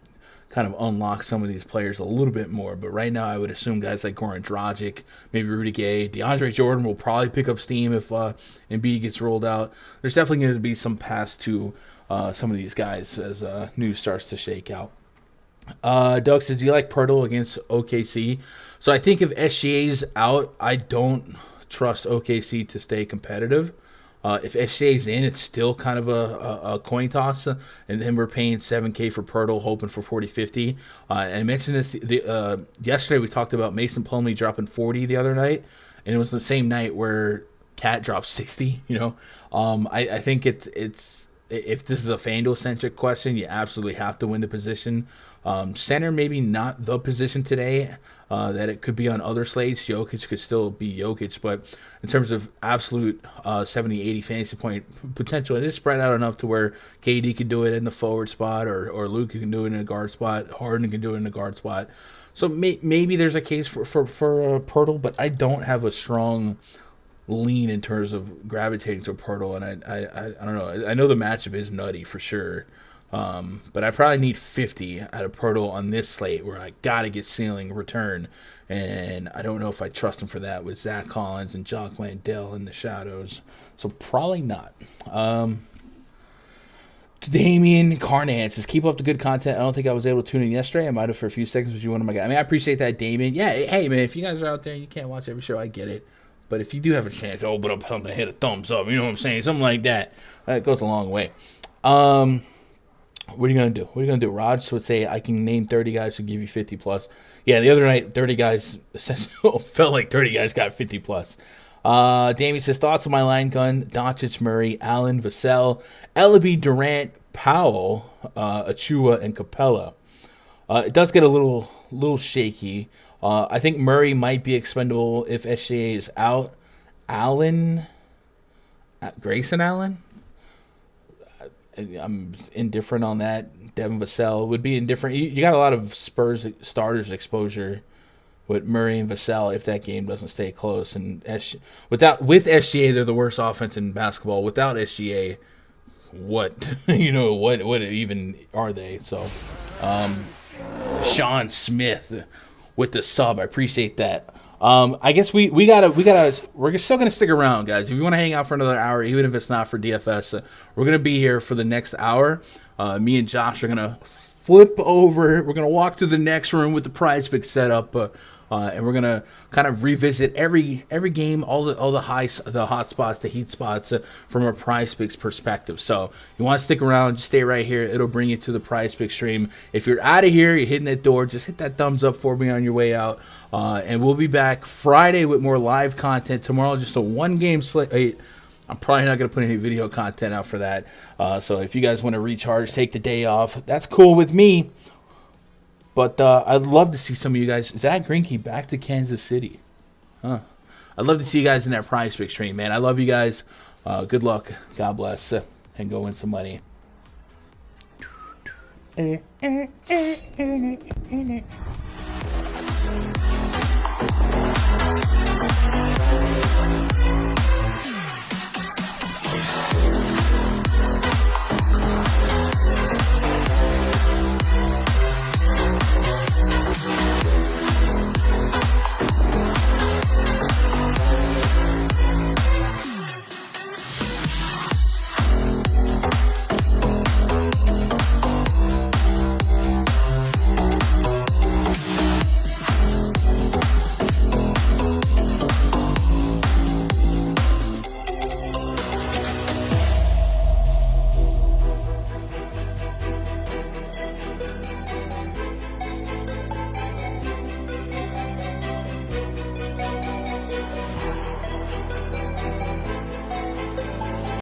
kind of unlock some of these players a little bit more. But right now, I would assume guys like Goran Dragic, maybe Rudy Gay, DeAndre Jordan will probably pick up steam if Embiid gets rolled out. There's definitely going to be some pass to some of these guys as news starts to shake out. Doug says, do you like Pirtle against OKC? So I think if SGA's out, I don't trust OKC to stay competitive. If SGA's in, it's still kind of a coin toss, and then we're paying 7K for Pirtle, hoping for 40-50. And I mentioned this yesterday. We talked about Mason Plumlee dropping 40 the other night, and it was the same night where Cat dropped 60. I think it's if this is a FanDuel-centric question, you absolutely have to win the position. Center, maybe not the position today that it could be on other slates. Jokic could still be Jokic, but in terms of absolute 70, 80 fantasy point potential, it is spread out enough to where KD could do it in the forward spot, or Luka can do it in a guard spot, Harden can do it in a guard spot. So maybe there's a case for Pirtle, but I don't have a strong lean in terms of gravitating to Pirtle, and I don't know. I know the matchup is nutty for sure, but I probably need 50 out of Pirtle on this slate, where I gotta get ceiling return, and I don't know if I trust him for that with Zach Collins and Jock Landale in the shadows, so probably not. Damian Carnance says, keep up the good content. I don't think I was able to tune in yesterday. I might have for a few seconds, but you one of my guys. I mean, I appreciate that, Damian. Yeah, hey man, if you guys are out there, you can't watch every show, I get it. But if you do have a chance to open up something, hit a thumbs up, you know what I'm saying? Something like that. That goes a long way. What are you going to do? Raj would say, I can name 30 guys who give you 50 plus. Yeah, the other night, 30 guys felt like 30 guys got 50 plus. Damien says, thoughts on my line gun: Doncic, Murray, Allen, Vassell, Ellaby, Durant, Powell, Achua, and Capella. It does get a little shaky. I think Murray might be expendable if SGA is out. Grayson Allen? I'm indifferent on that. Devin Vassell would be indifferent. You got a lot of Spurs starters exposure with Murray and Vassell if that game doesn't stay close. And with SGA, they're the worst offense in basketball. Without SGA, what what even are they? So, Sean Smith with the sub, I appreciate that. I guess we're still gonna stick around, guys. If you want to hang out for another hour, even if it's not for DFS, we're gonna be here for the next hour. Me and Josh are gonna flip over. We're gonna walk to the next room with the PrizePicks setup, and we're gonna kind of revisit every game, all the hot spots, the heat spots from a PrizePicks perspective. So you want to stick around, just stay right here. It'll bring you to the PrizePicks stream. If you're out of here, you're hitting that door, just hit that thumbs up for me on your way out. And we'll be back Friday with more live content. Tomorrow, just a one-game slate. I'm probably not going to put any video content out for that. So if you guys want to recharge, take the day off, that's cool with me. But I'd love to see some of you guys. Zach Greinke back to Kansas City. I'd love to see you guys in that PrizePicks stream, man. I love you guys. Good luck. God bless. And go win some money.